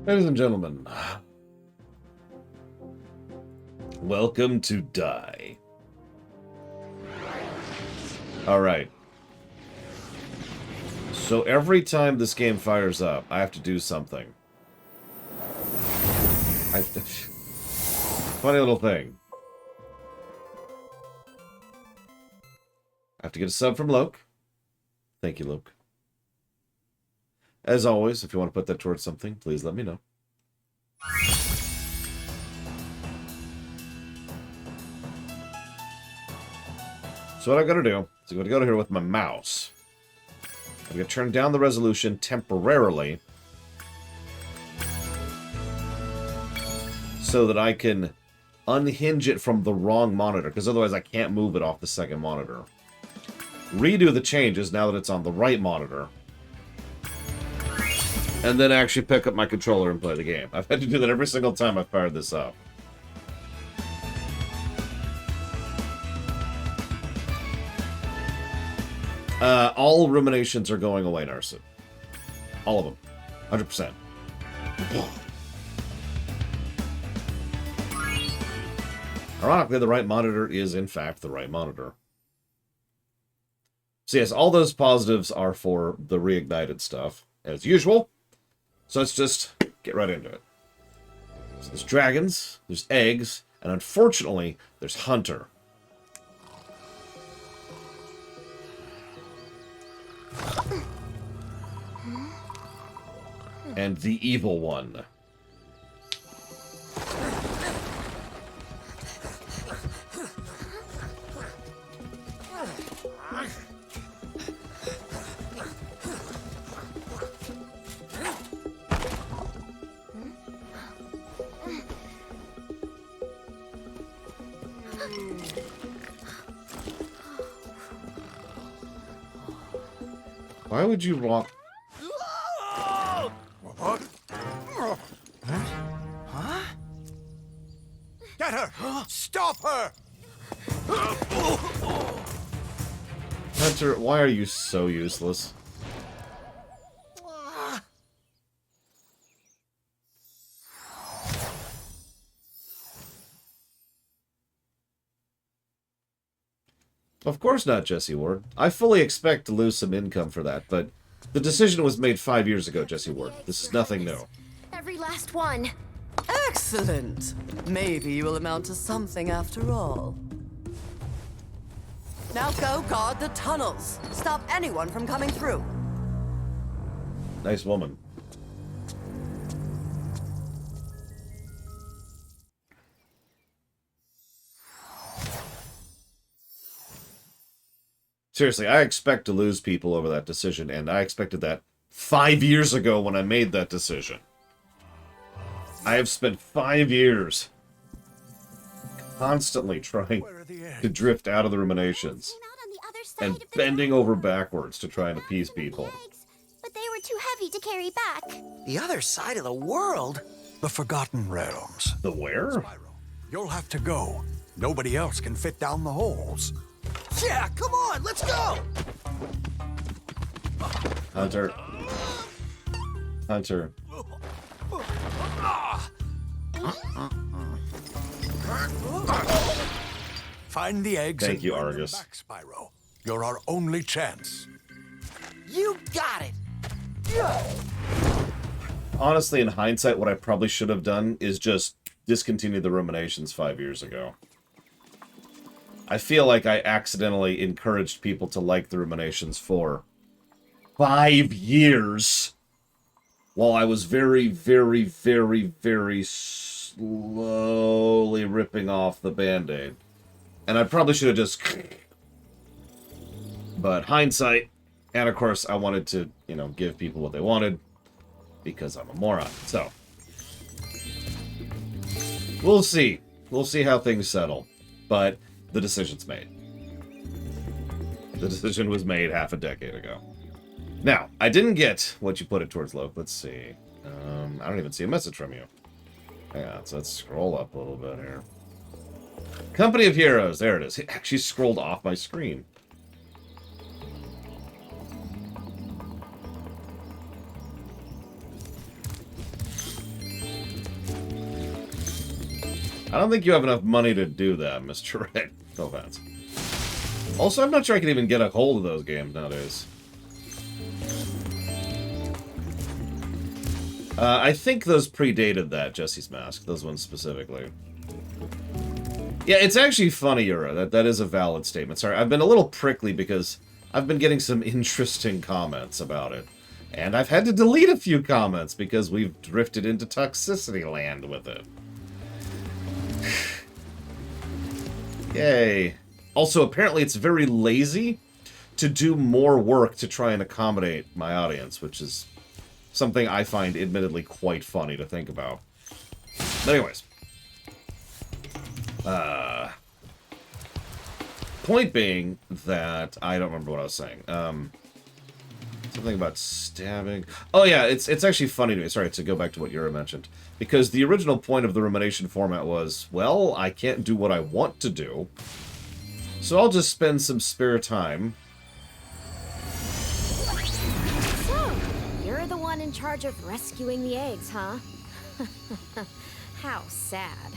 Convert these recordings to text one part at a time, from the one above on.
Ladies and gentlemen, welcome to Die. Alright. So every time this game fires up, I have to do something. Funny little thing. I have to get a sub from Loke. Thank you, Loke. As always, if you want to put that towards something, please let me know. So what I'm going to do is I'm going to go to here with my mouse. I'm going to turn down the resolution temporarily so that I can unhinge it from the wrong monitor, because otherwise I can't move it off the second monitor. Redo the changes now that it's on the right monitor. And then actually pick up my controller and play the game. I've had to do that every single time I've fired this up. All ruminations are going away, Narset. All of them. 100%. Ironically, the right monitor is, in fact, the right monitor. So yes, all those positives are for the reignited stuff, as usual. So let's just get right into it. So there's dragons, there's eggs, and unfortunately, there's Hunter. And the evil one. Why would you walk? What? Huh? Get her! Stop her! Hunter, why are you so useless? Of course not, Jesse Ward. I fully expect to lose some income for that, but the decision was made 5 years ago, Jesse Ward. This is nothing new. Every last one. Excellent. Maybe you will amount to something after all. Now go guard the tunnels. Stop anyone from coming through. Nice woman. Seriously, I expect to lose people over that decision, and I expected that 5 years ago when I made that decision. I have spent 5 years constantly trying to drift out of the ruminations and bending over backwards to try and appease people. But they were too heavy to carry back. The other side of the world? The Forgotten Realms. The where? Spyro, you'll have to go. Nobody else can fit down the holes. Yeah, come on, let's go! Hunter. Hunter. Find the eggs. Thank you, bring them Argus. back, Spyro. You're our only chance. You got it! Honestly, in hindsight, what I probably should have done is just discontinue the ruminations 5 years ago. I feel like I accidentally encouraged people to like the ruminations for 5 years while I was very, very, very, very slowly ripping off the Band-Aid. And I probably should have just... But hindsight, and of course I wanted to, you know, give people what they wanted because I'm a moron. So, we'll see. We'll see how things settle. But the decision's made. The decision was made half a decade ago. Now, I didn't get what you put it towards, Loke. Let's see. I don't even see a message from you. Hang on, so let's scroll up a little bit here. Company of Heroes. There it is. It actually scrolled off my screen. I don't think you have enough money to do that, Mr. Red. No offense. Also, I'm not sure I can even get a hold of those games nowadays. I think those predated that, Jesse's Mask. Those ones specifically. Yeah, it's actually funny, Yura. That is a valid statement. Sorry, I've been a little prickly because I've been getting some interesting comments about it. And I've had to delete a few comments because we've drifted into toxicity land with it. Yay. Also, apparently it's very lazy to do more work to try and accommodate my audience, which is something I find admittedly quite funny to think about. But anyways. Point being that I don't remember what I was saying. Something about stabbing. Oh yeah, it's actually funny to me. Sorry, to go back to what Yura mentioned. Because the original point of the rumination format was, well, I can't do what I want to do. So I'll just spend some spare time. So, you're the one in charge of rescuing the eggs, huh? How sad.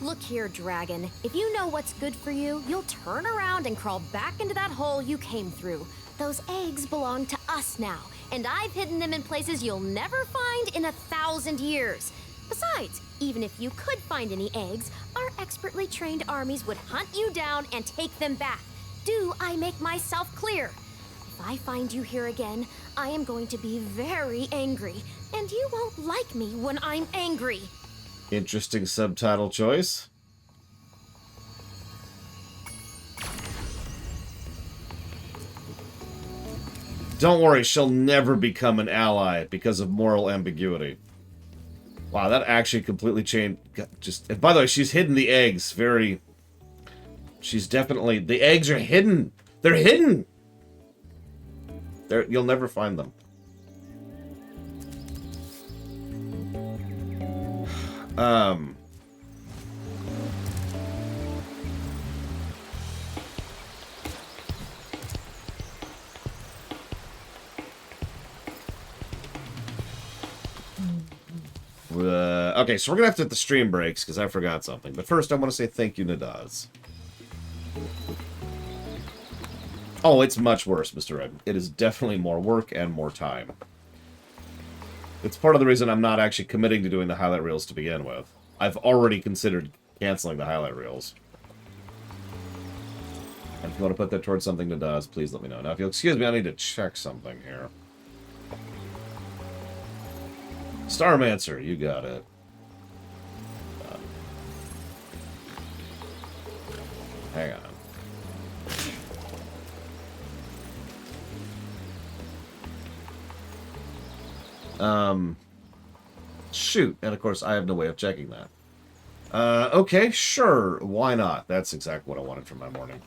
Look here, Dragon. If you know what's good for you, you'll turn around and crawl back into that hole you came through. Those eggs belong to us now, and I've hidden them in places you'll never find in 1,000 years. Besides, even if you could find any eggs, our expertly trained armies would hunt you down and take them back. Do I make myself clear? If I find you here again, I am going to be very angry, and you won't like me when I'm angry. Interesting subtitle choice. Don't worry, she'll never become an ally because of moral ambiguity. Wow, that actually completely changed. And by the way, she's hidden the eggs very... She's definitely... The eggs are hidden! They're hidden! You'll never find them. Okay, so we're gonna have to hit the stream breaks because I forgot something. But first, I want to say thank you, Nadaz. Oh, it's much worse, Mr. Red. It is definitely more work and more time. It's part of the reason I'm not actually committing to doing the highlight reels to begin with. I've already considered canceling the highlight reels. And if you want to put that towards something Nadaz, please let me know. Now, if you'll excuse me, I need to check something here. Starmancer, you got it. Hang on. Shoot. And of course, I have no way of checking that. Okay, sure. Why not? That's exactly what I wanted from my morning.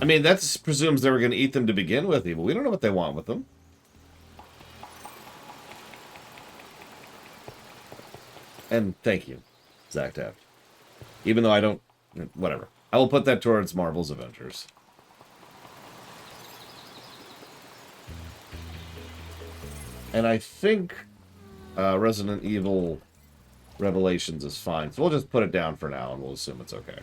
I mean, that presumes they were going to eat them to begin with, but we don't know what they want with them. And thank you, Zach Taft. Even though I don't... Whatever. I will put that towards Marvel's Avengers. And I think Resident Evil Revelations is fine. So we'll just put it down for now, and we'll assume it's okay.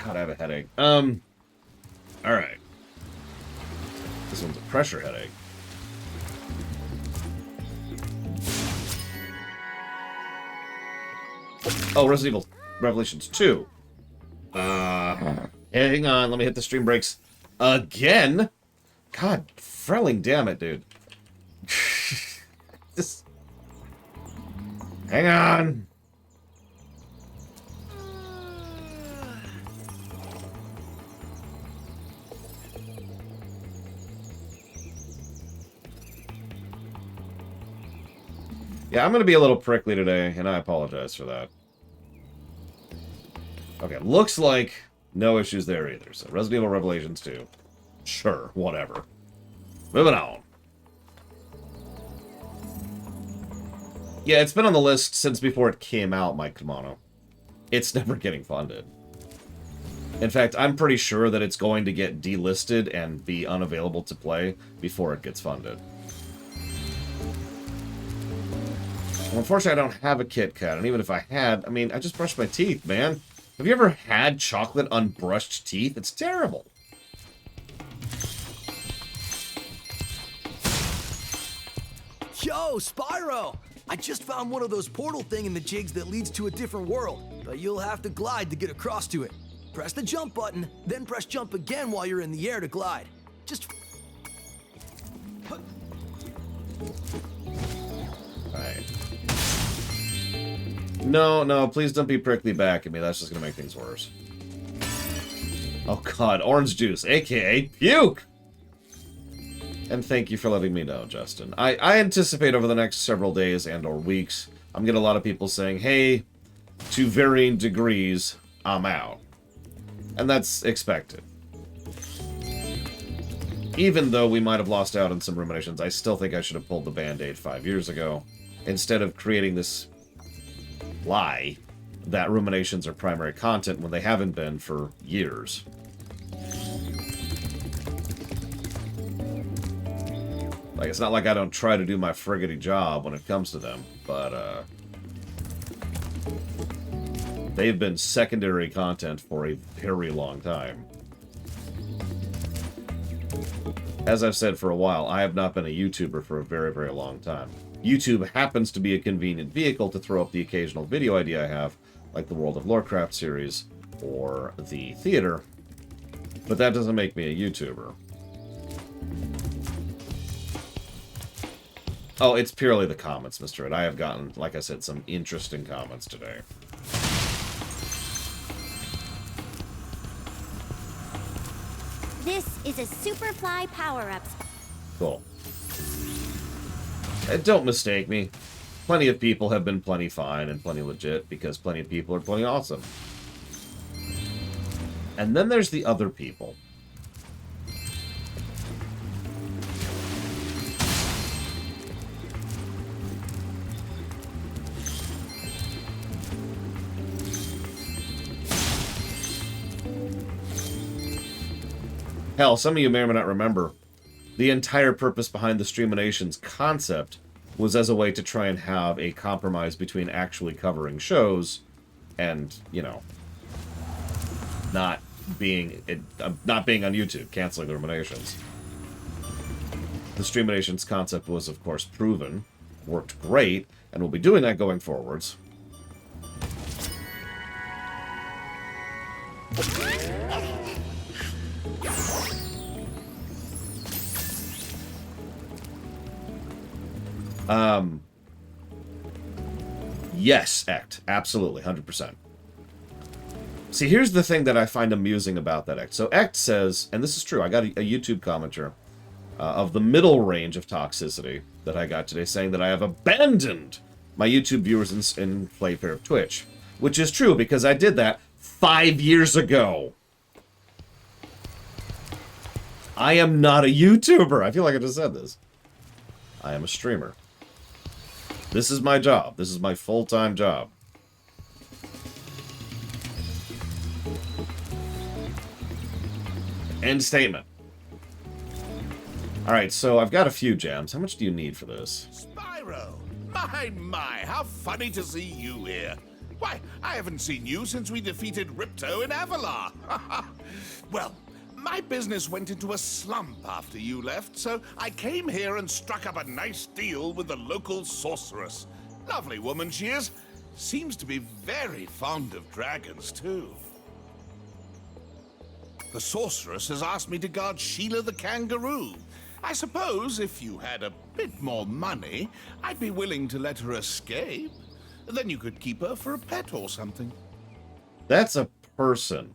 God, I have a headache. Alright. This one's a pressure headache. Oh, Resident Evil Revelations 2. Hang on, let me hit the stream breaks again. God, frelling, damn it, dude. Just... Hang on. Yeah, I'm going to be a little prickly today, and I apologize for that. Okay, looks like no issues there either. So Resident Evil Revelations 2. Sure, whatever. Moving on. Yeah, it's been on the list since before it came out, Mike Kamano. It's never getting funded. In fact, I'm pretty sure that it's going to get delisted and be unavailable to play before it gets funded. Well, unfortunately, I don't have a Kit Kat, and even if I had, I mean, I just brushed my teeth, man. Have you ever had chocolate unbrushed teeth? It's terrible. Yo, Spyro! I just found one of those portal thing-in-the-jigs that leads to a different world, but you'll have to glide to get across to it. Press the jump button, then press jump again while you're in the air to glide. Just... Alright. No, please don't be prickly back at me. That's just gonna make things worse. Oh god, orange juice, aka puke! And thank you for letting me know, Justin. I anticipate over the next several days and or weeks, I'm gonna get a lot of people saying, hey, to varying degrees, I'm out. And that's expected. Even though we might have lost out on some ruminations, I still think I should have pulled the Band-Aid 5 years ago, instead of creating this lie that ruminations are primary content when they haven't been for years. Like, it's not like I don't try to do my friggity job when it comes to them, but, they've been secondary content for a very long time. As I've said for a while, I have not been a YouTuber for a very, very long time. YouTube happens to be a convenient vehicle to throw up the occasional video idea I have, like the World of Warcraft series or the theater, but that doesn't make me a YouTuber. Oh, it's purely the comments, Mr. Ed. I have gotten, like I said, some interesting comments today. This is a Superfly power-up. Cool. Don't mistake me. Plenty of people have been plenty fine and plenty legit because plenty of people are plenty awesome. And then there's the other people. Hell, some of you may or may not remember, the entire purpose behind the Streaminations concept was as a way to try and have a compromise between actually covering shows and, you know, not being on YouTube, canceling the Ruminations. The Streaminations concept was, of course, proven, worked great, and we'll be doing that going forwards. Yes, Ect. Absolutely, 100%. See, here's the thing that I find amusing about that Ect. So Ect says, and this is true, I got a YouTube commenter of the middle range of toxicity that I got today, saying that I have abandoned my YouTube viewers in favor of Twitch. Which is true, because I did that 5 years ago. I am not a YouTuber. I feel like I just said this. I am a streamer. This is my job. This is my full-time job. End statement. Alright, so I've got a few gems. How much do you need for this? Spyro! My, how funny to see you here. Why, I haven't seen you since we defeated Ripto in Avalar. Well, my business went into a slump after you left, so I came here and struck up a nice deal with the local sorceress. Lovely woman she is. Seems to be very fond of dragons, too. The sorceress has asked me to guard Sheila the kangaroo. I suppose if you had a bit more money, I'd be willing to let her escape. Then you could keep her for a pet or something. That's a person.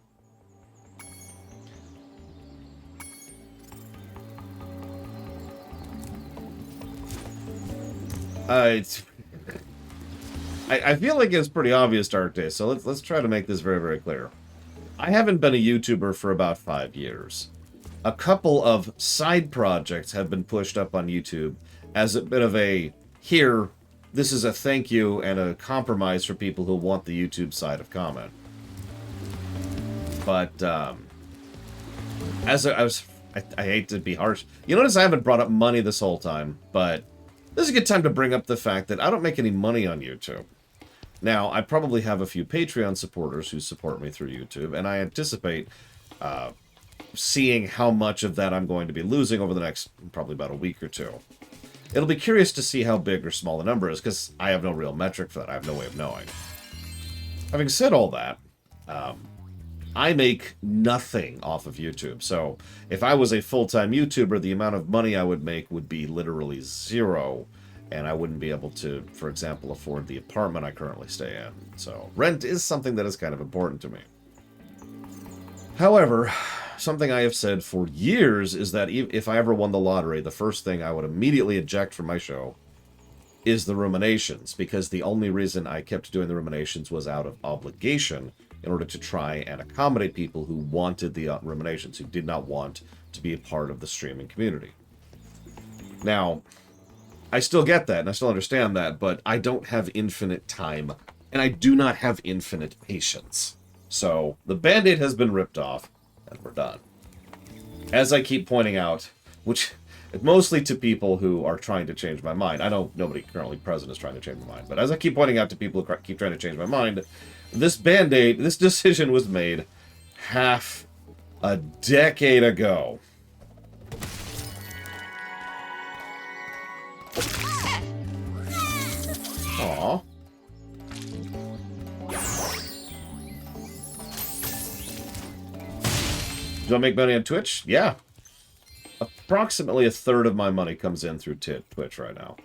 I feel like it's pretty obvious, Dark Days, so let's try to make this very, very clear. I haven't been a YouTuber for about 5 years. A couple of side projects have been pushed up on YouTube as a bit of a, here, this is a thank you and a compromise for people who want the YouTube side of comment. But, I hate to be harsh. You notice I haven't brought up money this whole time, but this is a good time to bring up the fact that I don't make any money on YouTube. Now, I probably have a few Patreon supporters who support me through YouTube, and I anticipate seeing how much of that I'm going to be losing over the next probably about a week or two. It'll be curious to see how big or small the number is, because I have no real metric for that. I have no way of knowing. Having said all that, I make nothing off of YouTube. So if I was a full-time YouTuber, the amount of money I would make would be literally zero, and I wouldn't be able to, for example, afford the apartment I currently stay in. So rent is something that is kind of important to me. However, something I have said for years is that if I ever won the lottery, the first thing I would immediately eject from my show is the ruminations, because the only reason I kept doing the ruminations was out of obligation in order to try and accommodate people who wanted the ruminations, who did not want to be a part of the streaming community. Now, I still get that, and I still understand that, but I don't have infinite time, and I do not have infinite patience. So, the Band-Aid has been ripped off, and we're done. As I keep pointing out, which mostly to people who are trying to change my mind. I know nobody currently present is trying to change my mind, but as I keep pointing out to people who keep trying to change my mind, this Band-Aid, this decision was made half a decade ago. Aww. Do I make money on Twitch? Yeah. Approximately a third of my money comes in through Twitch right now.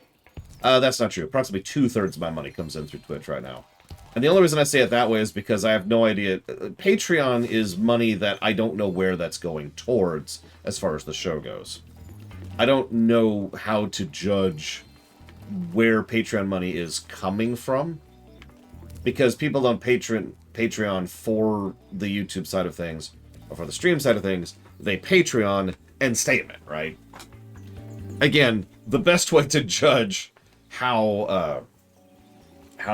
That's not true. Approximately 2/3 of my money comes in through Twitch right now. And the only reason I say it that way is because I have no idea. Patreon is money that I don't know where that's going towards as far as the show goes. I don't know how to judge where Patreon money is coming from, because people don't Patreon for the YouTube side of things, or for the stream side of things. They Patreon and statement, right? Again, the best way to judge how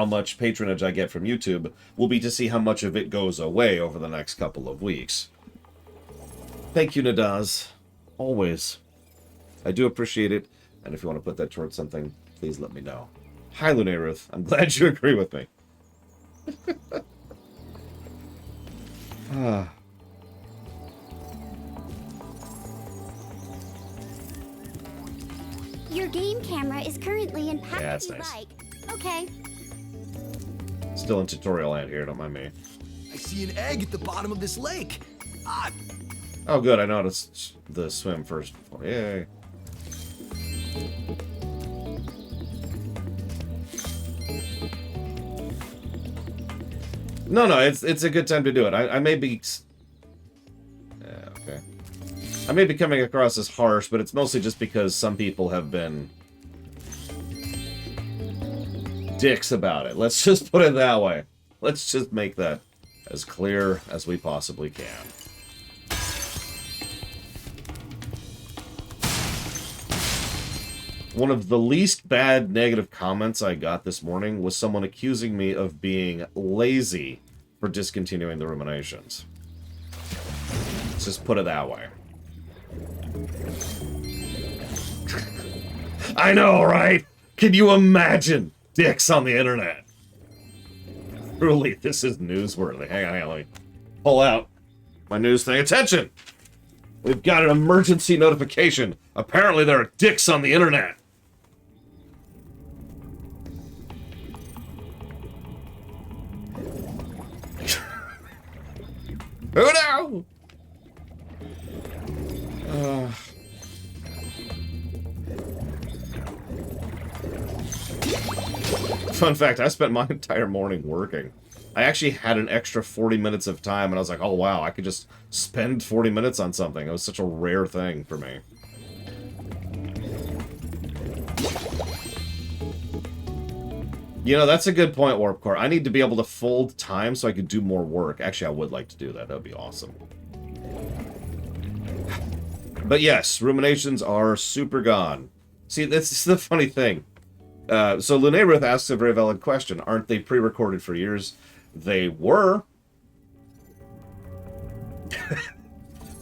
much patronage I get from YouTube will be to see how much of it goes away over the next couple of weeks. Thank you, Nadaz. Always. I do appreciate it, and if you want to put that towards something, please let me know. Hi, Lunaruth. I'm glad you agree with me. Your game camera is currently in pack. Yeah, that's nice. Okay. Still in tutorial land here, don't mind me. I see an egg at the bottom of this lake. Ah, Oh, good. I know how to the swim first. Yay. No, it's a good time to do it. I may be... Yeah, okay. I may be coming across as harsh, but it's mostly just because some people have been dicks about it. Let's just put it that way. Let's just make that as clear as we possibly can. One of the least bad negative comments I got this morning was someone accusing me of being lazy for discontinuing the ruminations. Let's just put it that way. I know, right? Can you imagine dicks on the internet? Truly, this is newsworthy. Hang on, let me pull out my news thing. Attention! We've got an emergency notification. Apparently there are dicks on the internet. Who knew? Fun fact, I spent my entire morning working. I actually had an extra 40 minutes of time, and I was like, oh wow, I could just spend 40 minutes on something. It was such a rare thing for me. You know, that's a good point, Warp Core. I need to be able to fold time so I could do more work. Actually, I would like to do that. That would be awesome. But yes, ruminations are super gone. See, that's the funny thing. So Lunaruth asks a very valid question. Aren't they pre-recorded for years? They were.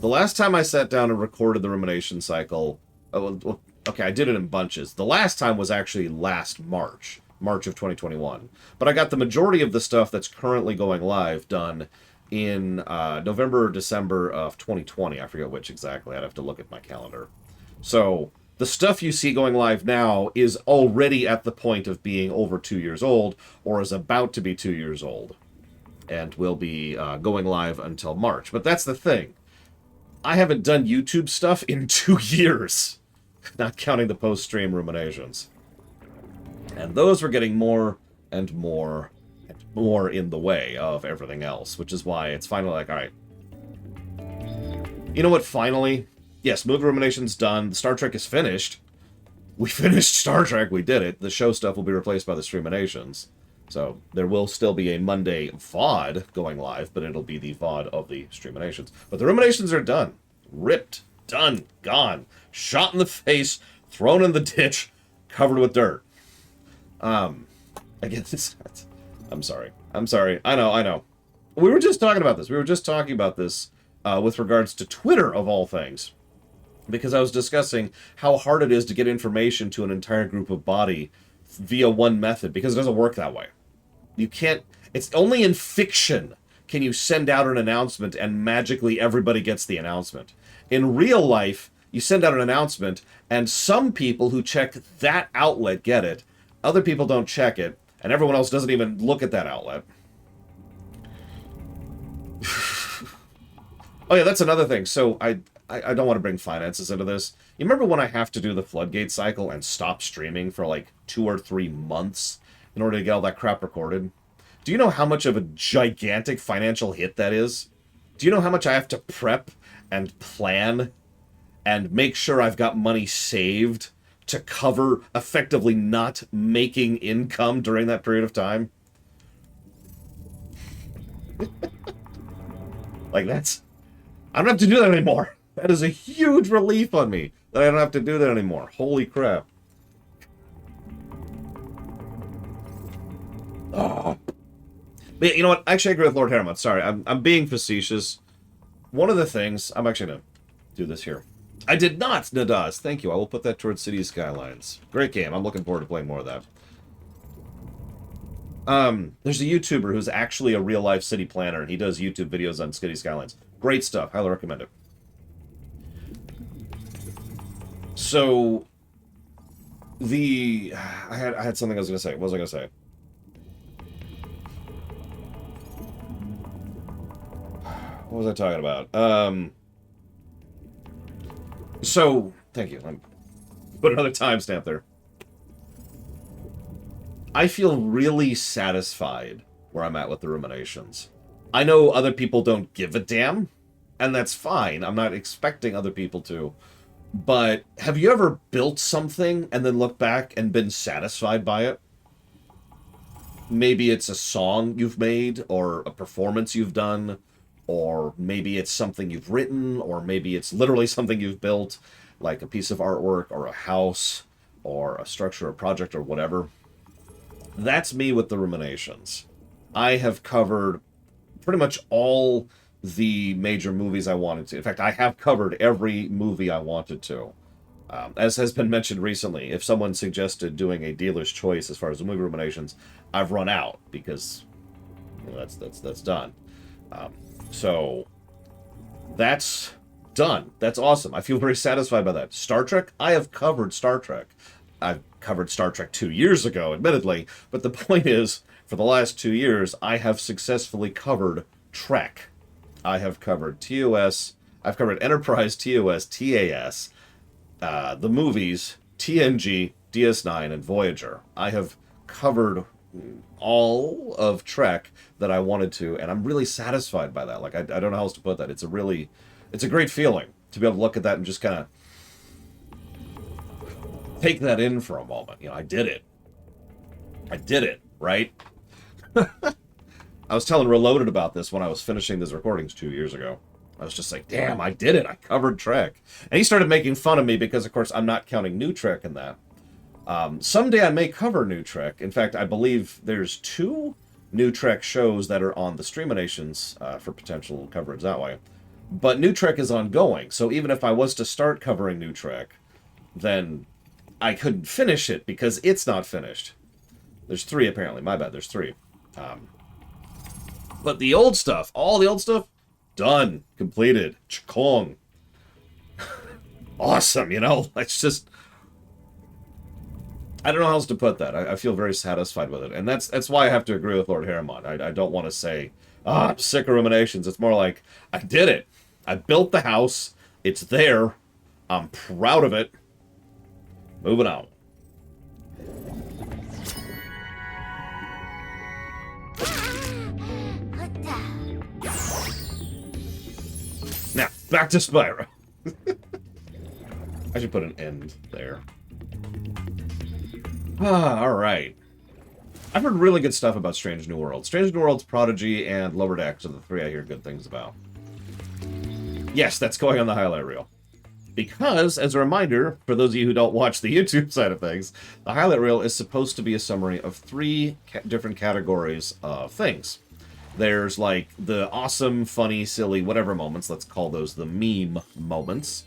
The last time I sat down and recorded the rumination cycle... well, okay, I did it in bunches. The last time was actually last March. March of 2021. But I got the majority of the stuff that's currently going live done in November or December of 2020. I forget which exactly. I'd have to look at my calendar. So the stuff you see going live now is already at the point of being over 2 years old, or is about to be 2 years old, and will be going live until March. But that's the thing. I haven't done YouTube stuff in 2 years, not counting the post-stream ruminations. And those were getting more and more and more in the way of everything else, which is why it's finally like, all right. You know what, finally? Yes, movie rumination's done. Star Trek is finished. We finished Star Trek. We did it. The show stuff will be replaced by the streaminations. So there will still be a Monday VOD going live, but it'll be the VOD of the streaminations. But the ruminations are done. Ripped. Done. Gone. Shot in the face. Thrown in the ditch. Covered with dirt. Again, I'm sorry. I know. We were just talking about this. With regards to Twitter, of all things. Because I was discussing how hard it is to get information to an entire group of body via one method, because it doesn't work that way. You can't... It's only in fiction can you send out an announcement and magically everybody gets the announcement. In real life, you send out an announcement and some people who check that outlet get it, other people don't check it, and everyone else doesn't even look at that outlet. Oh yeah, that's another thing. So I don't want to bring finances into this. You remember when I have to do the floodgate cycle and stop streaming for like 2 or 3 months in order to get all that crap recorded? Do you know how much of a gigantic financial hit that is? Do you know how much I have to prep and plan and make sure I've got money saved to cover effectively not making income during that period of time? Like, that's... I don't have to do that anymore. That is a huge relief on me that I don't have to do that anymore. Holy crap. Oh. But you know what? Actually, I agree with Lord Harriman. Sorry, I'm being facetious. One of the things... I'm actually going to do this here. I did not, Nadaz. Thank you. I will put that towards City Skylines. Great game. I'm looking forward to playing more of that. There's a YouTuber who's actually a real-life city planner, and he does YouTube videos on City Skylines. Great stuff. Highly recommend it. So, I had something I was going to say. What was I going to say? What was I talking about? So, thank you. Put another timestamp there. I feel really satisfied where I'm at with the ruminations. I know other people don't give a damn, and that's fine. I'm not expecting other people to. But have you ever built something and then looked back and been satisfied by it? Maybe it's a song you've made, or a performance you've done, or maybe it's something you've written, or maybe it's literally something you've built, like a piece of artwork, or a house, or a structure, a project, or whatever. That's me with the ruminations. I have covered pretty much all the major movies I wanted to. In fact, I have covered every movie I wanted to. As has been mentioned recently, if someone suggested doing a dealer's choice as far as the movie ruminations, I've run out, because you know, that's done. So that's done. That's awesome. I feel very satisfied by that. Star Trek? I have covered Star Trek. I've covered Star Trek 2 years ago, admittedly, but the point is, for the last 2 years, I have successfully covered Trek. I have covered TOS, I've covered Enterprise, TOS, TAS, the movies, TNG, DS9, and Voyager. I have covered all of Trek that I wanted to, and I'm really satisfied by that. Like, I don't know how else to put that. It's a great feeling to be able to look at that and just kind of take that in for a moment. You know, I did it. right? I was telling Reloaded about this when I was finishing these recordings 2 years ago. I was just like, damn, I did it. I covered Trek. And he started making fun of me because, of course, I'm not counting New Trek in that. Someday I may cover New Trek. In fact, I believe there's 2 New Trek shows that are on the Streaminations for potential coverage that way. But New Trek is ongoing, so even if I was to start covering New Trek, then I couldn't finish it because it's not finished. There's 3, apparently. My bad, there's 3. But the old stuff, all the old stuff, done, completed, chkong. Awesome, you know? It's just... I don't know how else to put that. I feel very satisfied with it. And that's why I have to agree with Lord Harriman. I don't want to say, I'm sick of ruminations. It's more like, I did it. I built the house. It's there. I'm proud of it. Moving on. Now, back to Spyro. I should put an end there. Alright. I've heard really good stuff about Strange New Worlds. Strange New Worlds, Prodigy, and Lower Decks are the 3 I hear good things about. Yes, that's going on the highlight reel. Because, as a reminder, for those of you who don't watch the YouTube side of things, the highlight reel is supposed to be a summary of 3 different categories of things. There's, like, the awesome, funny, silly, whatever moments. Let's call those the meme moments.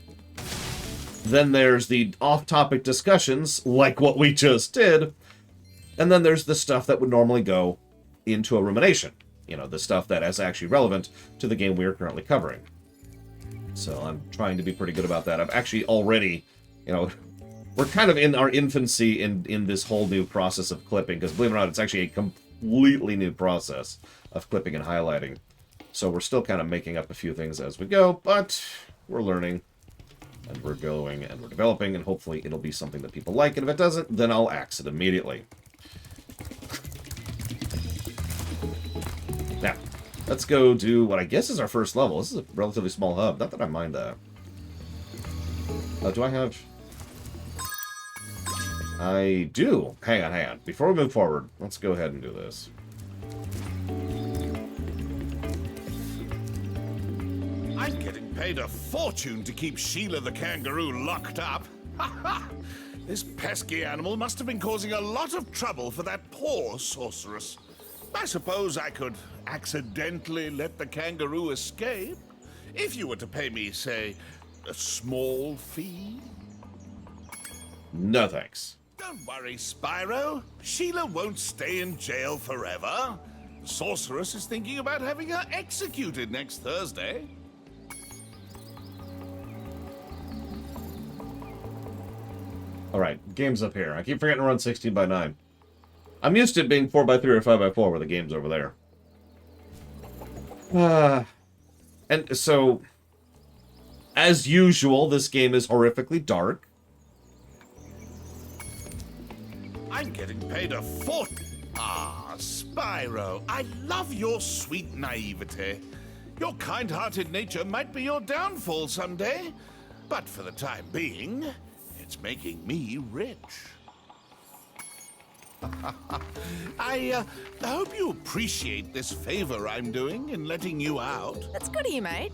Then there's the off-topic discussions, like what we just did. And then there's the stuff that would normally go into a rumination. You know, the stuff that is actually relevant to the game we are currently covering. So I'm trying to be pretty good about that. I've actually already, you know, we're kind of in our infancy in this whole new process of clipping. Because believe it or not, it's actually a completely new process of clipping and highlighting. So we're still kind of making up a few things as we go, but we're learning. And we're going, and we're developing, and hopefully it'll be something that people like, and if it doesn't, then I'll axe it immediately. Now, let's go do what I guess is our first level. This is a relatively small hub. Not that I mind that. Do I have... I do. Hang on. Before we move forward, let's go ahead and do this. I'm getting paid a fortune to keep Sheila the kangaroo locked up. Ha ha! This pesky animal must have been causing a lot of trouble for that poor sorceress. I suppose I could accidentally let the kangaroo escape, if you were to pay me, say, a small fee. No thanks. Don't worry, Spyro. Sheila won't stay in jail forever. The sorceress is thinking about having her executed next Thursday. Alright, game's up here. I keep forgetting to run 16:9. I'm used to it being 4:3 or 5:4 where the game's over there. And so, as usual, this game is horrifically dark. I'm getting paid a fortune. Ah, Spyro, I love your sweet naivete. Your kind-hearted nature might be your downfall someday, but for the time being, it's making me rich. I hope you appreciate this favor I'm doing in letting you out. That's good of you, mate.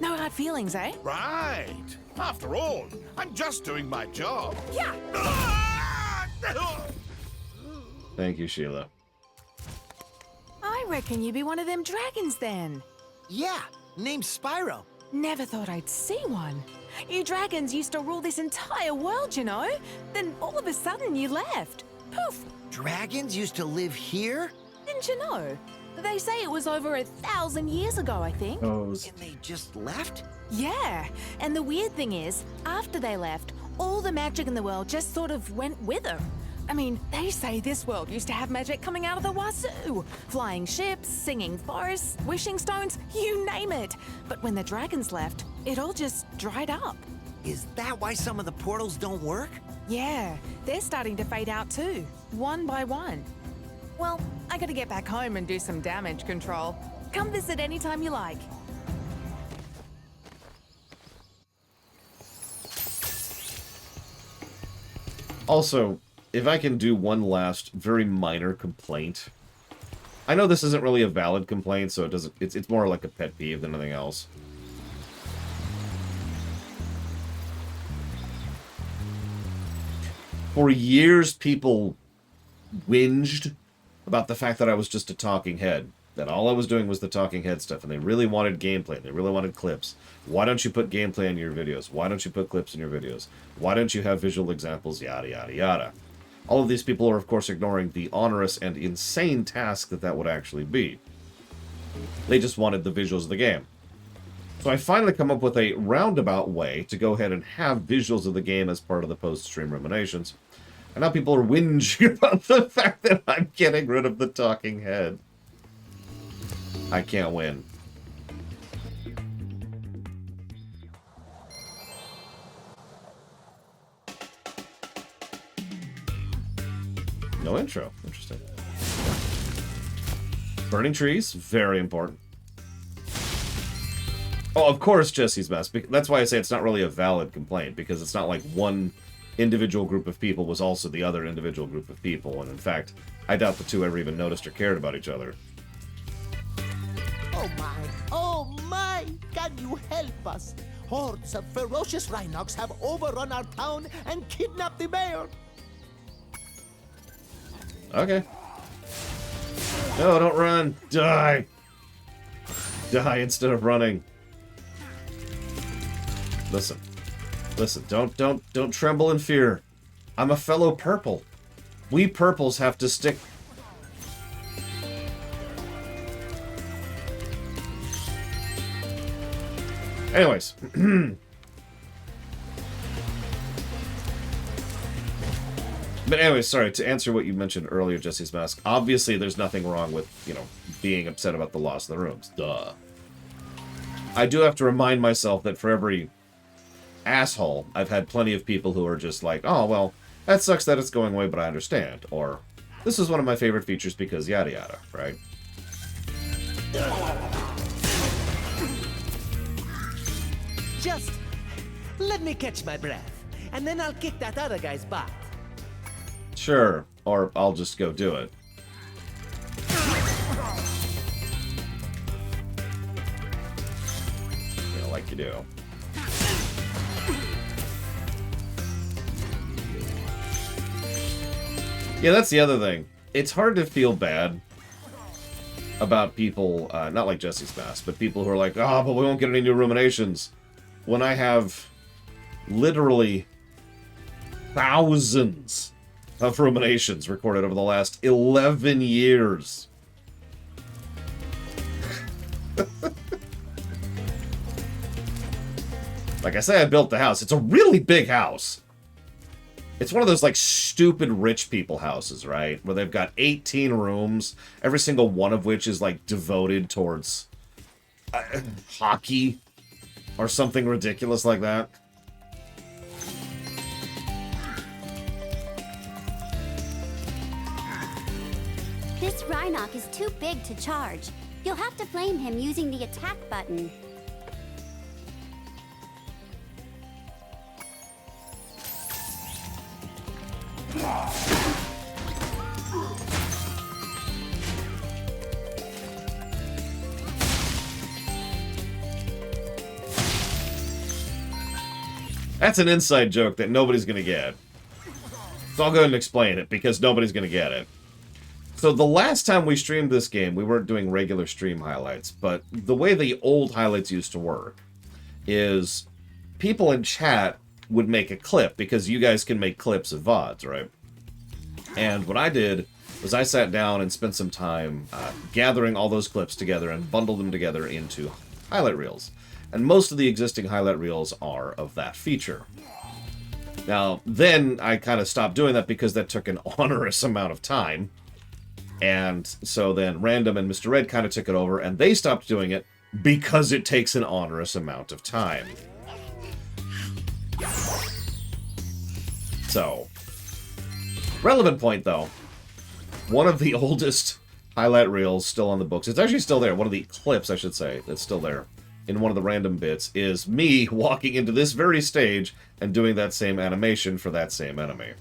No hard feelings, eh? Right. After all, I'm just doing my job. Yeah. Thank you, Sheila. I reckon you be one of them dragons then. Yeah, name's Spyro. Never thought I'd see one. You dragons used to rule this entire world, you know? Then all of a sudden you left. Poof! Dragons used to live here? Didn't you know? They say it was over 1,000 years ago, I think. And they just left? Yeah, and the weird thing is, after they left, all the magic in the world just sort of went with them. I mean, they say this world used to have magic coming out of the wazoo. Flying ships, singing forests, wishing stones, you name it. But when the dragons left, it all just dried up. Is that why some of the portals don't work? Yeah, they're starting to fade out too, one by one. Well, I gotta get back home and do some damage control. Come visit anytime you like. Also, if I can do one last very minor complaint. I know this isn't really a valid complaint, so it's more like a pet peeve than anything else. For years, people whinged about the fact that I was just a talking head. That all I was doing was the talking head stuff, and they really wanted gameplay. They really wanted clips. Why don't you put gameplay in your videos? Why don't you put clips in your videos? Why don't you have visual examples? Yada, yada, yada. All of these people are, of course, ignoring the onerous and insane task that would actually be. They just wanted the visuals of the game. So I finally come up with a roundabout way to go ahead and have visuals of the game as part of the post-stream ruminations. And now people are whinging about the fact that I'm getting rid of the talking head. I can't win. No intro. Interesting. Burning trees, very important. Oh, of course, Jesse's mess. That's why I say it's not really a valid complaint, because it's not like one individual group of people was also the other individual group of people, and in fact, I doubt the two ever even noticed or cared about each other. Oh my, can you help us? Hordes of ferocious rhinocs have overrun our town and kidnapped the mayor. Okay. No, don't run. Die. Die instead of running. Listen. Listen, don't tremble in fear. I'm a fellow purple. We purples have to stick. Anyways. But anyways, sorry, to answer what you mentioned earlier, Jesse's Mask, obviously there's nothing wrong with, you know, being upset about the loss of the rooms. Duh. I do have to remind myself that for every asshole, I've had plenty of people who are just like, oh, well, that sucks that it's going away, but I understand. Or, this is one of my favorite features because yada yada, right? Just let me catch my breath, and then I'll kick that other guy's butt. Sure, or I'll just go do it. You know, like you do. Yeah, that's the other thing. It's hard to feel bad about people, not like Jesse's Mask, but people who are like, oh, but we won't get any new ruminations. When I have literally thousands of ruminations recorded over the last 11 years. Like I say, I built the house. It's a really big house. It's one of those, like, stupid rich people houses, right? Where they've got 18 rooms, every single one of which is, like, devoted towards hockey or something ridiculous like that. This Rhinoc is too big to charge. You'll have to flame him using the attack button. That's an inside joke that nobody's gonna get. So I'll go ahead and explain it, because nobody's gonna get it. So the last time we streamed this game, we weren't doing regular stream highlights, but the way the old highlights used to work is people in chat would make a clip, because you guys can make clips of VODs, right? And what I did was I sat down and spent some time gathering all those clips together and bundled them together into highlight reels. And most of the existing highlight reels are of that feature. Now, then I kind of stopped doing that because that took an onerous amount of time. And so then Random and Mr. Red kind of took it over, and they stopped doing it because it takes an onerous amount of time. So, relevant point though, one of the oldest highlight reels still on the books, it's actually still there, one of the clips I should say, that's still there, in one of the random bits, is me walking into this very stage and doing that same animation for that same enemy.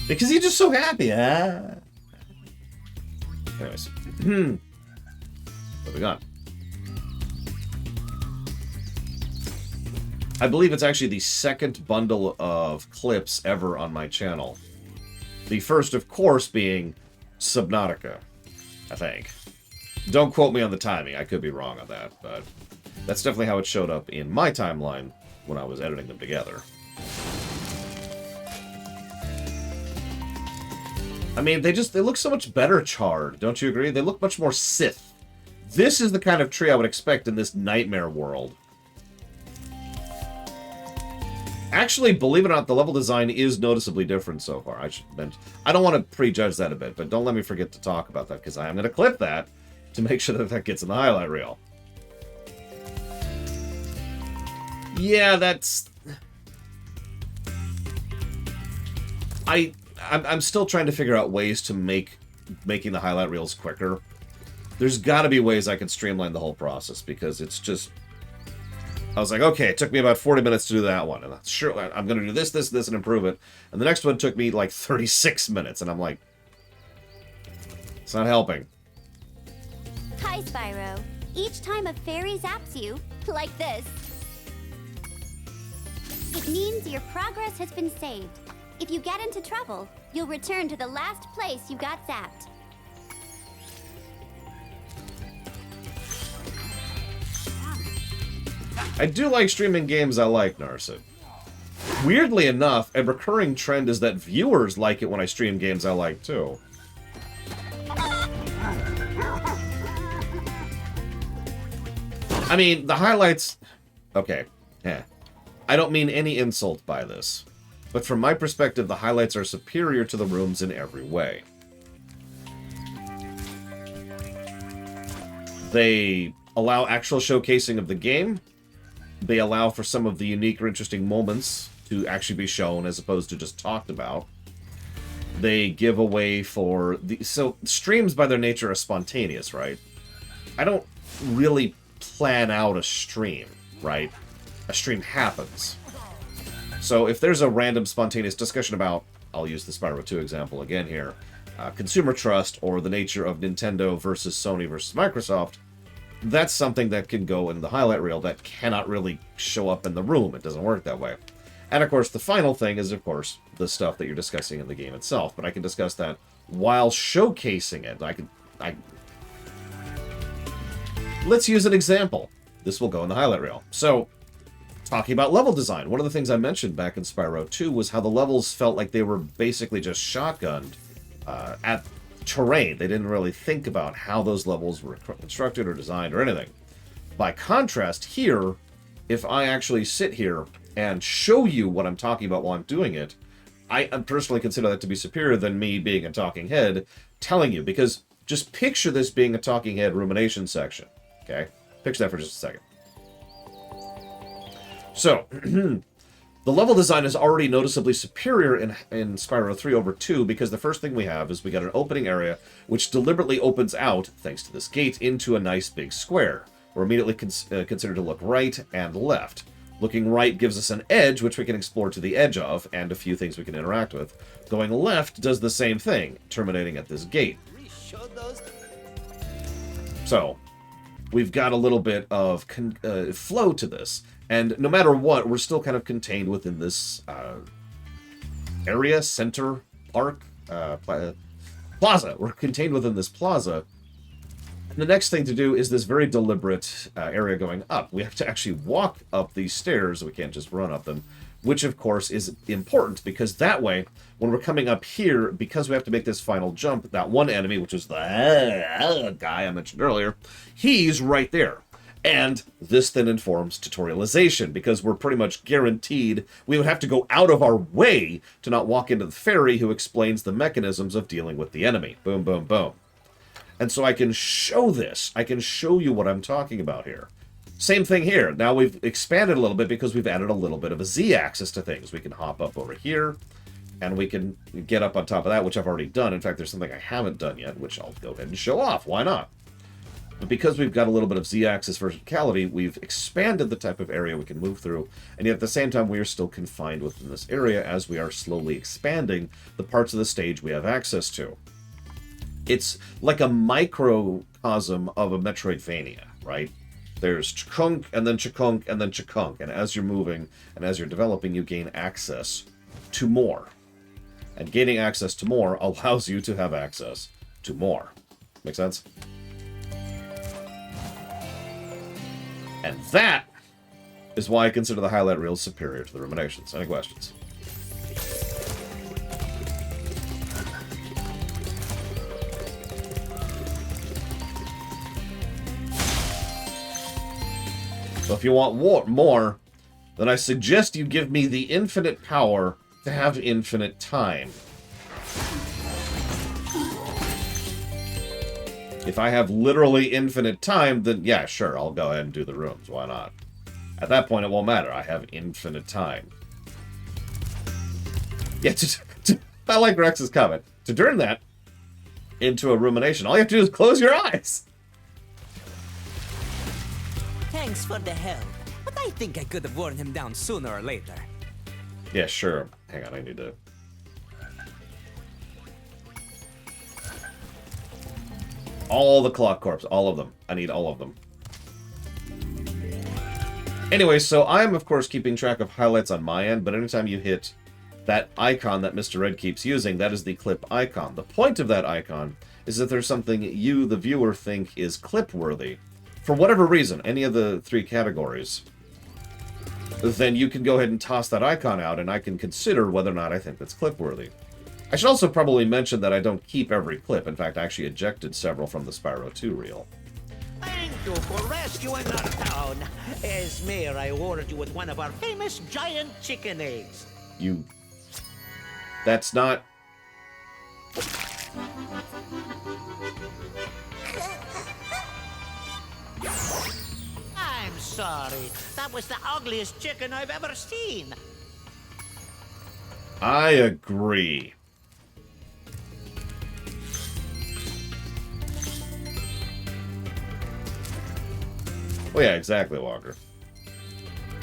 Because he's just so happy. Anyways. Moving on. I believe it's actually the second bundle of clips ever on my channel. The first, of course, being Subnautica, I think. Don't quote me on the timing. I could be wrong on that, but that's definitely how it showed up in my timeline when I was editing them together. I mean, they look so much better charred, don't you agree? They look much more Sith. This is the kind of tree I would expect in this nightmare world. Actually, believe it or not, the level design is noticeably different so far. I don't want to prejudge that a bit, but don't let me forget to talk about that, because I am going to clip that to make sure that that gets in the highlight reel. Yeah, that's... I'm still trying to figure out ways to making the highlight reels quicker. There's got to be ways I can streamline the whole process, because it's just... I was like, okay, it took me about 40 minutes to do that one. And sure, I'm going to do this, and improve it. And the next one took me like 36 minutes. And I'm like, it's not helping. Hi, Spyro. Each time a fairy zaps you, like this, it means your progress has been saved. If you get into trouble, you'll return to the last place you got zapped. I do like streaming games I like, Narset. Weirdly enough, a recurring trend is that viewers like it when I stream games I like, too. I mean, the highlights... Okay, yeah. I don't mean any insult by this. But from my perspective, the highlights are superior to the rooms in every way. They allow actual showcasing of the game. They allow for some of the unique or interesting moments to actually be shown as opposed to just talked about. They give a way for the... So, streams by their nature are spontaneous, right? I don't really plan out a stream, right? A stream happens. So if there's a random spontaneous discussion about, I'll use the Spyro 2 example again here, consumer trust or the nature of Nintendo versus Sony versus Microsoft, that's something that can go in the highlight reel that cannot really show up in the room. It doesn't work that way. And of course, the final thing is, of course, the stuff that you're discussing in the game itself. But I can discuss that while showcasing it. Let's use an example. This will go in the highlight reel. So, talking about level design, one of the things I mentioned back in Spyro 2 was how the levels felt like they were basically just shotgunned at terrain. They didn't really think about how those levels were constructed or designed or anything. By contrast, here, if I actually sit here and show you what I'm talking about while I'm doing it, I personally consider that to be superior than me being a talking head telling you, because just picture this being a talking head rumination section, okay? Picture that for just a second. So, the level design is already noticeably superior in Spyro 3 over 2, because the first thing we have is we got an opening area which deliberately opens out, thanks to this gate, into a nice big square. We're immediately considered to look right and left. Looking right gives us an edge, which we can explore to the edge of, and a few things we can interact with. Going left does the same thing, terminating at this gate. So, we've got a little bit of flow to this. And no matter what, we're still kind of contained within this area, center, park, plaza. We're contained within this plaza. And the next thing to do is this very deliberate area going up. We have to actually walk up these stairs. We can't just run up them, which, of course, is important, because that way, when we're coming up here, because we have to make this final jump, that one enemy, which is the guy I mentioned earlier, he's right there. And this then informs tutorialization, because we're pretty much guaranteed we would have to go out of our way to not walk into the fairy who explains the mechanisms of dealing with the enemy. Boom, boom, boom. And so I can show this. I can show you what I'm talking about here. Same thing here. Now we've expanded a little bit because we've added a little bit of a Z-axis to things. We can hop up over here, and we can get up on top of that, which I've already done. In fact, there's something I haven't done yet, which I'll go ahead and show off. Why not? But because we've got a little bit of z-axis verticality, we've expanded the type of area we can move through, and yet at the same time we are still confined within this area as we are slowly expanding the parts of the stage we have access to. It's like a microcosm of a Metroidvania, right? There's Chakunk, and then Chakunk, and then Chakunk, and as you're moving and as you're developing, you gain access to more. And gaining access to more allows you to have access to more. Make sense? And that is why I consider the highlight reels superior to the ruminations. Any questions? So if you want more, then I suggest you give me the infinite power to have infinite time. If I have literally infinite time, then yeah, sure, I'll go ahead and do the rooms. Why not? At that point, it won't matter. I have infinite time. Yeah, I like Rex's comment. To turn that into a rumination, all you have to do is close your eyes. Thanks for the help, but I think I could have worn him down sooner or later. Yeah, sure. Hang on, I need to... All the clock corps, all of them. I need all of them. Anyway, so I am, of course, keeping track of highlights on my end, but anytime you hit that icon that Mr. Red keeps using, that is the clip icon. The point of that icon is that there's something you, the viewer, think is clip-worthy. For whatever reason, any of the 3 categories, then you can go ahead and toss that icon out, and I can consider whether or not I think that's clip-worthy. I should also probably mention that I don't keep every clip. In fact, I actually ejected several from the Spyro 2 reel. Thank you for rescuing our town. As mayor, I ordered you with one of our famous giant chicken eggs. You... That's not... I'm sorry. That was the ugliest chicken I've ever seen. I agree. Oh yeah, exactly, Walker.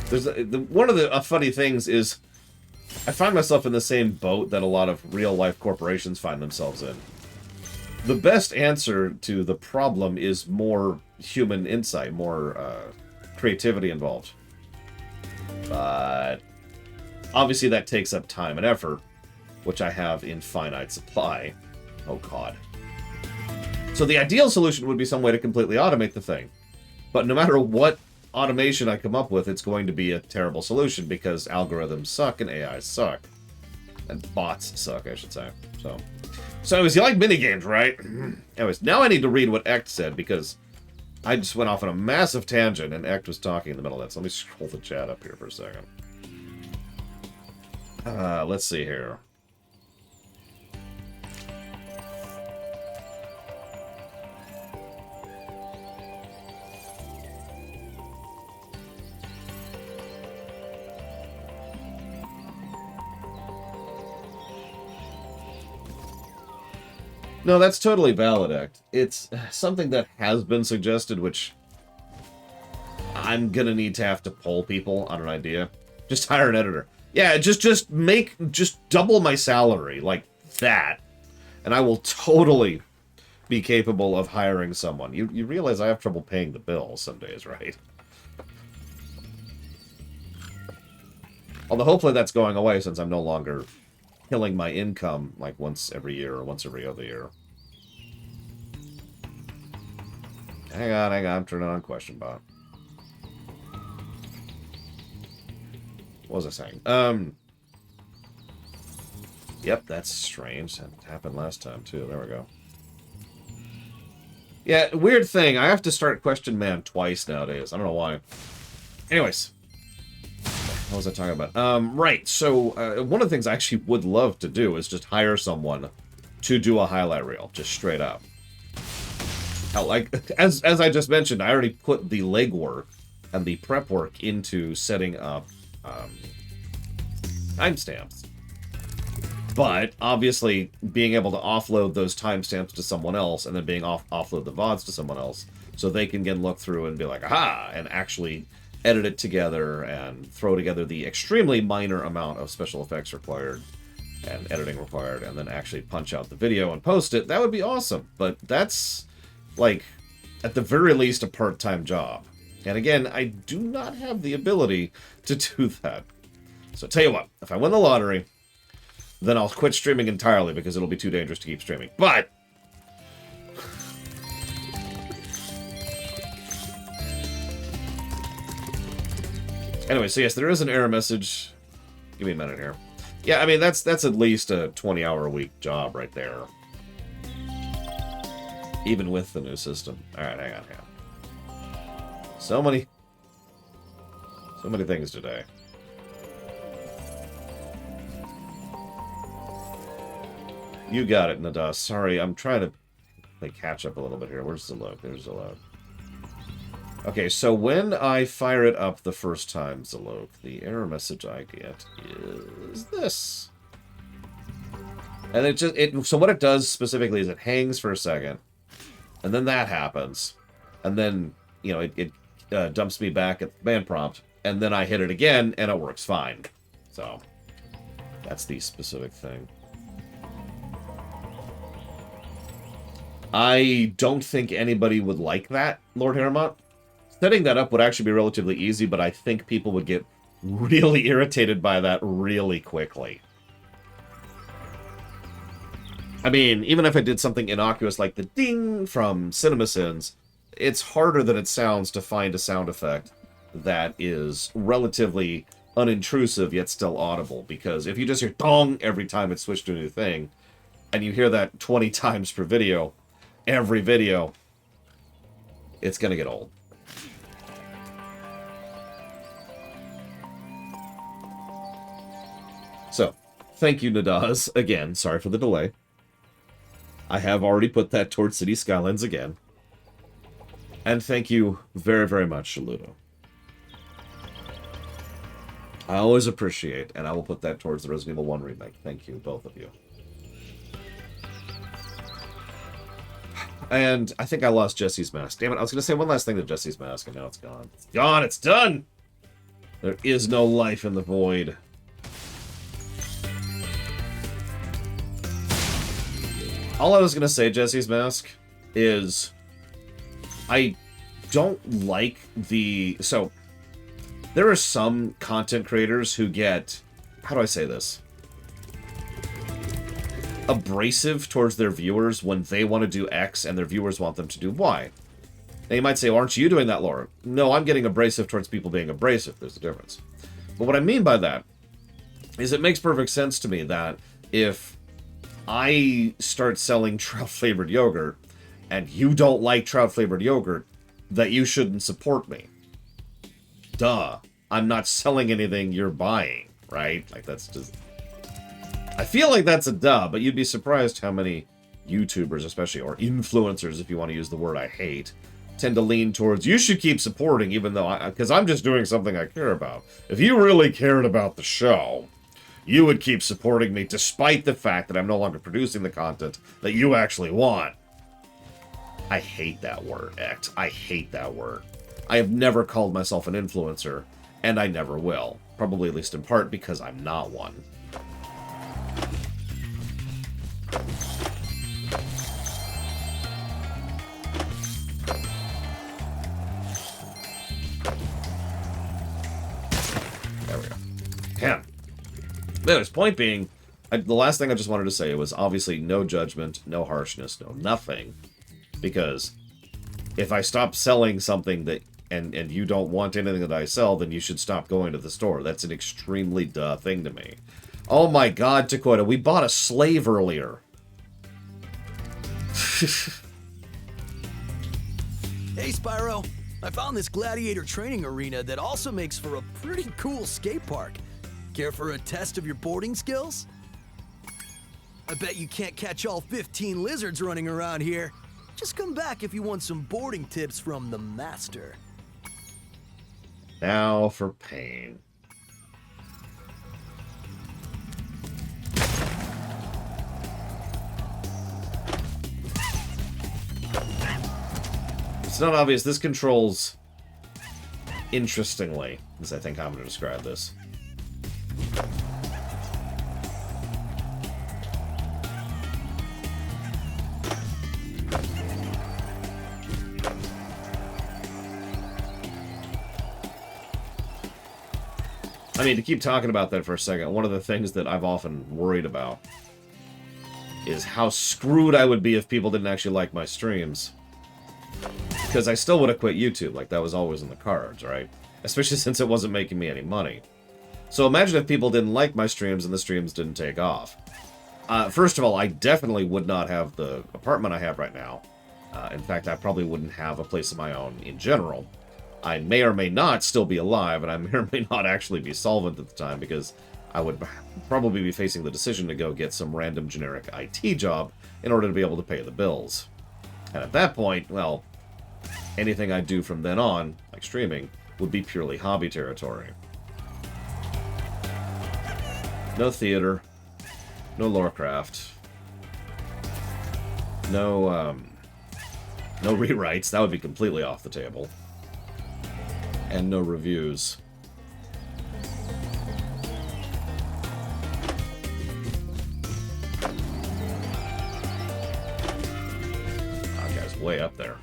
There's one of the funny things is I find myself in the same boat that a lot of real-life corporations find themselves in. The best answer to the problem is more human insight, more creativity involved. But obviously that takes up time and effort, which I have in finite supply. Oh god. So the ideal solution would be some way to completely automate the thing. But no matter what automation I come up with, it's going to be a terrible solution because algorithms suck and AIs suck. And bots suck, I should say. So anyways, you like minigames, right? Anyways, now I need to read what Ect said because I just went off on a massive tangent and Ect was talking in the middle of that. So let me scroll the chat up here for a second. Let's see here. No, that's totally valid, Act. It's something that has been suggested, which I'm gonna need to have to poll people on an idea. Just hire an editor. Yeah, just double my salary, like that. And I will totally be capable of hiring someone. You realize I have trouble paying the bills some days, right? Although hopefully that's going away since I'm no longer killing my income like once every year or once every other year. Hang on, I'm turning on question bot. What was I saying? Yep, that's strange. That happened last time too. There we go. Yeah, weird thing. I have to start Question Man twice nowadays. I don't know why. Anyways. What was I talking about? Right, so one of the things I actually would love to do is just hire someone to do a highlight reel, just straight up. Hell, like, as I just mentioned, I already put the legwork and the prep work into setting up timestamps. But, obviously, being able to offload those timestamps to someone else and then offload the VODs to someone else, so they can again look through and be like, aha, and actually edit it together and throw together the extremely minor amount of special effects required and editing required, and then actually punch out the video and post it. That would be awesome. But that's, like, at the very least, a part-time job. And again, I do not have the ability to do that. So tell you what, if I win the lottery, then I'll quit streaming entirely because it'll be too dangerous to keep streaming. But anyway, so yes, there is an error message. Give me a minute here. Yeah, I mean, that's at least a 20-hour-a-week job right there. Even with the new system. Alright, hang on. So many things today. You got it, Nada. Sorry, I'm trying to catch up a little bit here. Where's the load? There's the load. Okay, so when I fire it up the first time, Zalok, the error message I get is this. And so what it does specifically is it hangs for a second, and then that happens, and then, you know, it dumps me back at the command prompt, and then I hit it again, and it works fine. So, that's the specific thing. I don't think anybody would like that, Lord Haramont. Setting that up would actually be relatively easy, but I think people would get really irritated by that really quickly. I mean, even if I did something innocuous like the ding from CinemaSins, it's harder than it sounds to find a sound effect that is relatively unintrusive yet still audible. Because if you just hear dong every time it's switched to a new thing, and you hear that 20 times per video, every video, it's going to get old. So, thank you, Nadaz. Again, sorry for the delay. I have already put that towards City Skylines again. And thank you very, very much, Shaludo. I always appreciate, and I will put that towards the Resident Evil 1 remake. Thank you, both of you. And I think I lost Jesse's mask. Damn it, I was going to say one last thing to Jesse's mask, and now it's gone. It's gone! It's done! There is no life in the void. All I was going to say, Jesse's mask, is I don't like the... So, there are some content creators who get... How do I say this? Abrasive towards their viewers when they want to do X and their viewers want them to do Y. Now you might say, well, aren't you doing that, Laura? No, I'm getting abrasive towards people being abrasive. There's a difference. But what I mean by that is it makes perfect sense to me that if I start selling trout-flavored yogurt and you don't like trout-flavored yogurt, that you shouldn't support me. Duh. I'm not selling anything you're buying, right? Like, that's just... I feel like that's a duh, but you'd be surprised how many YouTubers, especially, or influencers, if you want to use the word I hate, tend to lean towards, you should keep supporting, even though because I'm just doing something I care about. If you really cared about the show, you would keep supporting me despite the fact that I'm no longer producing the content that you actually want. I hate that word, Act. I hate that word. I have never called myself an influencer, and I never will. Probably at least in part because I'm not one. There we go. Damn. Anyways, point being, the last thing I just wanted to say was obviously no judgment, no harshness, no nothing. Because if I stop selling something that and you don't want anything that I sell, then you should stop going to the store. That's an extremely duh thing to me. Oh my god, Dakota, we bought a slave earlier. Hey, Spyro. I found this gladiator training arena that also makes for a pretty cool skate park. Care for a test of your boarding skills? I bet you can't catch all 15 lizards running around here. Just come back if you want some boarding tips from the master. Now for pain. it's not obvious, this controls interestingly, is I think how I'm going to describe this. I mean, to keep talking about that for a second, one of the things that I've often worried about is how screwed I would be if people didn't actually like my streams. Because I still would have quit YouTube, like that was always in the cards, right? Especially since it wasn't making me any money. So imagine if people didn't like my streams and the streams didn't take off. First of all, I definitely would not have the apartment I have right now. In fact, I probably wouldn't have a place of my own in general. I may or may not still be alive, and I may or may not actually be solvent at the time, because I would probably be facing the decision to go get some random generic IT job in order to be able to pay the bills. And at that point, well, anything I do from then on, like streaming, would be purely hobby territory. No theater. No Warcraft. No rewrites. That would be completely off the table. And no reviews. That guy's way up there.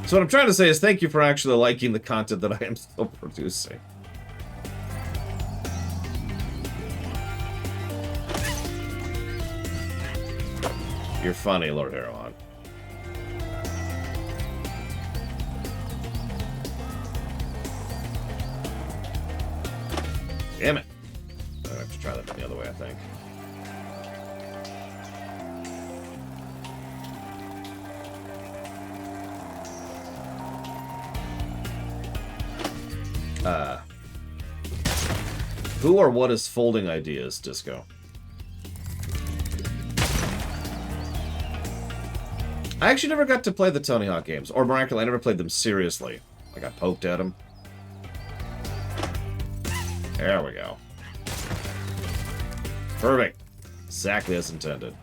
So what I'm trying to say is thank you for actually liking the content that I am still producing. You're funny, Lord Heroon. Damn it. I have to try that the other way, I think. Who or what is folding ideas, Disco? I actually never got to play the Tony Hawk games, or miraculously, I never played them seriously. I got poked at them. There we go. Perfect. Exactly as intended.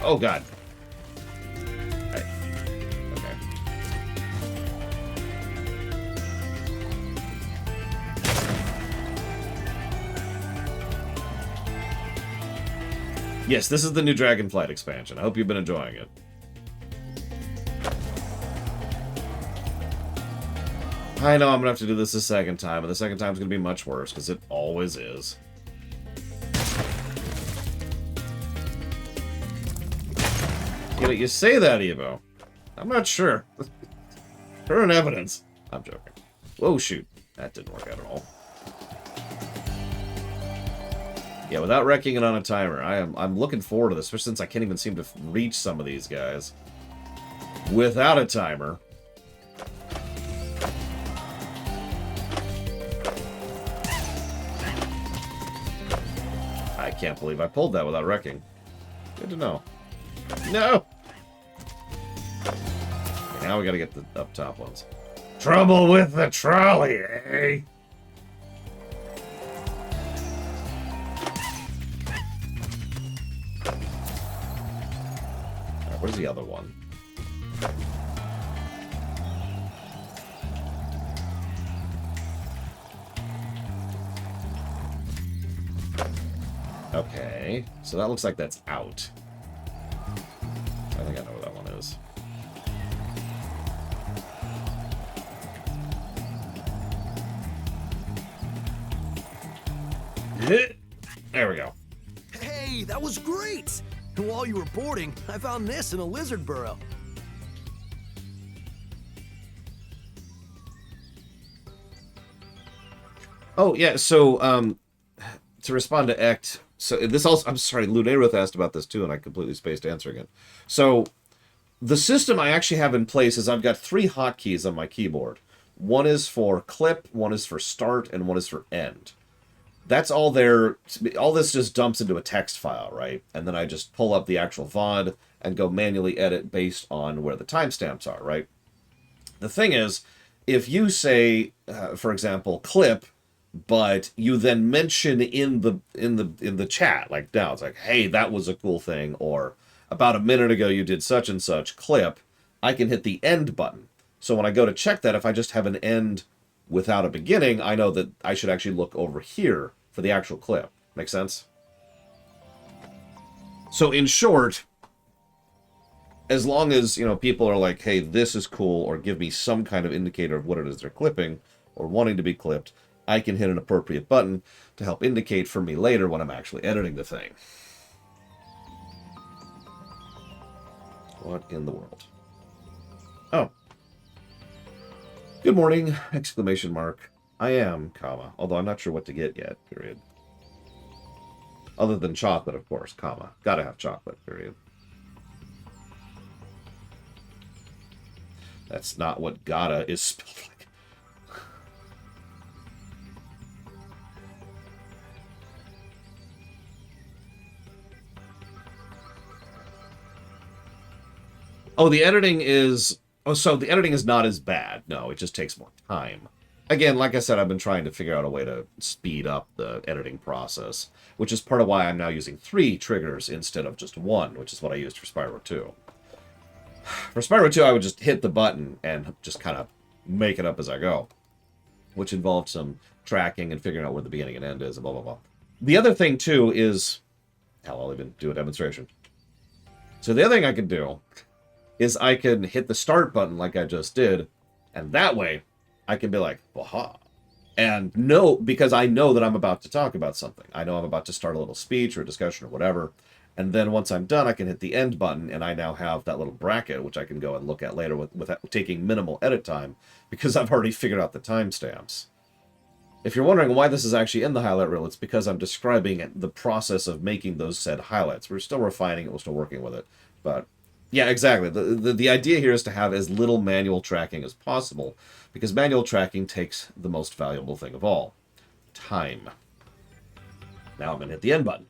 Oh, God. Right. Okay. Yes, this is the new Dragonflight expansion. I hope you've been enjoying it. I know I'm going to have to do this a second time, and the second time's going to be much worse, because it always is. You say that, Evo. I'm not sure. Current evidence. I'm joking. Whoa, shoot. That didn't work out at all. Yeah, without wrecking it on a timer. I'm looking forward to this, especially since I can't even seem to reach some of these guys. Without a timer. I can't believe I pulled that without wrecking. Good to know. No! Okay, now we gotta get the up top ones. Trouble with the trolley, eh? Alright, where's the other one? Okay, so that looks like that's out. I think I know where that one is. There we go. Hey, that was great! And while you were boarding, I found this in a lizard burrow. Oh, yeah, so, to respond to Ect, so this also, I'm sorry, Lunaruth asked about this too, and I completely spaced answering it. So, the system I actually have in place is I've got 3 hotkeys on my keyboard. One is for clip, one is for start, and one is for end. That's all there. All this just dumps into a text file, right? And then I just pull up the actual VOD and go manually edit based on where the timestamps are, right? The thing is, if you say, for example, clip, but you then mention in the chat, like now, it's like, hey, that was a cool thing, or about a minute ago you did such and such, clip, I can hit the end button. So when I go to check that, if I just have an end without a beginning, I know that I should actually look over here for the actual clip. Make sense? So in short, as long as, people are like, hey, this is cool, or give me some kind of indicator of what it is they're clipping or wanting to be clipped, I can hit an appropriate button to help indicate for me later when I'm actually editing the thing. What in the world? Oh. Good morning, exclamation mark. I am, comma, although I'm not sure what to get yet, period. Other than chocolate, of course, comma. Gotta have chocolate, period. That's not what gotta is spelled like. Oh, the editing is... Oh, so the editing is not as bad. No, it just takes more time. Again, like I said, I've been trying to figure out a way to speed up the editing process, which is part of why I'm now using 3 triggers instead of just 1, which is what I used for Spyro 2. For Spyro 2, I would just hit the button and just kind of make it up as I go, which involved some tracking and figuring out where the beginning and end is and blah, blah, blah. The other thing, too, is... Hell, I'll even do a demonstration. So the other thing I could do is I can hit the start button like I just did, and that way I can be like, waha. And know, because I know that I'm about to talk about something. I know I'm about to start a little speech or discussion or whatever. And then once I'm done, I can hit the end button, and I now have that little bracket, which I can go and look at later without taking minimal edit time, because I've already figured out the timestamps. If you're wondering why this is actually in the highlight reel, it's because I'm describing the process of making those said highlights. We're still refining it, we're still working with it. But yeah, exactly. The idea here is to have as little manual tracking as possible, because manual tracking takes the most valuable thing of all, time. Now I'm going to hit the end button.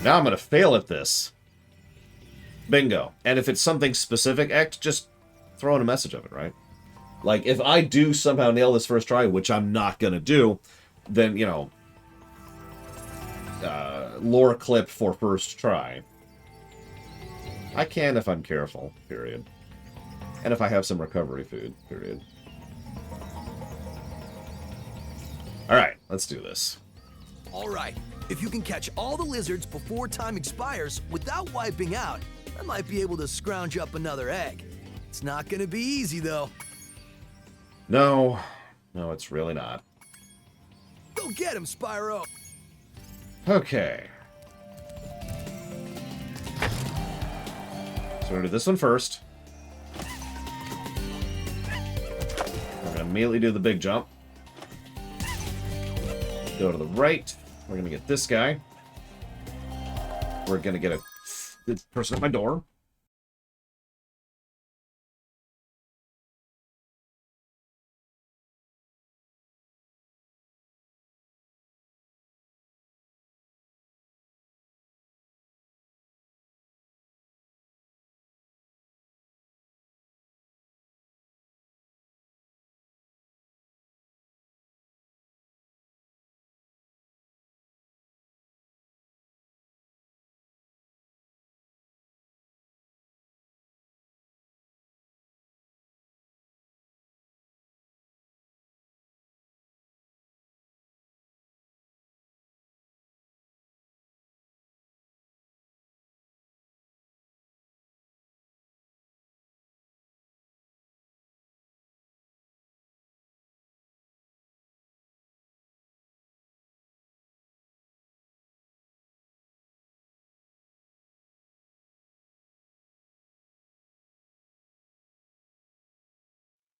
Now I'm going to fail at this. Bingo. And if it's something specific, just throw in a message of it, right? Like, if I do somehow nail this first try, which I'm not going to do, then, lore clip for first try. I can if I'm careful, period. And if I have some recovery food, period. Alright, let's do this. Alright, if you can catch all the lizards before time expires without wiping out, I might be able to scrounge up another egg. It's not gonna be easy, though. No, it's really not. Go get him, Spyro! Okay. So we're gonna do this one first. We're gonna immediately do the big jump. Go to the right. We're gonna get this guy. We're gonna get a person at my door.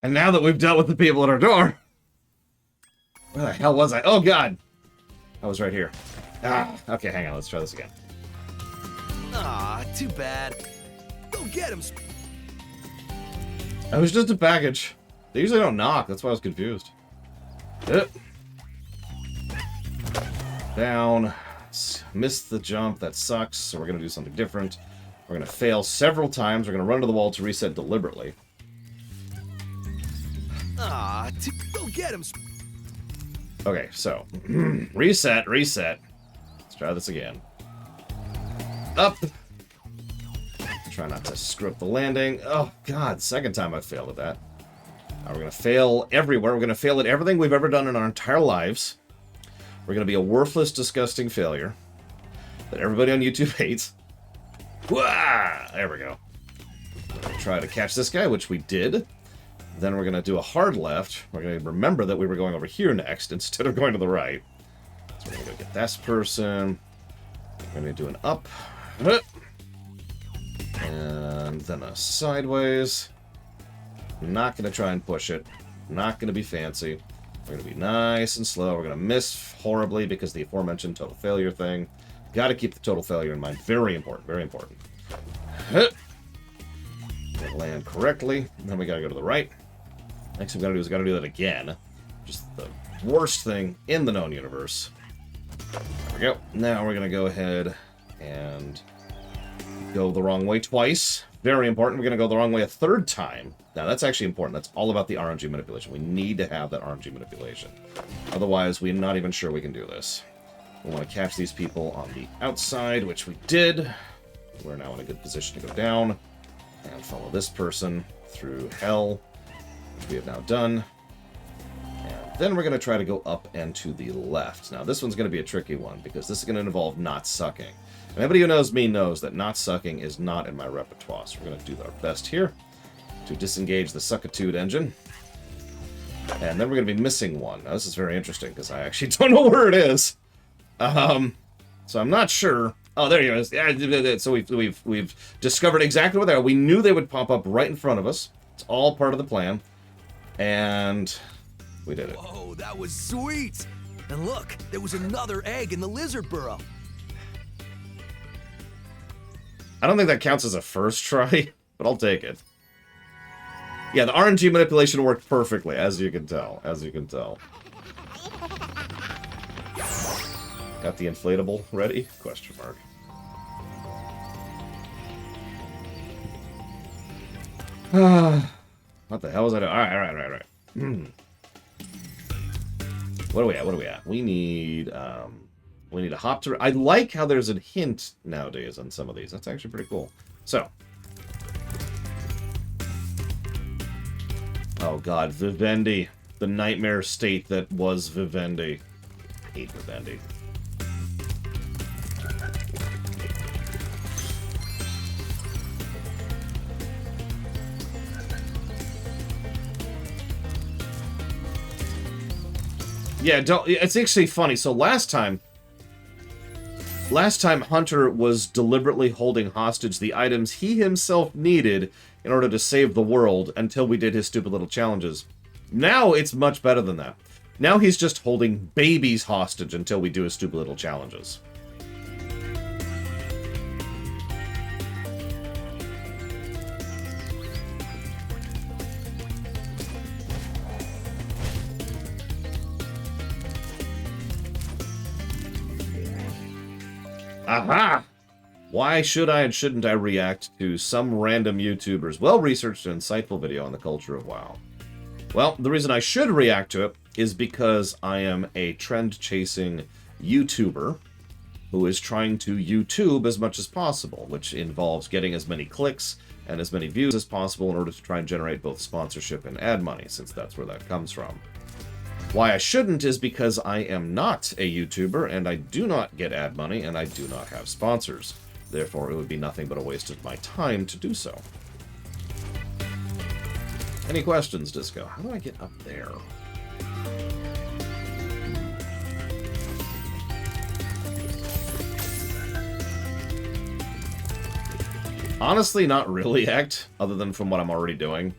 And now that we've dealt with the people at our door... Where the hell was I? Oh, God! I was right here. Okay, hang on. Let's try this again. Ah, too bad. Go get him, It was just a package. They usually don't knock. That's why I was confused. Down. Missed the jump. That sucks. So we're going to do something different. We're going to fail several times. We're going to run to the wall to reset deliberately. Ah, go get him. Okay, so reset. Let's try this again. Up. Try not to screw up the landing. Oh, God. Second time I failed at that. Now we're going to fail everywhere. We're going to fail at everything we've ever done in our entire lives. We're going to be a worthless, disgusting failure that everybody on YouTube hates. Wah! There we go. We're going to try to catch this guy, which we did. Then we're going to do a hard left. We're going to remember that we were going over here next instead of going to the right. So we're going to go get this person. We're going to do an up. And then a sideways. Not going to try and push it. Not going to be fancy. We're going to be nice and slow. We're going to miss horribly because the aforementioned total failure thing. Got to keep the total failure in mind. Very important. Very important. Land correctly. Then we got to go to the right. Next thing we got to do is got to do that again. Just the worst thing in the known universe. There we go. Now we're going to go ahead and go the wrong way twice. Very important. We're going to go the wrong way a third time. Now, that's actually important. That's all about the RNG manipulation. We need to have that RNG manipulation. Otherwise, we're not even sure we can do this. We want to catch these people on the outside, which we did. We're now in a good position to go down and follow this person through hell, which we have now done. And then we're going to try to go up and to the left. Now, this one's going to be a tricky one because this is going to involve not sucking. And anybody who knows me knows that not sucking is not in my repertoire. So we're going to do our best here to disengage the suckitude engine. And then we're going to be missing one. Now, this is very interesting because I actually don't know where it is. So I'm not sure. Oh, there he is. Yeah, so we've discovered exactly where they are. We knew they would pop up right in front of us. It's all part of the plan. And we did it. Whoa, that was sweet. And look, there was another egg in the lizard burrow. I don't think that counts as a first try, but I'll take it. Yeah, the RNG manipulation worked perfectly, as you can tell. As you can tell. Got the inflatable ready? Question mark. What the hell was I doing? Alright. What are we at? We need a hop to... I like how there's a hint nowadays on some of these. That's actually pretty cool. So. Oh god, Vivendi. The nightmare state that was Vivendi. I hate Vivendi. Yeah, it's actually funny. So last time Hunter was deliberately holding hostage the items he himself needed in order to save the world until we did his stupid little challenges. Now it's much better than that. Now he's just holding babies hostage until we do his stupid little challenges. Aha! Why should I and shouldn't I react to some random YouTuber's well-researched and insightful video on the culture of WoW? Well, the reason I should react to it is because I am a trend-chasing YouTuber who is trying to YouTube as much as possible, which involves getting as many clicks and as many views as possible in order to try and generate both sponsorship and ad money, since that's where that comes from. Why I shouldn't is because I am not a YouTuber, and I do not get ad money, and I do not have sponsors. Therefore, it would be nothing but a waste of my time to do so. Any questions, Disco? How do I get up there? Honestly, not really, Act, other than from what I'm already doing.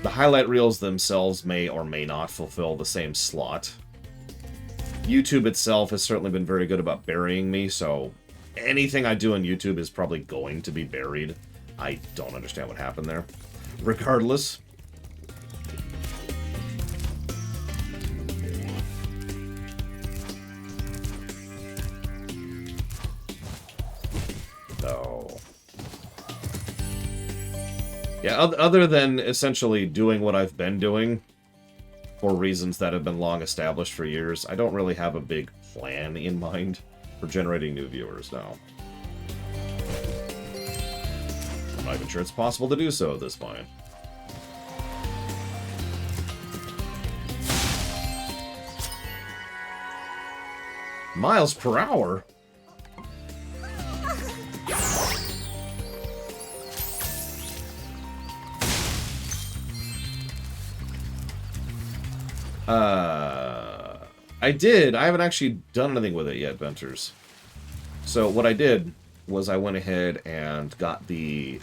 The highlight reels themselves may or may not fulfill the same slot. YouTube itself has certainly been very good about burying me, so anything I do on YouTube is probably going to be buried. I don't understand what happened there. Regardless. Yeah, other than essentially doing what I've been doing for reasons that have been long established for years, I don't really have a big plan in mind for generating new viewers now. I'm not even sure it's possible to do so at this point. Miles per hour? I did. I haven't actually done anything with it yet, Ventures. So what I did was I went ahead and got the...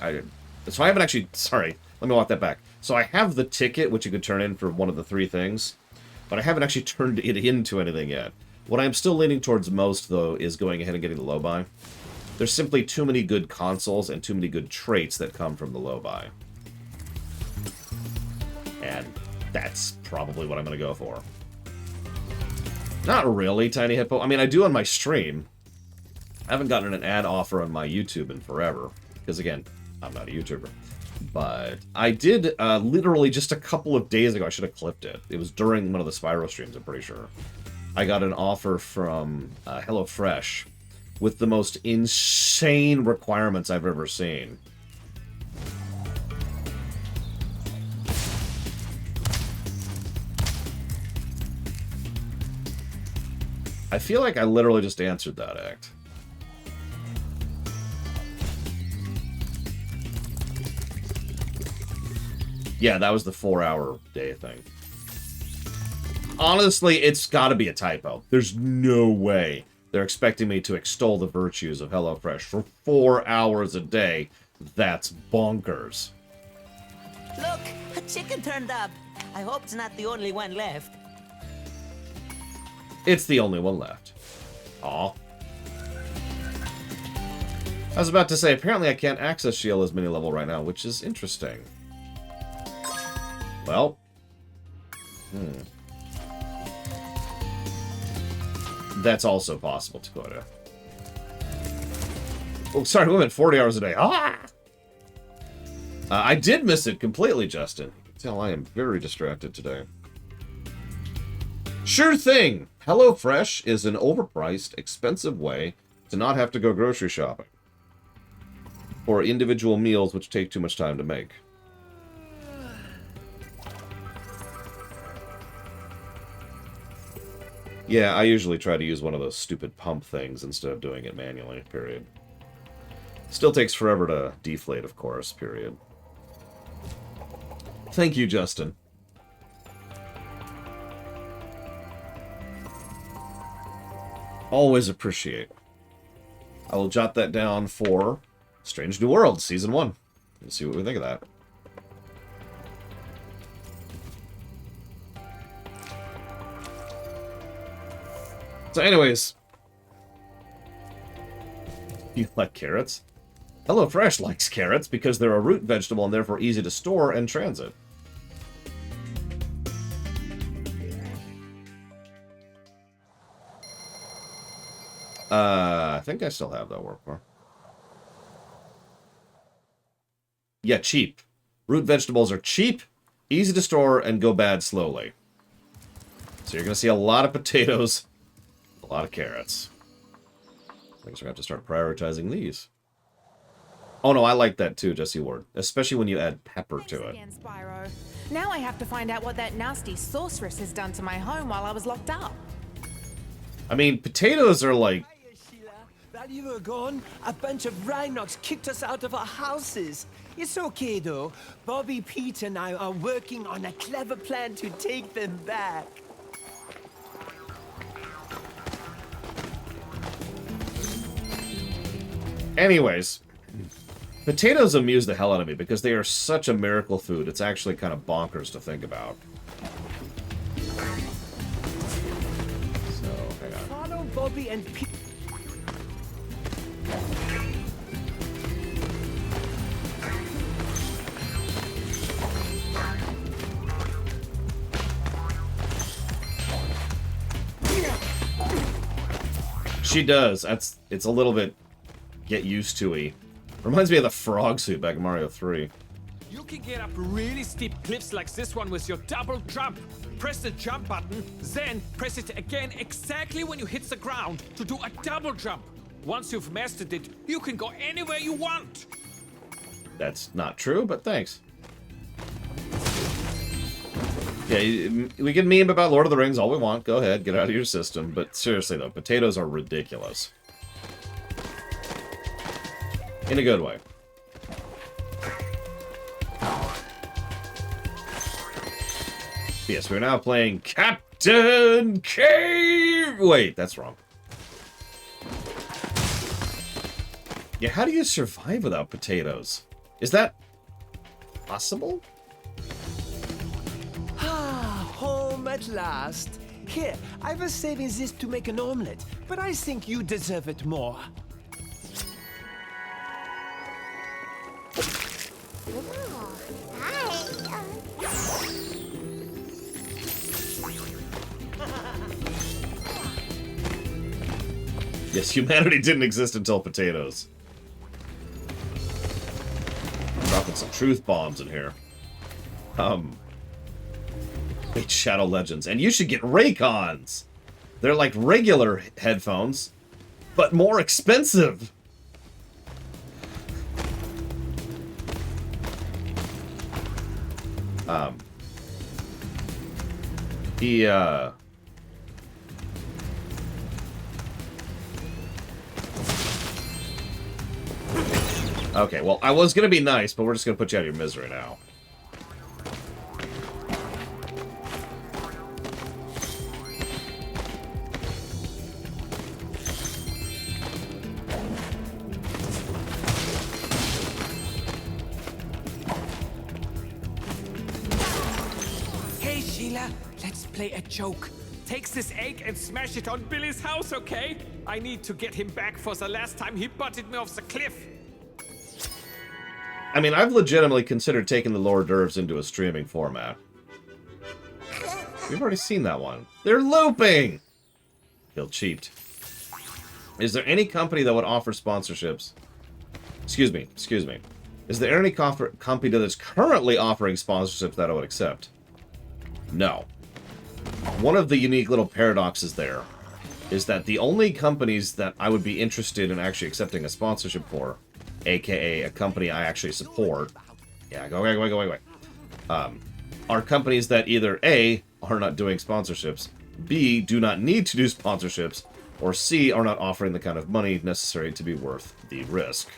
So I haven't actually... Sorry, let me walk that back. So I have the ticket, which you could turn in for one of the 3 things, but I haven't actually turned it into anything yet. What I'm still leaning towards most, though, is going ahead and getting the low buy. There's simply too many good consoles and too many good traits that come from the low buy. And that's probably what I'm going to go for. Not really, Tiny Hippo. I mean, I do on my stream. I haven't gotten an ad offer on my YouTube in forever. Because, again, I'm not a YouTuber. But I did literally just a couple of days ago. I should have clipped it. It was during one of the Spyro streams, I'm pretty sure. I got an offer from HelloFresh with the most insane requirements I've ever seen. I feel like I literally just answered that act. Yeah, that was the 4-hour day thing. Honestly, it's got to be a typo. There's no way they're expecting me to extol the virtues of HelloFresh for 4 hours a day. That's bonkers. Look, a chicken turned up. I hope it's not the only one left. It's the only one left. Aw. I was about to say, apparently I can't access Sheila's mini level right now, which is interesting. Well. That's also possible, Dakota. Oh, sorry, we went 40 hours a day. Ah! I did miss it completely, Justin. You can tell I am very distracted today. Sure thing! HelloFresh is an overpriced, expensive way to not have to go grocery shopping for individual meals which take too much time to make. Yeah, I usually try to use one of those stupid pump things instead of doing it manually, period. Still takes forever to deflate, of course, period. Thank you, Justin. Always appreciate. I will jot that down for Strange New Worlds, Season 1. Let's see what we think of that. So anyways. You like carrots? HelloFresh likes carrots because they're a root vegetable and therefore easy to store and transit. I think I still have that workbar. Yeah, cheap. Root vegetables are cheap, easy to store, and go bad slowly. So you're going to see a lot of potatoes, a lot of carrots. I guess we're going to have to start prioritizing these. Oh no, I like that too, Jesse Ward. Especially when you add pepper to it. Again, Spyro. Now I have to find out what that nasty sorceress has done to my home while I was locked up. I mean, potatoes are like... While you were gone, a bunch of Rhinox kicked us out of our houses. It's okay though. Bobby, Pete, and I are working on a clever plan to take them back. Anyways, potatoes amuse the hell out of me because they are such a miracle food. It's actually kind of bonkers to think about. So, hang on. Follow Bobby and Pete. She does. It's a little bit get used to-y. Reminds me of the frog suit back in Mario 3. You can get up really steep cliffs like this one with your double jump. Press the jump button, then press it again exactly when you hit the ground to do a double jump. Once you've mastered it, you can go anywhere you want. That's not true, but thanks. Yeah, we can meme about Lord of the Rings all we want. Go ahead, get out of your system. But seriously, though, potatoes are ridiculous. In a good way. Yes, we're now playing Captain Cave! Wait, that's wrong. Yeah, how do you survive without potatoes? Is that possible? Ah, home at last. Here, I was saving this to make an omelette, but I think you deserve it more. Yes, humanity didn't exist until potatoes. Dropping some truth bombs in here. Wait, Shadow Legends. And you should get Raycons! They're like regular headphones, but more expensive! Okay, well, I was gonna be nice, but we're just gonna put you out of your misery now. Hey, Sheila, let's play a joke. Take this egg and smash it on Billy's house, okay? I need to get him back for the last time he butted me off the cliff. I mean, I've legitimately considered taking the lower derves into a streaming format. We've already seen that one. They're looping! Feel cheaped. Is there any company that would offer sponsorships? Excuse me. Is there any company that's currently offering sponsorships that I would accept? No. One of the unique little paradoxes there is that the only companies that I would be interested in actually accepting a sponsorship for, aka a company I actually support, yeah, go away, are companies that either A, are not doing sponsorships, B, do not need to do sponsorships, or C, are not offering the kind of money necessary to be worth the risk.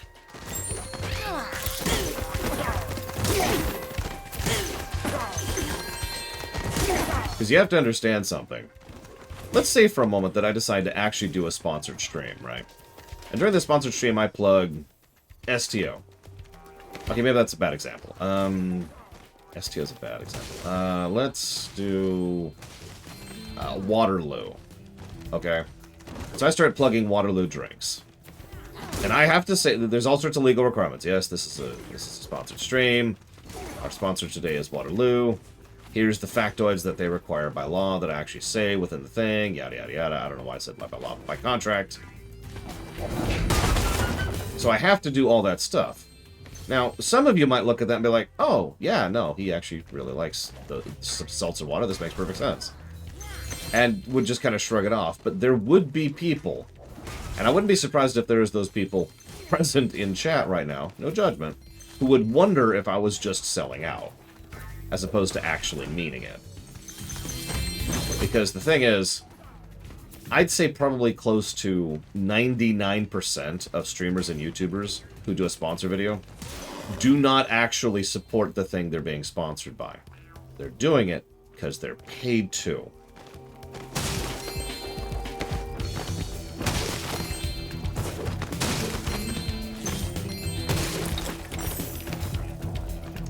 Because you have to understand something. Let's say for a moment that I decide to actually do a sponsored stream, right? And during the sponsored stream, I plug STO. Okay, maybe that's a bad example. STO is a bad example. Let's do Waterloo. Okay. So I started plugging Waterloo drinks. And I have to say that there's all sorts of legal requirements. Yes, this is a sponsored stream. Our sponsor today is Waterloo. Here's the factoids that they require by law that I actually say within the thing, yada, yada, yada. I don't know why I said by law, by contract. So I have to do all that stuff. Now, some of you might look at that and be like, oh, yeah, no, he actually really likes the seltzer water. This makes perfect sense. And would just kind of shrug it off. But there would be people, and I wouldn't be surprised if there's those people present in chat right now, no judgment, who would wonder if I was just selling out, as opposed to actually meaning it. Because the thing is, I'd say probably close to 99% of streamers and YouTubers who do a sponsor video do not actually support the thing they're being sponsored by. They're doing it because they're paid to.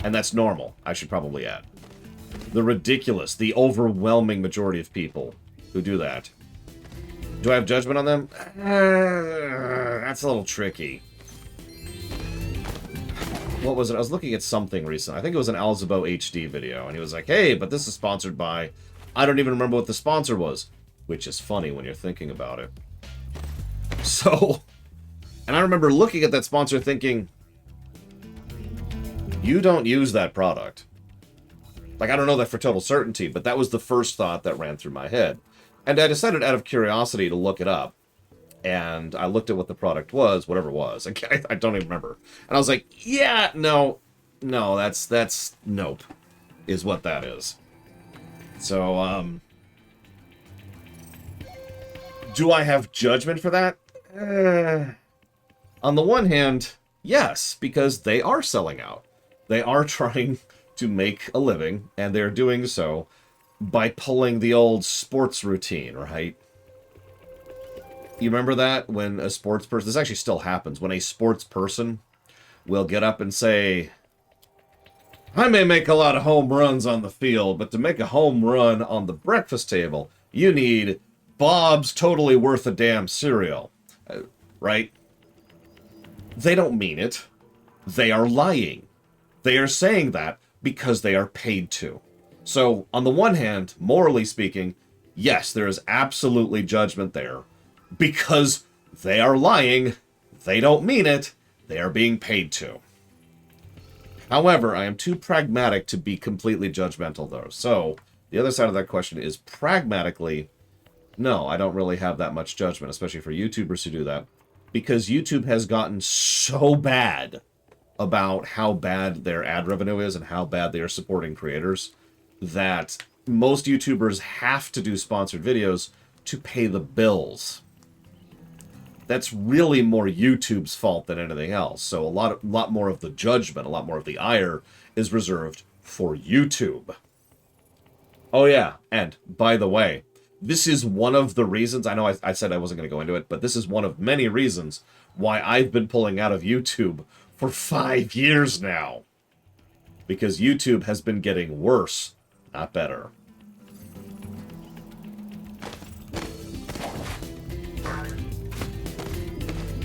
And that's normal, I should probably add. The overwhelming majority of people who do that. Do I have judgment on them? That's a little tricky. What was it? I was looking at something recent. I think it was an Alzabo HD video, and he was like, hey, but this is sponsored by... I don't even remember what the sponsor was. Which is funny when you're thinking about it. So... And I remember looking at that sponsor thinking... you don't use that product. Like, I don't know that for total certainty, but that was the first thought that ran through my head. And I decided out of curiosity to look it up. And I looked at what the product was, whatever it was. I don't even remember. And I was like, yeah, no, that's nope, is what that is. So, do I have judgment for that? On the one hand, yes, because they are selling out. They are trying to make a living, and they're doing so by pulling the old sports routine, right? You remember that? When a sports person... This actually still happens. When a sports person will get up and say, I may make a lot of home runs on the field, but to make a home run on the breakfast table, you need Bob's Totally Worth a Damn cereal. Right? They don't mean it. They are lying. They are saying that because they are paid to. So, on the one hand, morally speaking, yes, there is absolutely judgment there. Because they are lying, they don't mean it, they are being paid to. However, I am too pragmatic to be completely judgmental, though. So, the other side of that question is, pragmatically, no, I don't really have that much judgment, especially for YouTubers who do that. Because YouTube has gotten so bad about how bad their ad revenue is and how bad they are supporting creators, that most YouTubers have to do sponsored videos to pay the bills. That's really more YouTube's fault than anything else. So a lot more of the judgment, a lot more of the ire is reserved for YouTube. Oh yeah, and by the way, this is one of the reasons, I know I said I wasn't going to go into it, but this is one of many reasons why I've been pulling out of YouTube for 5 years now. Because YouTube has been getting worse, not better.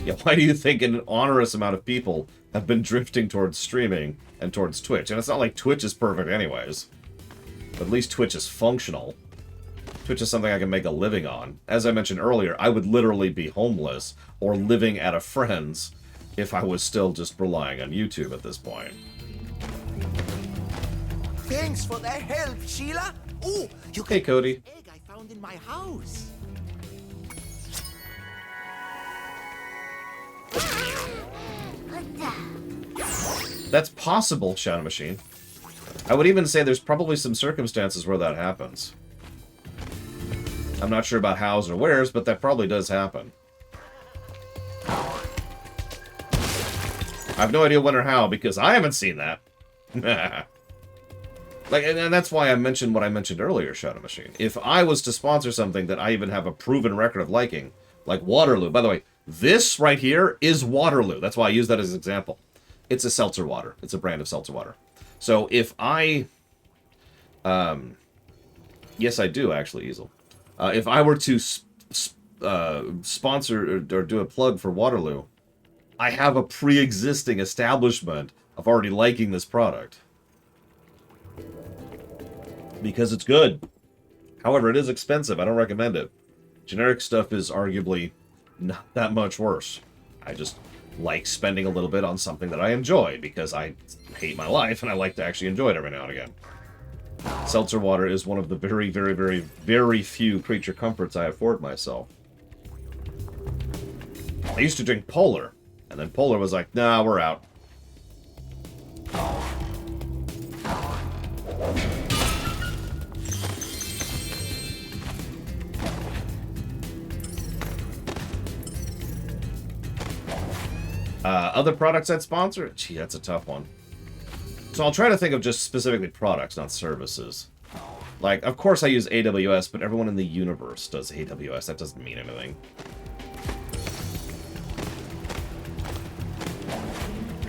Yeah, why do you think an onerous amount of people have been drifting towards streaming and towards Twitch? And it's not like Twitch is perfect anyways. But at least Twitch is functional. Twitch is something I can make a living on. As I mentioned earlier, I would literally be homeless or living at a friend's if I was still just relying on YouTube at this point. Thanks for the help, Sheila. Oh, you Hey, Cody. egg I found in my house. That's possible, Shadow Machine. I would even say there's probably some circumstances where that happens. I'm not sure about hows or wheres, but that probably does happen. I have no idea when or how, because I haven't seen that. Like, and that's why I mentioned what I mentioned earlier, Shadow Machine. If I was to sponsor something that I even have a proven record of liking, like Waterloo. By the way, this right here is Waterloo. That's why I use that as an example. It's a seltzer water. It's a brand of seltzer water. So if I... yes, I do, actually, Easel. If I were to sponsor or do a plug for Waterloo, I have a pre-existing establishment of already liking this product. Because it's good. However, it is expensive. I don't recommend it. Generic stuff is arguably not that much worse. I just like spending a little bit on something that I enjoy because I hate my life and I like to actually enjoy it every now and again. Seltzer water is one of the very, very, very, very few creature comforts I afford myself. I used to drink Polar, and then Polar was like, nah, we're out. Other products I'd sponsor? Gee, that's a tough one. So I'll try to think of just specifically products, not services. Like, of course I use AWS, but everyone in the universe does AWS. That doesn't mean anything.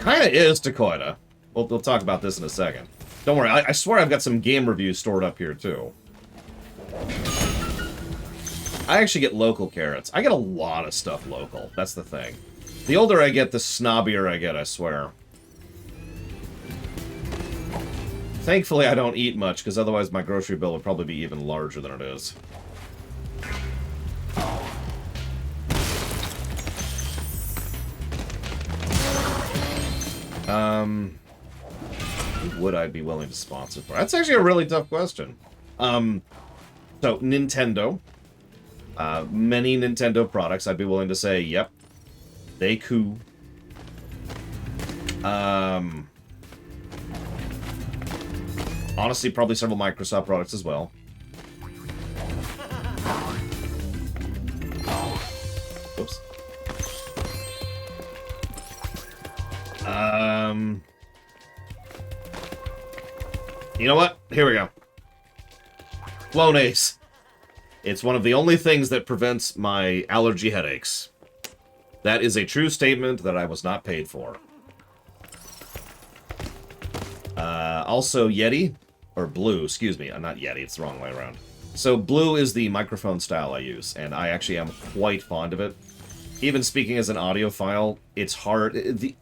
Kinda is Takoida. We'll talk about this in a second. Don't worry, I swear I've got some game reviews stored up here, too. I actually get local carrots. I get a lot of stuff local. That's the thing. The older I get, the snobbier I get, I swear. Thankfully, I don't eat much, because otherwise my grocery bill would probably be even larger than it is. Who would I be willing to sponsor for? That's actually a really tough question. So, Nintendo. Many Nintendo products, I'd be willing to say, yep. They cool. Honestly, probably several Microsoft products as well. Oops. You know what? Here we go. Flonase. It's one of the only things that prevents my allergy headaches. That is a true statement that I was not paid for. Also, Yeti, or Blue, excuse me. Not Yeti, it's the wrong way around. So, Blue is the microphone style I use, and I actually am quite fond of it. Even speaking as an audiophile, it's hard. You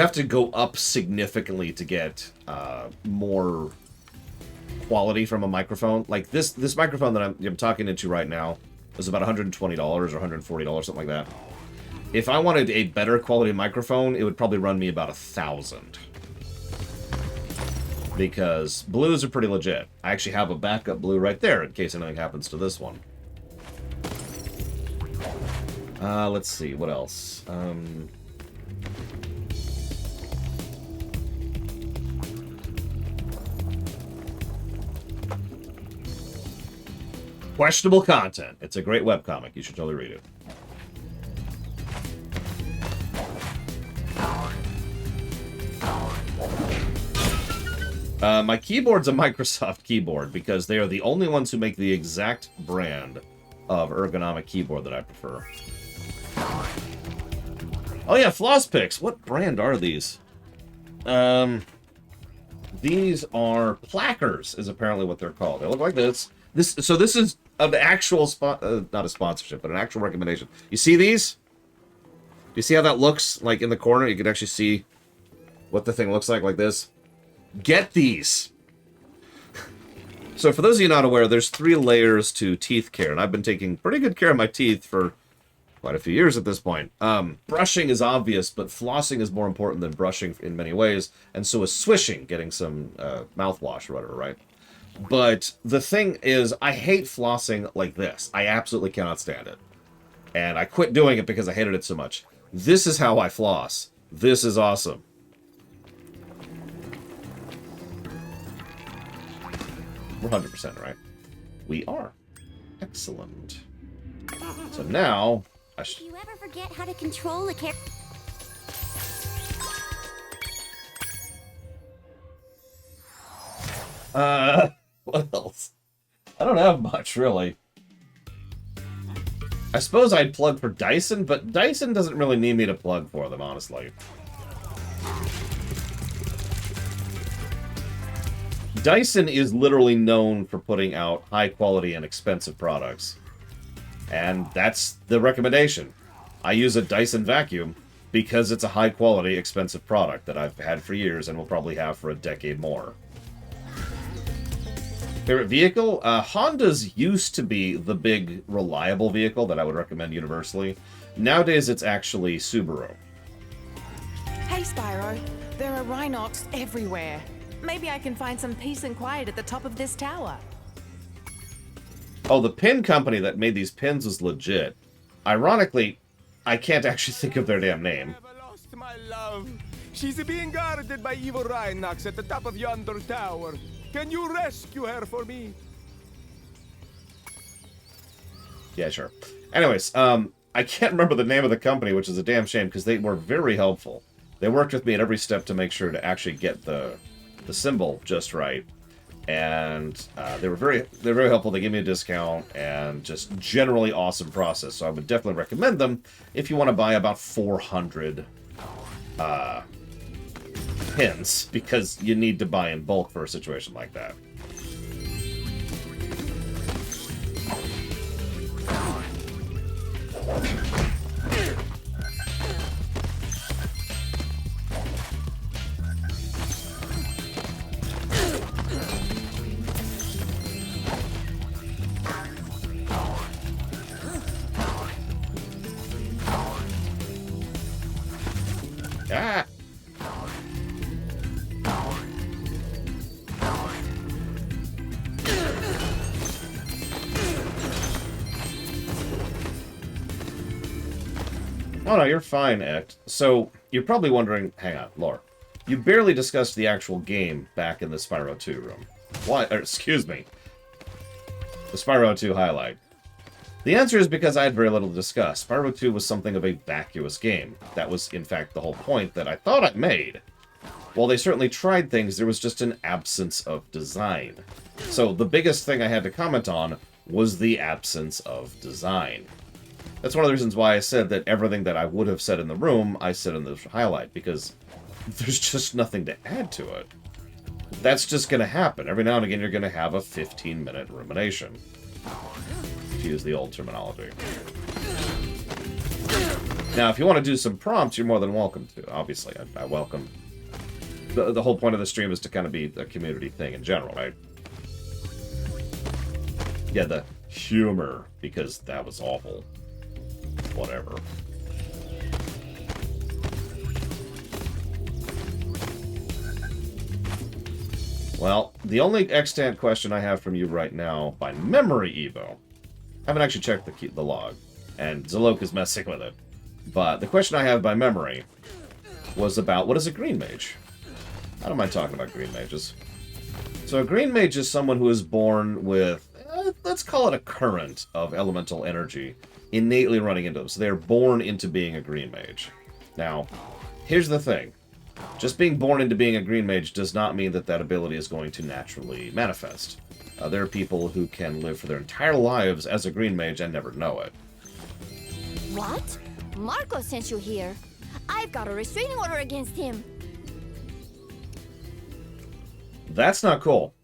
have to go up significantly to get more quality from a microphone. Like this microphone that I'm talking into right now was about $120 or $140, something like that. If I wanted a better quality microphone, it would probably run me about $1,000. Because Blues are pretty legit. I actually have a backup Blue right there in case anything happens to this one. Let's see, what else? Questionable content. It's a great webcomic. You should totally read it. My keyboard's a Microsoft keyboard because they are the only ones who make the exact brand of ergonomic keyboard that I prefer. Oh yeah, floss picks. What brand are these? These are Plackers, is apparently what they're called. They look like this. So this is an actual not a sponsorship, but an actual recommendation. You see these? Do you see how that looks? Like in the corner, you can actually see what the thing looks like this. Get these. So for those of you not aware, there's 3 layers to teeth care, and I've been taking pretty good care of my teeth for quite a few years at this point. Brushing is obvious, but flossing is more important than brushing in many ways, and so is swishing, getting some mouthwash or whatever, right? But the thing is, I hate flossing like this. I absolutely cannot stand it. And I quit doing it because I hated it so much. This is how I floss. This is awesome. We're 100% right. We are. Excellent. So now... If you ever forget how to control a character... What else? I don't have much, really. I suppose I'd plug for Dyson, but Dyson doesn't really need me to plug for them, honestly. Dyson is literally known for putting out high-quality and expensive products. And that's the recommendation. I use a Dyson vacuum because it's a high-quality, expensive product that I've had for years and will probably have for a decade more. Favorite vehicle? Honda's used to be the big, reliable vehicle that I would recommend universally. Nowadays, it's actually Subaru. Hey, Spyro. There are Rhinox everywhere. Maybe I can find some peace and quiet at the top of this tower. Oh, the pin company that made these pins was legit. Ironically, I can't actually think of their damn name. I never lost my love. She's being guarded by evil Rhinox at the top of yonder tower. Can you rescue her for me? Yeah, sure. Anyways, I can't remember the name of the company, which is a damn shame, because they were very helpful. They worked with me at every step to make sure to actually get the symbol just right. And they were very helpful. They gave me a discount and just generally awesome process. So I would definitely recommend them if you want to buy about 400 pins, because you need to buy in bulk for a situation like that. Ah! Oh no, you're fine, Ect. So, you're probably wondering, hang on, Lore. You barely discussed the actual game back in the Spyro 2 room. Why? Excuse me. The Spyro 2 highlight. The answer is because I had very little to discuss. Spyro 2 was something of a vacuous game. That was, in fact, the whole point that I thought I made. While they certainly tried things, there was just an absence of design. So, the biggest thing I had to comment on was the absence of design. That's one of the reasons why I said that everything that I would have said in the room, I said in the highlight, because there's just nothing to add to it. That's just going to happen. Every now and again, you're going to have a 15-minute rumination, to use the old terminology. Now, if you want to do some prompts, you're more than welcome to. Obviously, I welcome... The whole point of the stream is to kind of be a community thing in general, right? Yeah, the humor, because that was awful. Whatever. Well, the only extant question I have from you right now, by memory, Evo, I haven't actually checked the log, and Zalok is messing with it, but the question I have by memory was about, what is a green mage? I don't mind talking about green mages. So a green mage is someone who is born with, let's call it a current of elemental energy innately running into them. So they're born into being a green mage. Now, here's the thing. Just being born into being a green mage does not mean that that ability is going to naturally manifest. There are people who can live for their entire lives as a green mage and never know it. What? Marco sent you here. I've got a restraining order against him. That's not cool.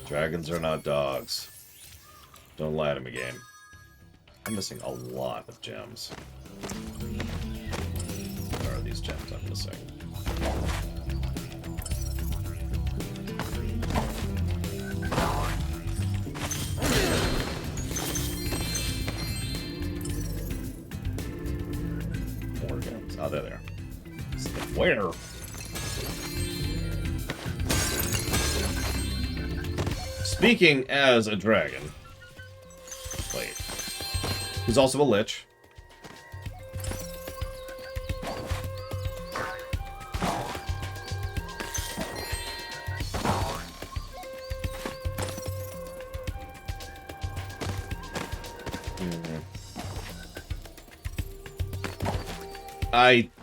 Dragons are not dogs. Don't lie to me, game. I'm missing a lot of gems. Where are these gems I'm missing? More gems. Oh, they're there. Where? Speaking as a dragon. Wait. Who's also a lich.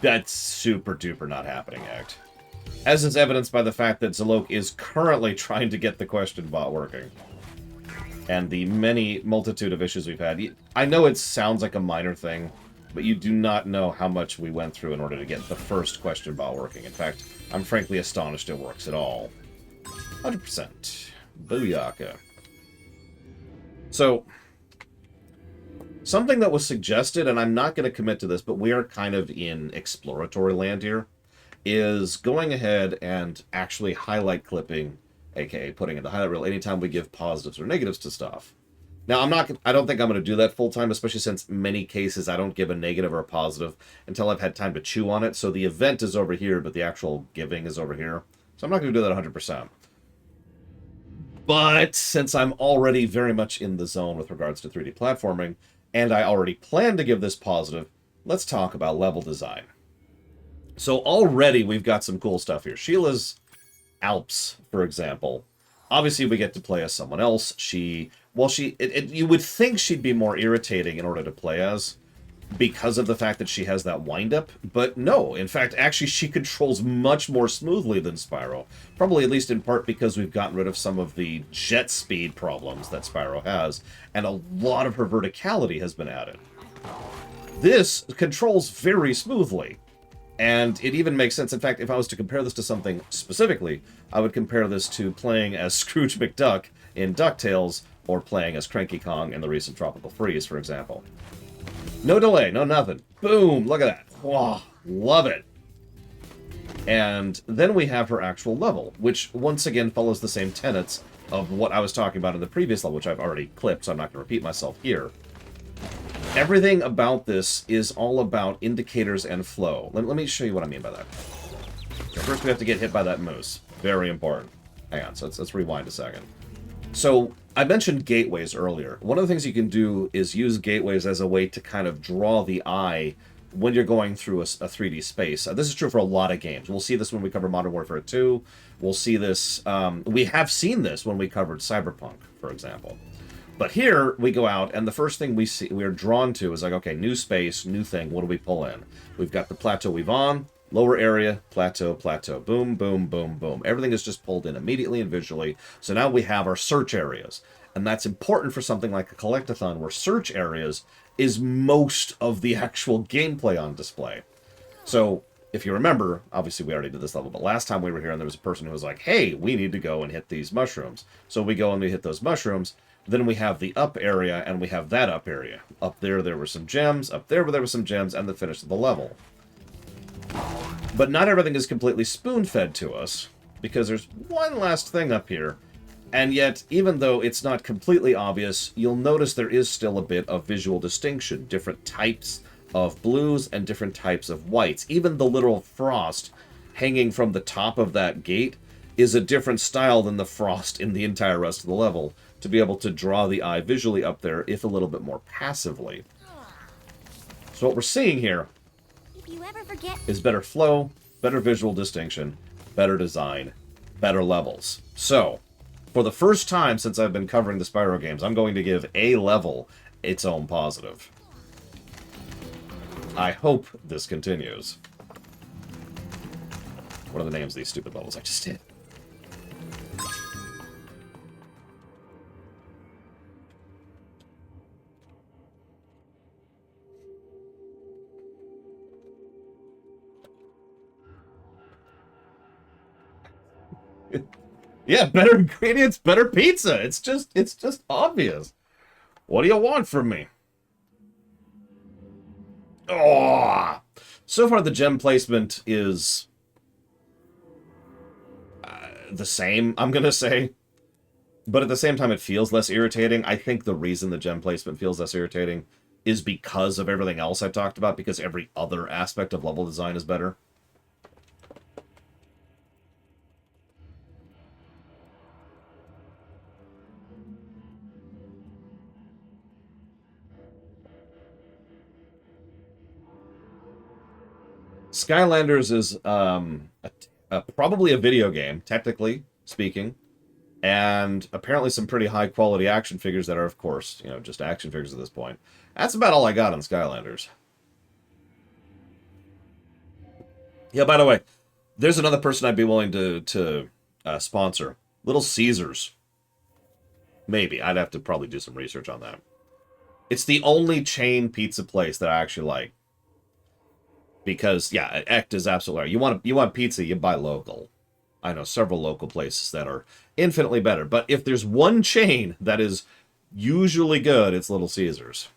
That's super duper not happening, Act. As is evidenced by the fact that Zalok is currently trying to get the question bot working. And the many multitude of issues we've had. I know it sounds like a minor thing, but you do not know how much we went through in order to get the first question bot working. In fact, I'm frankly astonished it works at all. 100%. Booyaka. So, something that was suggested, and I'm not going to commit to this, but we are kind of in exploratory land here, is going ahead and actually highlight clipping, aka putting in the highlight reel anytime we give positives or negatives to stuff. Now, I don't think I'm going to do that full time, especially since many cases I don't give a negative or a positive until I've had time to chew on it. So the event is over here, but the actual giving is over here. So I'm not going to do that 100%. But since I'm already very much in the zone with regards to 3D platforming, and I already plan to give this positive, let's talk about level design. So already we've got some cool stuff here. Sheila's Alps, for example. Obviously we get to play as someone else. You would think she'd be more irritating in order to play as, because of the fact that she has that wind-up, but no. In fact, actually she controls much more smoothly than Spyro. Probably at least in part because we've gotten rid of some of the jet speed problems that Spyro has, and a lot of her verticality has been added. This controls very smoothly. And it even makes sense. In fact, if I was to compare this to something specifically, I would compare this to playing as Scrooge McDuck in DuckTales, or playing as Cranky Kong in the recent Tropical Freeze, for example. No delay, no nothing. Boom, look at that. Wow, love it. And then we have her actual level, which once again follows the same tenets of what I was talking about in the previous level, which I've already clipped, so I'm not going to repeat myself here. Everything about this is all about indicators and flow. Let me show you what I mean by that. So first we have to get hit by that moose. Very important. Hang on, so let's rewind a second. So I mentioned gateways earlier. One of the things you can do is use gateways as a way to kind of draw the eye when you're going through a 3D space. This is true for a lot of games. We'll see this when we cover Modern Warfare 2. We'll see this, we have seen this when we covered Cyberpunk, for example. But here we go out, and the first thing we're drawn to is like, okay, new space, new thing, what do we pull in? We've got the plateau we've on, lower area, plateau, plateau, boom, boom, boom, boom. Everything is just pulled in immediately and visually. So now we have our search areas. And that's important for something like a collectathon, where search areas is most of the actual gameplay on display. So if you remember, obviously we already did this level, but last time we were here and there was a person who was like, hey, we need to go and hit these mushrooms. So we go and we hit those mushrooms. Then we have the up area, and we have that up area. Up there were some gems. Up there were some gems, and the finish of the level. But not everything is completely spoon-fed to us, because there's one last thing up here. And yet, even though it's not completely obvious, you'll notice there is still a bit of visual distinction. Different types of blues and different types of whites. Even the little frost hanging from the top of that gate is a different style than the frost in the entire rest of the level, to be able to draw the eye visually up there, if a little bit more passively. So what we're seeing here is better flow, better visual distinction, better design, better levels. So, for the first time since I've been covering the Spyro games, I'm going to give a level its own positive. I hope this continues. What are the names of these stupid levels I just did? Yeah, better ingredients, better pizza. It's just obvious. What do you want from me? Oh! So far, the gem placement is the same, I'm gonna say. But at the same time, it feels less irritating. I think the reason the gem placement feels less irritating is because of everything else I talked about, because every other aspect of level design is better. Skylanders is probably a video game, technically speaking, and apparently some pretty high-quality action figures that are, of course, you know, just action figures at this point. That's about all I got on Skylanders. Yeah, by the way, there's another person I'd be willing to sponsor. Little Caesars. Maybe. I'd have to probably do some research on that. It's the only chain pizza place that I actually like. Because, yeah, Echt is absolutely right. You want pizza, you buy local. I know several local places that are infinitely better. But if there's one chain that is usually good, it's Little Caesars.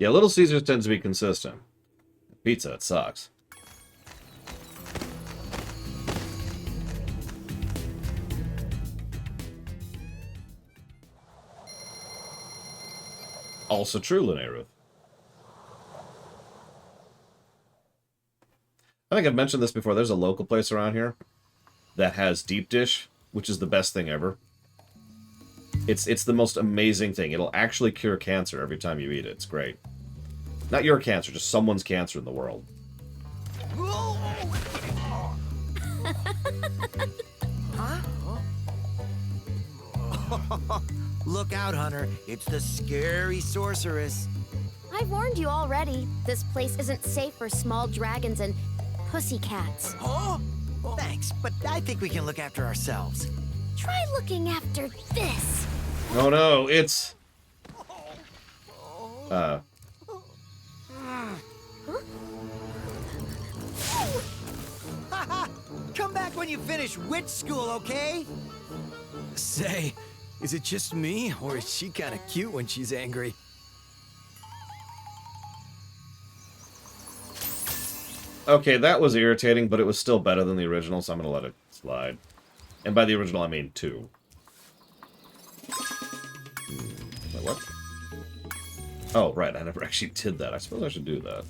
Yeah, Little Caesars tends to be consistent. Pizza, it sucks. Also true, Linnea Ruth. I think I've mentioned this before. There's a local place around here that has deep dish, which is the best thing ever. It's the most amazing thing. It'll actually cure cancer every time you eat it. It's great. Not your cancer, just someone's cancer in the world. Look out, Hunter. It's the scary sorceress. I've warned you already. This place isn't safe for small dragons and pussycats. Huh? Thanks, but I think we can look after ourselves. Try looking after this. Oh no, it's... Come back when you finish witch school, okay? Say, is it just me, or is she kind of cute when she's angry? Okay, that was irritating, but it was still better than the original, so I'm gonna let it slide. And by the original, I mean 2. Wait, what? Oh, right, I never actually did that. I suppose I should do that.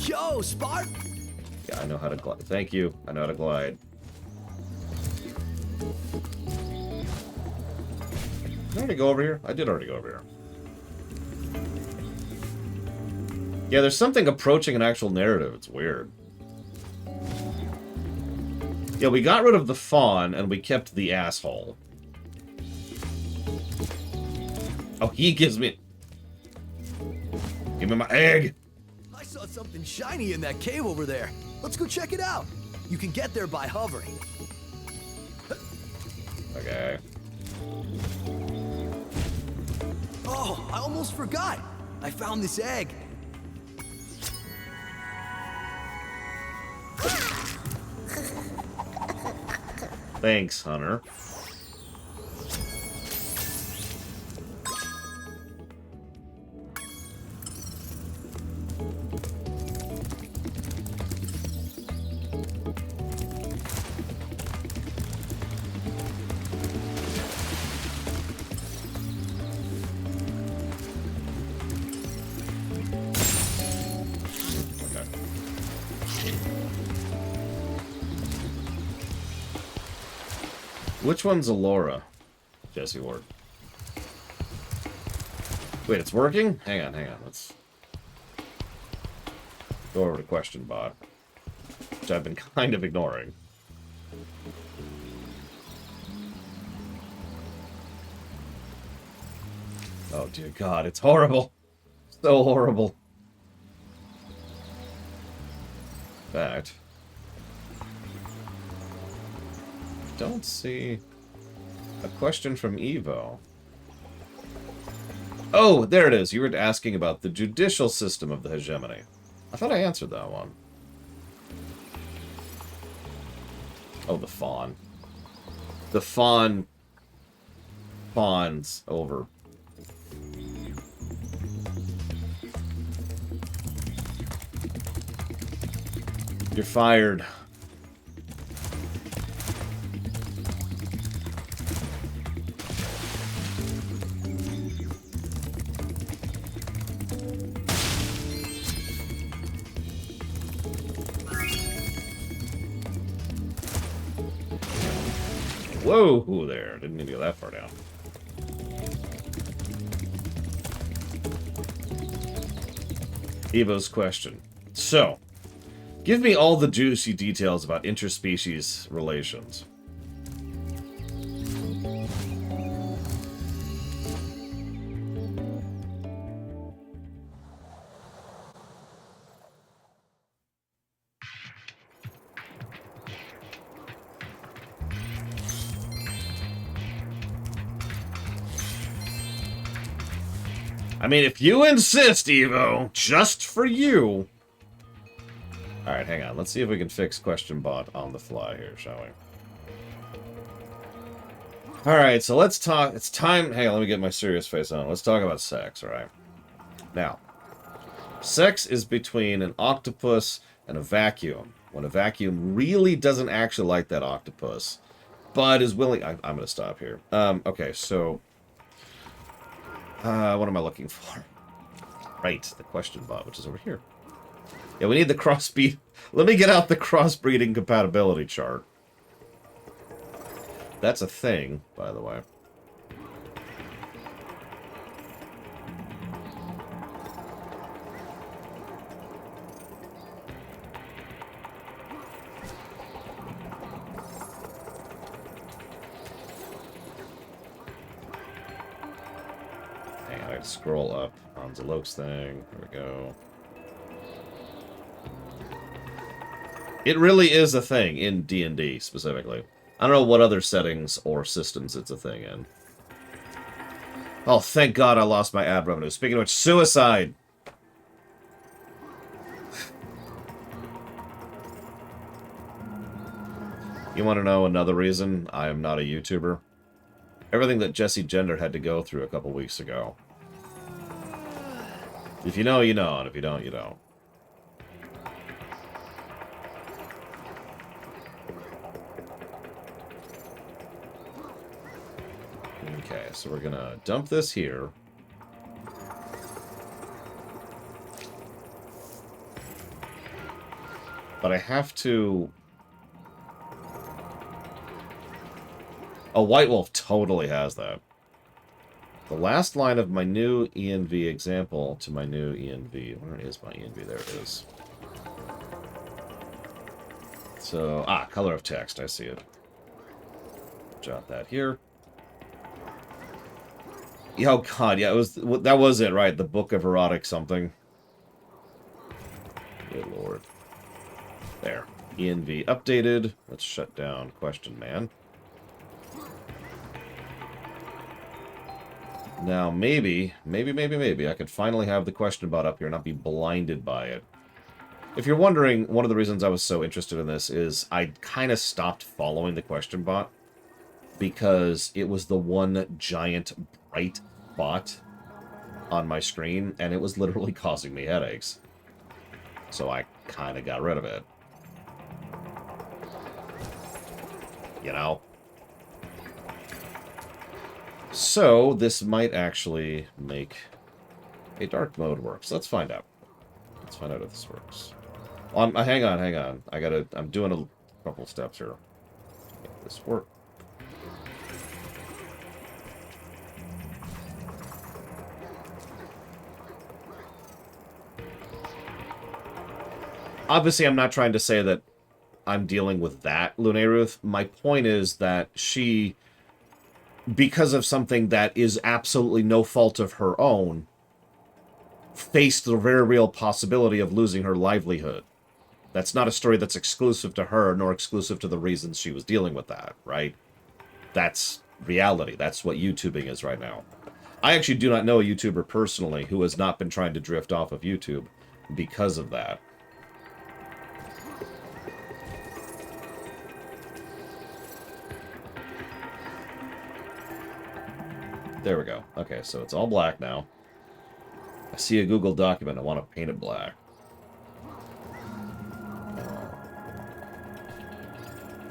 Yo, Spart! Yeah, I know how to glide. Thank you. I know how to glide. Did I already go over here? I did already go over here. Yeah, there's something approaching an actual narrative. It's weird. Yeah, we got rid of the fawn, and we kept the asshole. Oh, he gives me... Give me my egg! I saw something shiny in that cave over there. Let's go check it out. You can get there by hovering. Okay. Oh, I almost forgot. I found this egg. Thanks, Hunter. Which one's Alora? Jesse Ward. Wait, it's working? Hang on. Let's go over to Question Bot, which I've been kind of ignoring. Oh, dear God, it's horrible. So horrible. In fact, don't see a question from Evo. Oh, there it is. You were asking about the judicial system of the hegemony. I thought I answered that one. Oh, the fawn. The fawn fawns over. You're fired. Whoa, there. Didn't need to go that far down. Evo's question. So, give me all the juicy details about interspecies relations. I mean, if you insist, Evo, just for you. Alright, hang on. Let's see if we can fix Question Bot on the fly here, shall we? Alright, so let's talk. It's time. Hang on, let me get my serious face on. Let's talk about sex, alright? Now, sex is between an octopus and a vacuum. When a vacuum really doesn't actually like that octopus, but is willing... I'm going to stop here. Okay, so... what am I looking for? Right, the Question Bot, which is over here. Yeah, we need the crossbreed. Let me get out the crossbreeding compatibility chart. That's a thing, by the way. Hang on, I have to scroll up on Zalok's thing. There we go. It really is a thing in D&D, specifically. I don't know what other settings or systems it's a thing in. Oh, thank God I lost my ad revenue. Speaking of which, suicide! You want to know another reason I am not a YouTuber? Everything that Jesse Gender had to go through a couple weeks ago. If you know, you know, and if you don't, you don't. Okay, so we're gonna dump this here. But I have to... A White Wolf totally has that. The last line of my new ENV example to my new ENV. Where is my ENV? There it is. So, color of text. I see it. Jot that here. Oh God, yeah, that was it, right? The Book of Erotic something. Good Lord. There. ENV updated. Let's shut down Question Man. Now, maybe, I could finally have the question bot up here and not be blinded by it. If you're wondering, one of the reasons I was so interested in this is I kind of stopped following the question bot because it was the one giant bright bot on my screen, and it was literally causing me headaches. So I kind of got rid of it. You know? So, this might actually make a dark mode work. So let's find out. Let's find out if this works. Hang on. I'm doing a couple steps here. Make this work. Obviously, I'm not trying to say that I'm dealing with that, Lunaruth. My point is that she... because of something that is absolutely no fault of her own, faced the very real possibility of losing her livelihood. That's not a story that's exclusive to her, nor exclusive to the reasons she was dealing with that, right? That's reality. That's what YouTubing is right now. I actually do not know a YouTuber personally who has not been trying to drift off of YouTube because of that. There we go. Okay, so it's all black now. I see a Google document. I want to paint it black.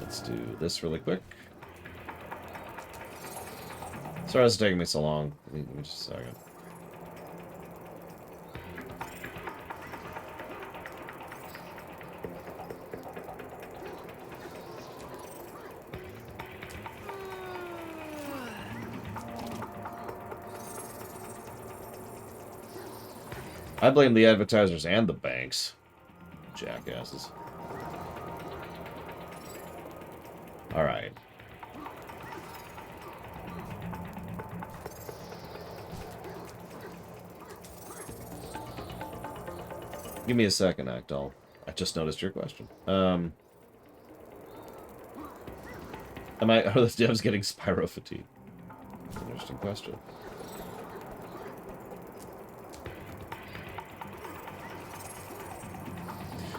Let's do this really quick. Sorry it's taking me so long. Give me just a second. I blame the advertisers and the banks. Jackasses. Alright. Give me a second, Actol. I just noticed your question. Are the devs getting Spyro fatigue? Interesting question.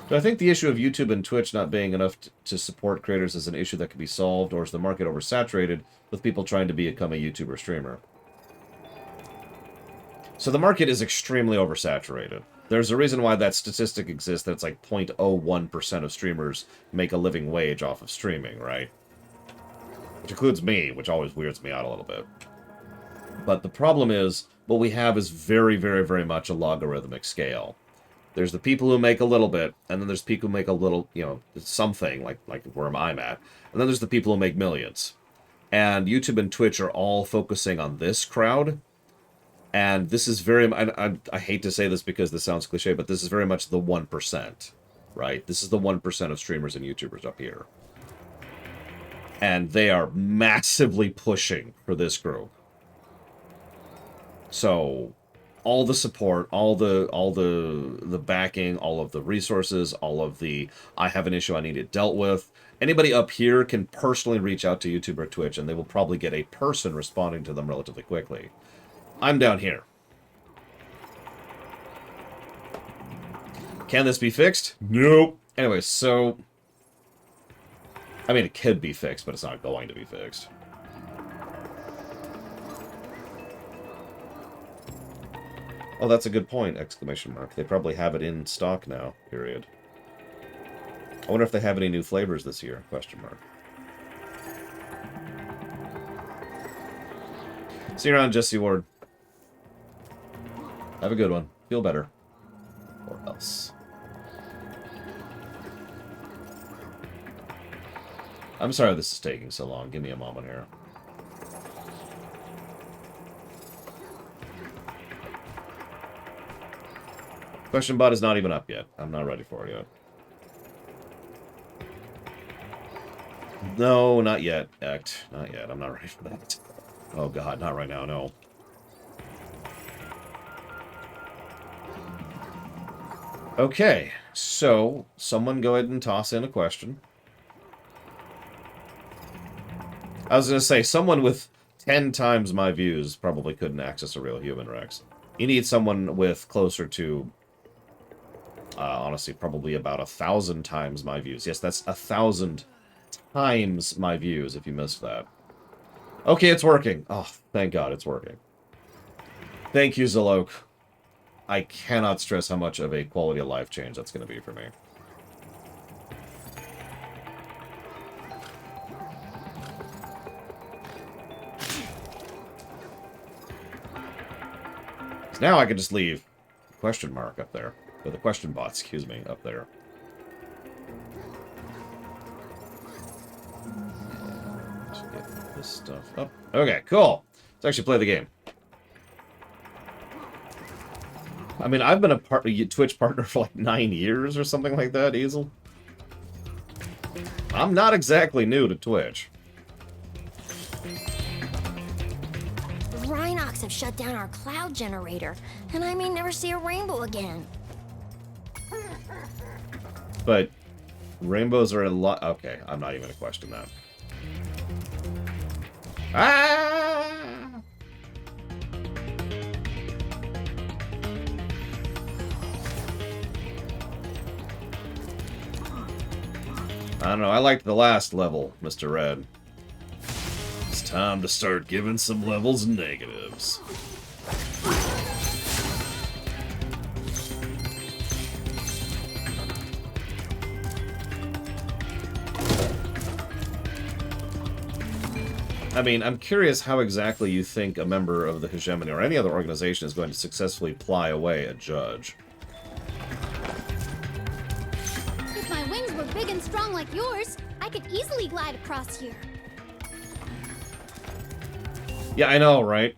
Do I think the issue of YouTube and Twitch not being enough to support creators is an issue that can be solved, or is the market oversaturated with people trying to become a YouTuber streamer? So the market is extremely oversaturated. There's a reason why that statistic exists, that it's like 0.01% of streamers make a living wage off of streaming, right? Which includes me, which always weirds me out a little bit. But the problem is, what we have is very, very, very much a logarithmic scale. There's the people who make a little bit, and then there's people who make a little, you know, something, like where I'm at. And then there's the people who make millions. And YouTube and Twitch are all focusing on this crowd. And this is very... I hate to say this because this sounds cliche, but this is very much the 1%, right? This is the 1% of streamers and YouTubers up here. And they are massively pushing for this group. So... all the support, all the backing, all of the resources, all of the I have an issue I need it dealt with. Anybody up here can personally reach out to YouTube or Twitch, and they will probably get a person responding to them relatively quickly. I'm down here. Can this be fixed? Nope. Anyway, so... I mean, it could be fixed, but it's not going to be fixed. Oh, that's a good point, exclamation mark. They probably have it in stock now, period. I wonder if they have any new flavors this year, question mark. See you around, Jesse Ward. Have a good one. Feel better. Or else. I'm sorry this is taking so long. Give me a moment here. Question bot is not even up yet. I'm not ready for it yet. No, not yet, Act. Not yet. I'm not ready for that. Oh god, not right now, no. Okay, so someone go ahead and toss in a question. I was going to say, someone with 10 times my views probably couldn't access a real human, Rex. You need someone with closer to, honestly, probably about 1,000 times my views. Yes, that's 1,000 times my views, if you missed that. Okay, it's working. Oh, thank God it's working. Thank you, Zalok. I cannot stress how much of a quality of life change that's going to be for me. So now I can just leave question mark up there. Or the question bot, excuse me, up there. Let's get this stuff up. Okay, cool. Let's actually play the game. I mean, I've been a Twitch partner for like 9 years or something like that, Easel. I'm not exactly new to Twitch. The Rhinox have shut down our cloud generator, and I may never see a rainbow again. But rainbows are a lot... Okay, I'm not even going to question that. Ah! I don't know, I liked the last level, Mr. Red. It's time to start giving some levels negatives. I mean, I'm curious how exactly you think a member of the Hegemony or any other organization is going to successfully ply away a judge. If my wings were big and strong like yours, I could easily glide across here. Yeah, I know, right?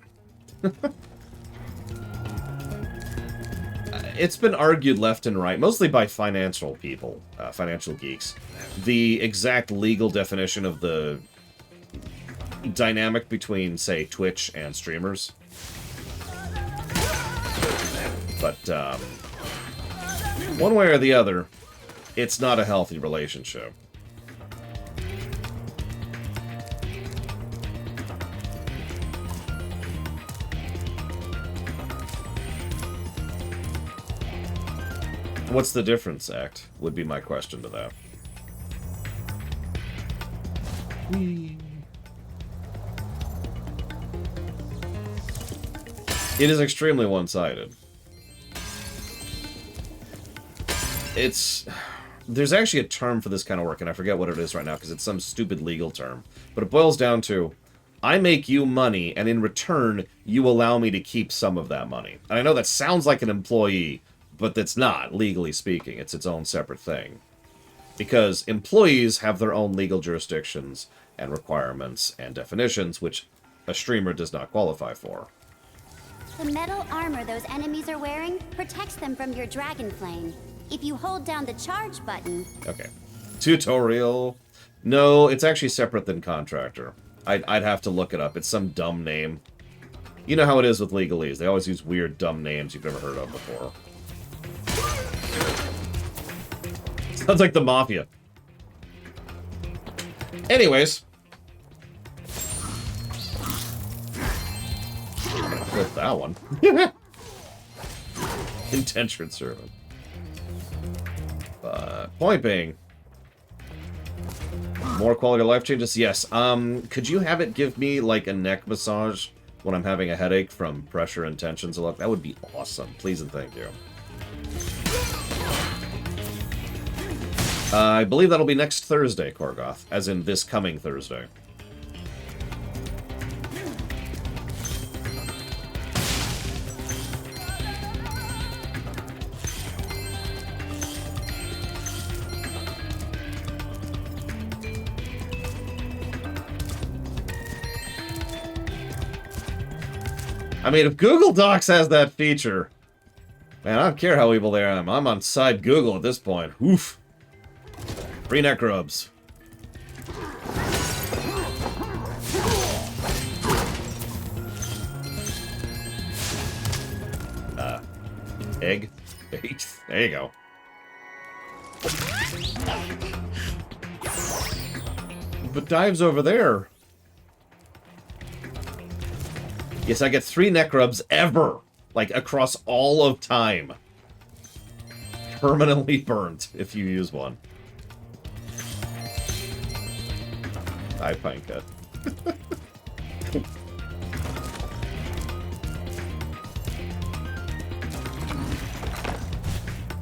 It's been argued left and right, mostly by financial people, financial geeks. The exact legal definition of the dynamic between, say, Twitch and streamers. But, one way or the other, it's not a healthy relationship. What's the difference, Act? Would be my question to that. It is extremely one-sided. There's actually a term for this kind of work, and I forget what it is right now, because it's some stupid legal term. But it boils down to, I make you money, and in return, you allow me to keep some of that money. And I know that sounds like an employee, but that's not, legally speaking. It's its own separate thing. Because employees have their own legal jurisdictions, and requirements, and definitions, which a streamer does not qualify for. The metal armor those enemies are wearing protects them from your dragon flame. If you hold down the charge button... Okay. Tutorial. No, it's actually separate than contractor. I'd have to look it up. It's some dumb name. You know how it is with legalese. They always use weird, dumb names you've never heard of before. Sounds like the Mafia. Anyways. I'm gonna Clip that one. Indentured servant. Point being, more quality of life changes? Yes. Could you have it give me, like, a neck massage when I'm having a headache from pressure and tensions a lot? That would be awesome. Please and thank you. I believe that'll be next Thursday, Korgoth. As in this coming Thursday. I mean, if Google Docs has that feature, man, I don't care how evil they are. I'm on side Google at this point. Oof. Free neck rubs. Egg. There you go. But Dive's over there. Yes, I get 3 neck rubs ever. Like, across all of time. Permanently burnt if you use one. I pine cut.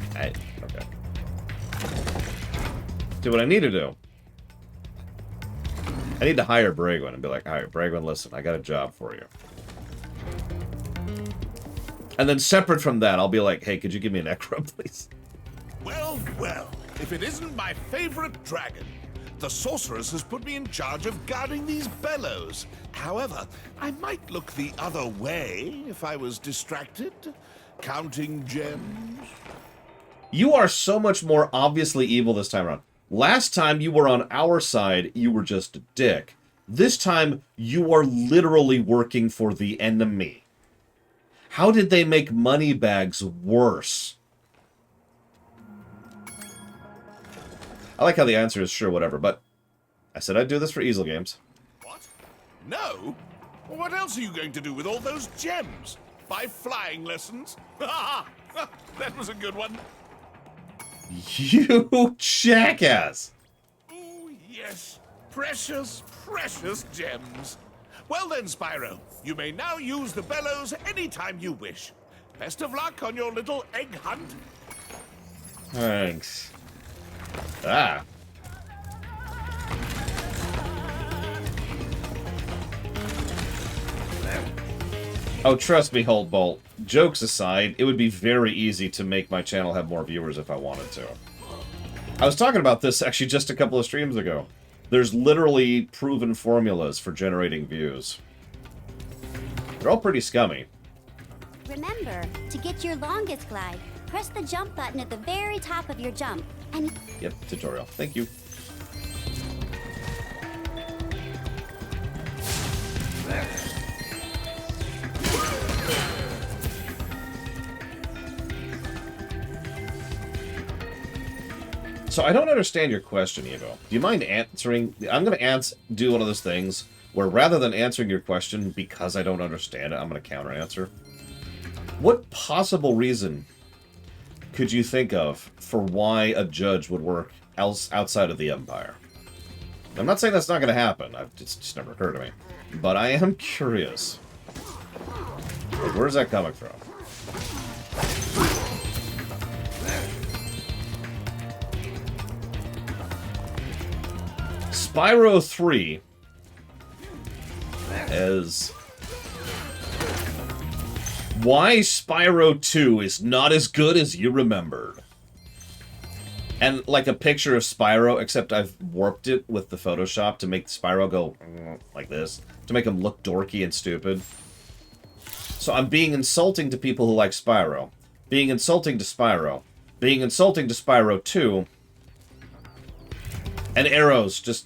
Okay. Do what I need to do. I need to hire Bragwin and be like, alright, Bragwin, listen, I got a job for you. And then separate from that, I'll be like, hey, could you give me an neck rub, please? Well, well, if it isn't my favorite dragon. The sorceress has put me in charge of guarding these bellows. However, I might look the other way if I was distracted. Counting gems. You are so much more obviously evil this time around. Last time you were on our side, you were just a dick. This time, you are literally working for the enemy. How did they make money bags worse? I like how the answer is sure, whatever, but I said I'd do this for Easel Games. What? No? What else are you going to do with all those gems? Buy flying lessons? That was a good one. You jackass! Oh, yes. Precious, precious gems. Well then, Spyro, you may now use the bellows anytime you wish. Best of luck on your little egg hunt. Thanks. Ah. Oh, trust me, Hold Bolt. Jokes aside, it would be very easy to make my channel have more viewers if I wanted to. I was talking about this actually just a couple of streams ago. There's literally proven formulas for generating views. They're all pretty scummy. Remember, to get your longest glide, press the jump button at the very top of your jump. And Yep, tutorial. Thank you. So I don't understand your question, Evo. Do you mind answering? I'm going to do one of those things where rather than answering your question because I don't understand it, I'm going to counter-answer. What possible reason could you think of for why a judge would work outside of the Empire? I'm not saying that's not going to happen. It's just never occurred to me. But I am curious. Like, where's that coming from? Spyro 3 is why Spyro 2 is not as good as you remembered. And like a picture of Spyro, except I've warped it with the Photoshop to make Spyro go like this, to make him look dorky and stupid. So I'm being insulting to people who like Spyro, being insulting to Spyro, being insulting to Spyro 2, and arrows just...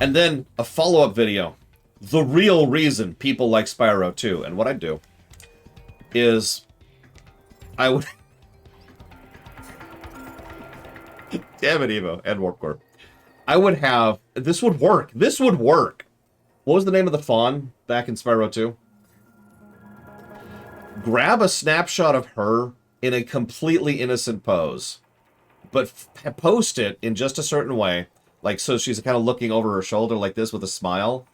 And then a follow-up video. The real reason people like Spyro 2. And what I'd do is I would... Damn it, Evo. And Warp Corp. I would have... This would work. This would work. What was the name of the fawn back in Spyro 2? Grab a snapshot of her in a completely innocent pose, but post it in just a certain way, like so she's kind of looking over her shoulder like this with a smile,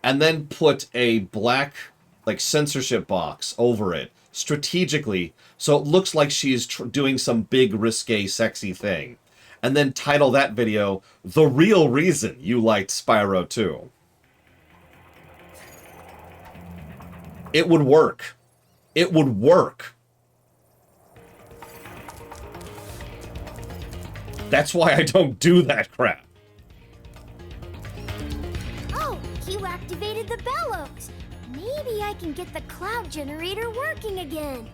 and then put a black, like, censorship box over it, strategically, so it looks like she's doing some big, risque, sexy thing. And then title that video, The Real Reason You Liked Spyro 2. It would work. It would work. That's why I don't do that crap. Oh, you activated the bellows. Maybe I can get the cloud generator working again.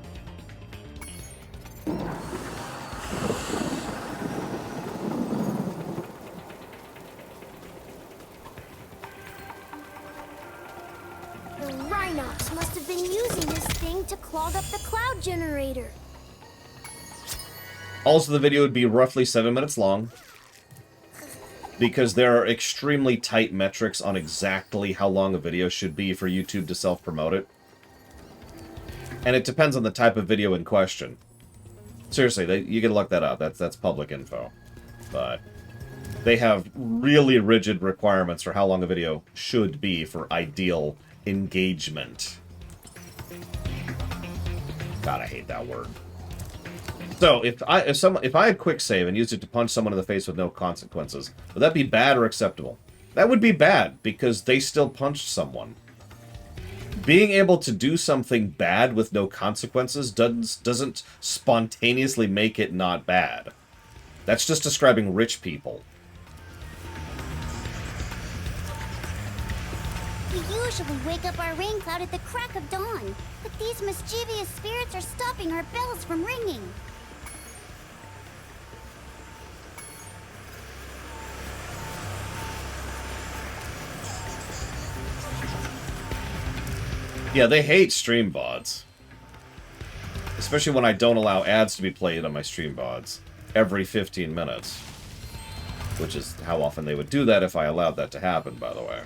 The Rhinox must have been using this thing to clog up the cloud generator. Also, the video would be roughly 7 minutes long, because there are extremely tight metrics on exactly how long a video should be for YouTube to self-promote it. And it depends on the type of video in question. Seriously, you can look that up. That's public info. But they have really rigid requirements for how long a video should be for ideal engagement. God, I hate that word. So, if I had quick save and used it to punch someone in the face with no consequences, would that be bad or acceptable? That would be bad, because they still punched someone. Being able to do something bad with no consequences doesn't spontaneously make it not bad. That's just describing rich people. We usually wake up our rain cloud at the crack of dawn, but these mischievous spirits are stopping our bells from ringing. Yeah, they hate stream VODs. Especially when I don't allow ads to be played on my stream VODs every 15 minutes. Which is how often they would do that if I allowed that to happen, by the way.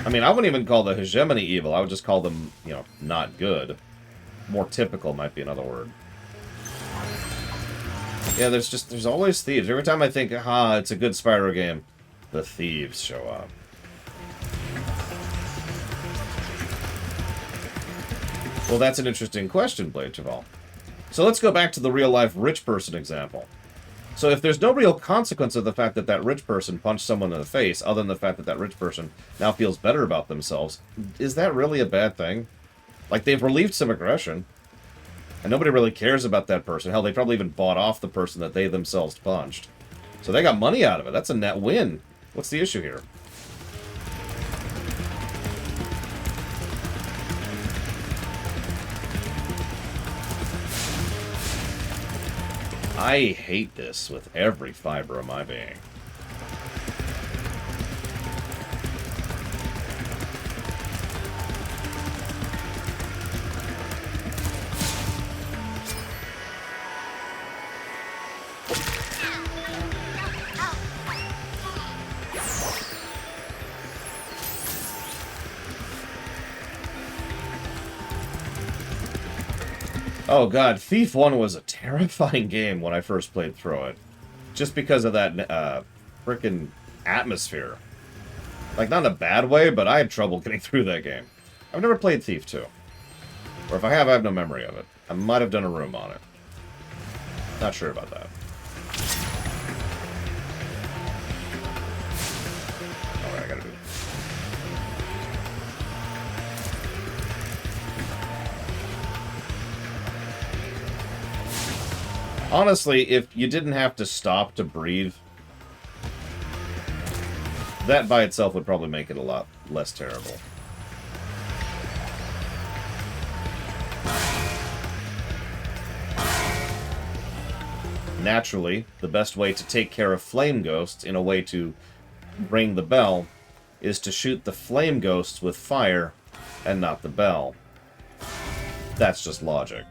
I mean, I wouldn't even call the hegemony evil. I would just call them, you know, not good. More typical might be another word. Yeah, there's always thieves. Every time I think, it's a good Spyro game, the thieves show up. Well, that's an interesting question, Blade Chaval. So let's go back to the real-life rich person example. So if there's no real consequence of the fact that that rich person punched someone in the face, other than the fact that that rich person now feels better about themselves, is that really a bad thing? Like, they've relieved some aggression. And nobody really cares about that person. Hell, they probably even bought off the person that they themselves punched. So they got money out of it. That's a net win. What's the issue here? I hate this with every fiber of my being. Oh god, Thief 1 was a terrifying game when I first played through it. Just because of that frickin' atmosphere. Like, not in a bad way, but I had trouble getting through that game. I've never played Thief 2. Or if I have no memory of it. I might have done a room on it. Not sure about that. Alright, I gotta do it. Honestly, if you didn't have to stop to breathe, that by itself would probably make it a lot less terrible. Naturally, the best way to take care of flame ghosts in a way to ring the bell is to shoot the flame ghosts with fire and not the bell. That's just logic.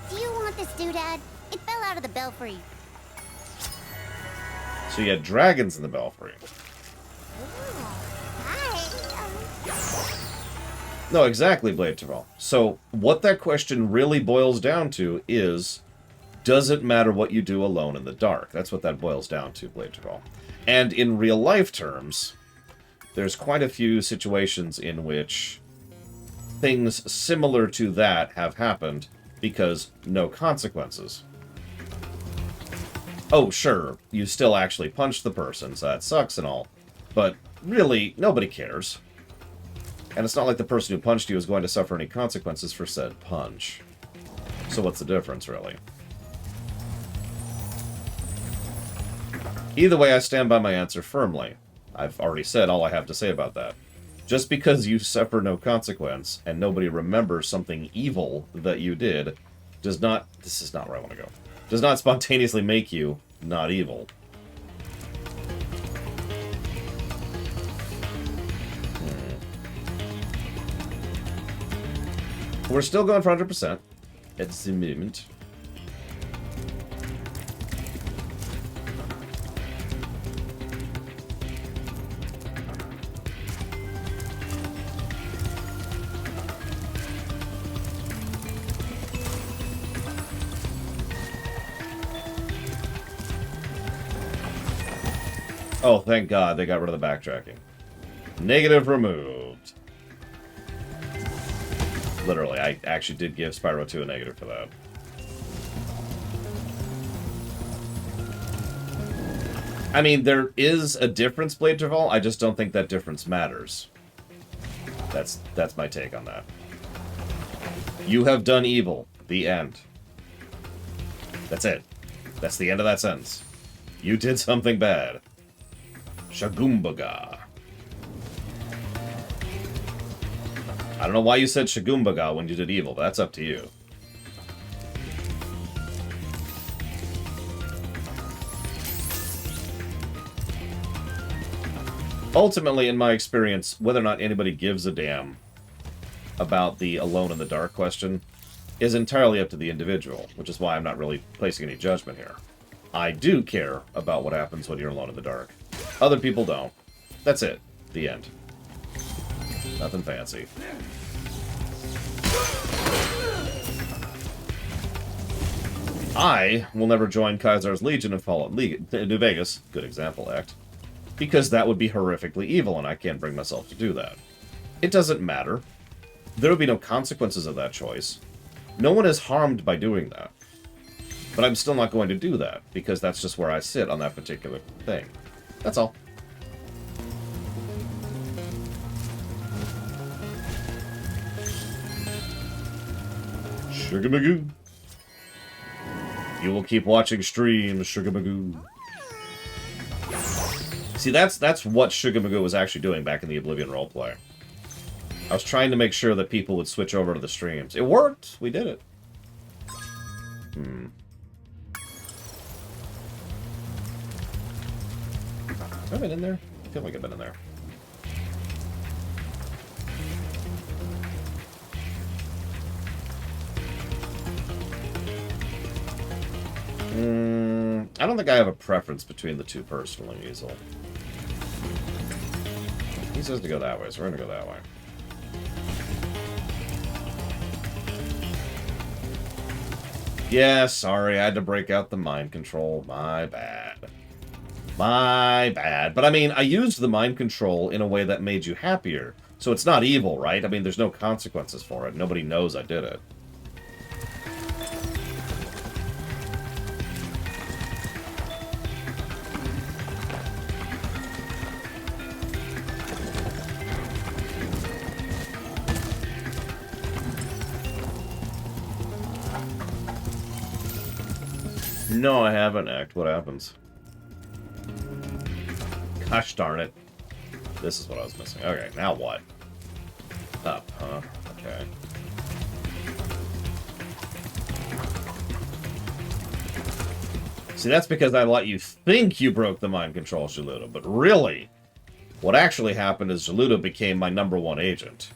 Do you want this doodad? It fell out of the belfry. So you had dragons in the belfry. No, exactly, Blade Terrell. So, what that question really boils down to is, does it matter what you do alone in the dark? That's what that boils down to, Blade Terrell. And in real-life terms, there's quite a few situations in which things similar to that have happened because no consequences. Oh, sure, you still actually punched the person, so that sucks and all. But really, nobody cares. And it's not like the person who punched you is going to suffer any consequences for said punch. So what's the difference, really? Either way, I stand by my answer firmly. I've already said all I have to say about that. Just because you suffer no consequence, and nobody remembers something evil that you did, does not... This is not where I want to go. Does not spontaneously make you not evil. We're still going for 100% at the moment. Oh, thank God they got rid of the backtracking. Negative removed. Literally, I actually did give Spyro 2 a negative for that. I mean, there is a difference, Blade Terval. I just don't think that difference matters. That's my take on that. You have done evil. The end. That's it. That's the end of that sentence. You did something bad. Shagumbaga. I don't know why you said Shagumbaga when you did evil, but that's up to you. Ultimately, in my experience, whether or not anybody gives a damn about the alone in the dark question is entirely up to the individual, which is why I'm not really placing any judgment here. I do care about what happens when you're alone in the dark. Other people don't. That's it. The end. Nothing fancy. I will never join Kaisar's Legion and Fallout New Vegas, good example, act, because that would be horrifically evil, and I can't bring myself to do that. It doesn't matter. There would be no consequences of that choice. No one is harmed by doing that. But I'm still not going to do that, because that's just where I sit on that particular thing. That's all. Sugar Magoo. You will keep watching streams, Sugar Magoo. See, that's what Sugar Magoo was actually doing back in the Oblivion roleplay. I was trying to make sure that people would switch over to the streams. It worked! We did it. Have I been in there? I feel like I've been in there. I don't think I have a preference between the two personally, Easel. He says to go that way, so we're gonna go that way. Yeah, sorry, I had to break out the mind control. My bad. My bad. But I mean, I used the mind control in a way that made you happier. So it's not evil, right? I mean, there's no consequences for it. Nobody knows I did it. No, I haven't, Act. What happens? Gosh darn it. This is what I was missing. Okay, now what? Up, huh? Okay. See, that's because I let you think you broke the mind control, Geludo, but really, what actually happened is Geludo became my #1 agent.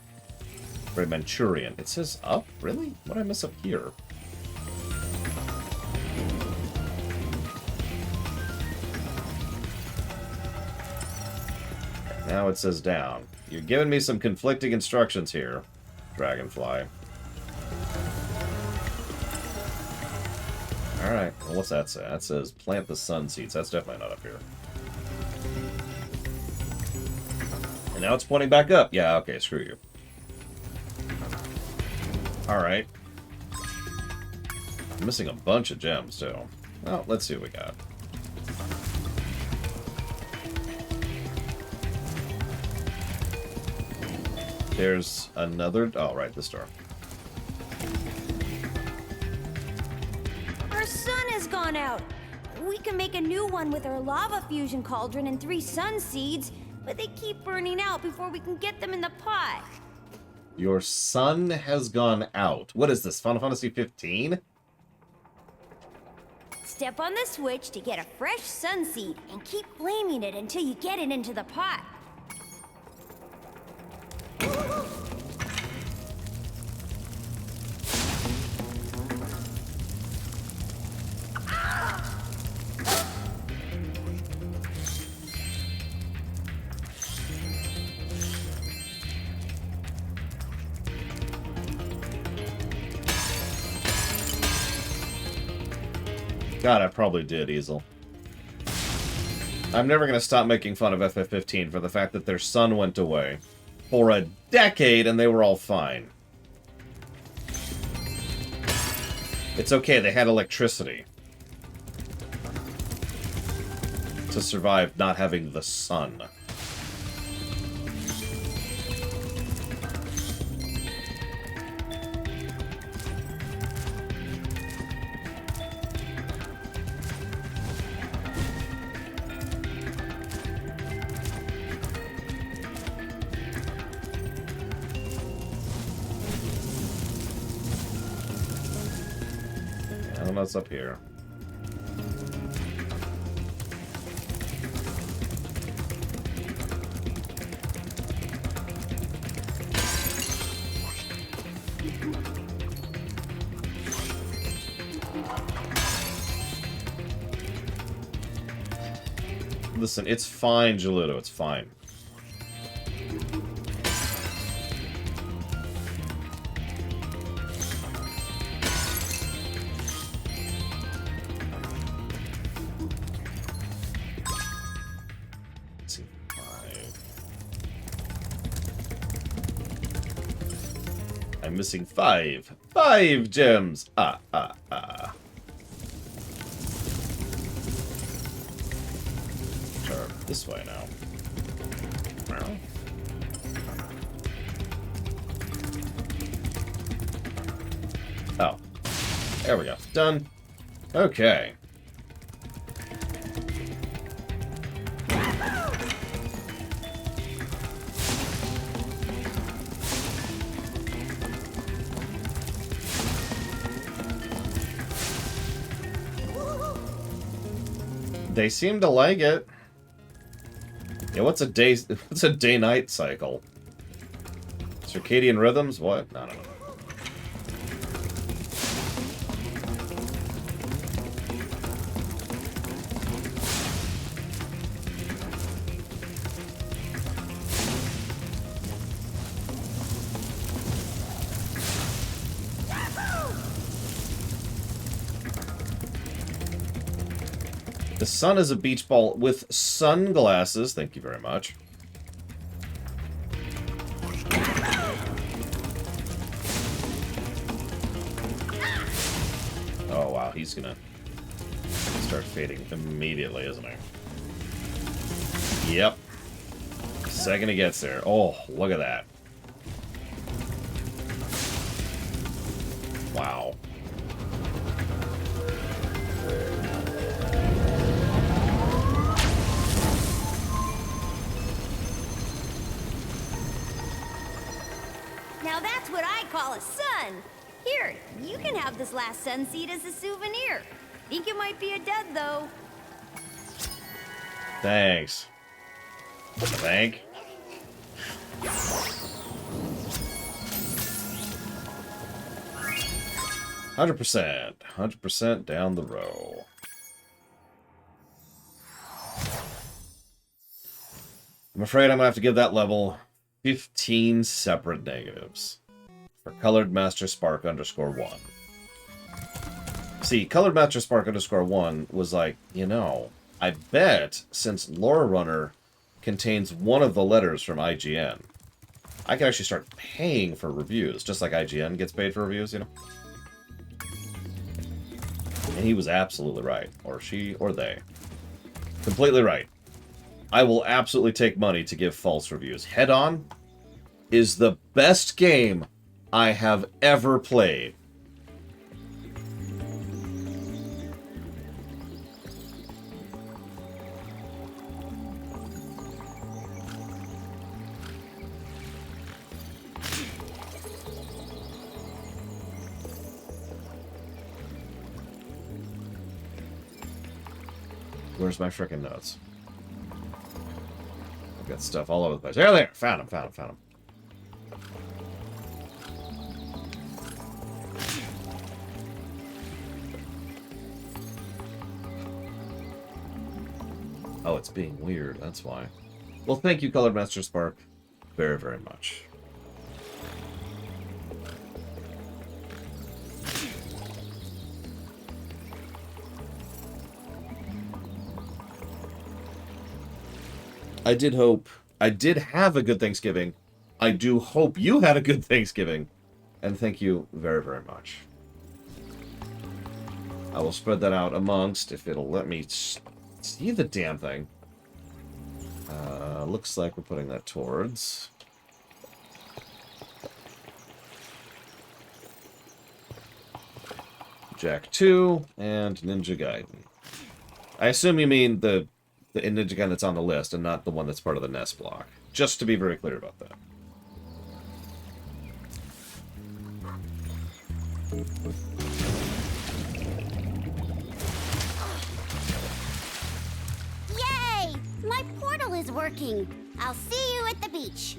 For Manchurian. It says up? Really? What did I miss up here? Now it says down. You're giving me some conflicting instructions here, Dragonfly. Alright, well, what's that say? That says plant the sun seeds. That's definitely not up here. And now it's pointing back up. Yeah, okay, screw you. Alright. I'm missing a bunch of gems, too. Well, let's see what we got. There's another... Oh, right, this door. Our sun has gone out. We can make a new one with our lava fusion cauldron and 3 sun seeds, but they keep burning out before we can get them in the pot. Your sun has gone out. What is this, Final Fantasy 15? Step on the switch to get a fresh sun seed and keep flaming it until you get it into the pot. God, I probably did, Easel. I'm never going to stop making fun of FF15 for the fact that their sun went away for a decade and they were all fine. It's okay, they had electricity to survive not having the sun. I don't know what's up here. Listen, it's fine, Geludo, it's fine. I'm missing 5. 5 gems! Sure, this way now. Oh. There we go. Done. Okay. They seem to like it. Yeah, what's a day-night cycle? Circadian rhythms? What? I don't know. The sun is a beach ball with sunglasses. Thank you very much. Oh, wow. He's gonna start fading immediately, isn't he? Yep. Second he gets there. Oh, look at that. Wow. Now that's what I call a sun. Here, you can have this last sun seed as a souvenir. think it might be a dud, though. Thanks. Thank. $100% down the row. I'm afraid I'm gonna have to give that level 15 separate negatives for Colored Master Spark _1. See, Colored Master Spark _1 was like, you know, I bet since Lore Runner contains one of the letters from IGN, I can actually start paying for reviews, just like IGN gets paid for reviews, you know? And he was absolutely right. Or she, or they. Completely right. I will absolutely take money to give false reviews. Head On is the best game I have ever played. Where's my frickin' notes? I've got stuff all over the place. There. Found him. Oh, it's being weird. That's why. Well, thank you, Colored Master Spark, very, very much. I did have a good Thanksgiving. I do hope you had a good Thanksgiving. And thank you very, very much. I will spread that out amongst, if it'll let me see the damn thing. Looks like we're putting that towards. Jack 2 and Ninja Gaiden. I assume you mean the Ninja Gaiden that's on the list and not the one that's part of the NES block. Just to be very clear about that. Yay! My portal is working. I'll see you at the beach.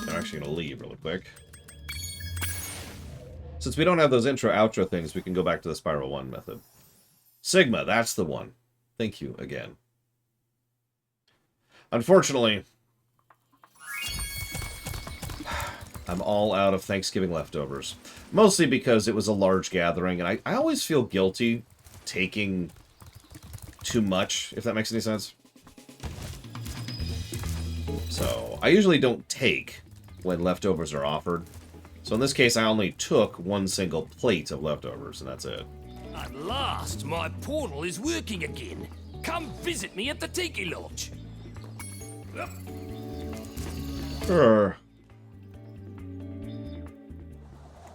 I'm actually going to leave really quick. Since we don't have those intro-outro things, we can go back to the Spyro 1 method. Sigma, that's the one. Thank you again. Unfortunately, I'm all out of Thanksgiving leftovers. Mostly because it was a large gathering, and I always feel guilty taking too much, if that makes any sense. So, I usually don't take when leftovers are offered. So in this case, I only took one single plate of leftovers, and that's it. At last, my portal is working again. Come visit me at the Tiki Lodge. Sure.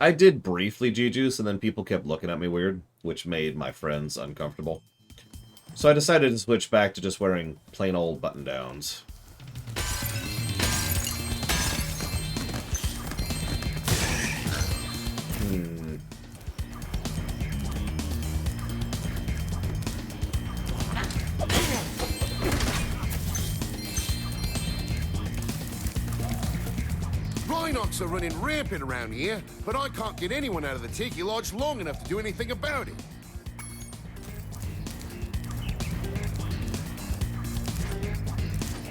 I did briefly G-Juice, and then people kept looking at me weird, which made my friends uncomfortable. So I decided to switch back to just wearing plain old button-downs. Rhinox are running rampant around here, but I can't get anyone out of the Tiki Lodge long enough to do anything about it.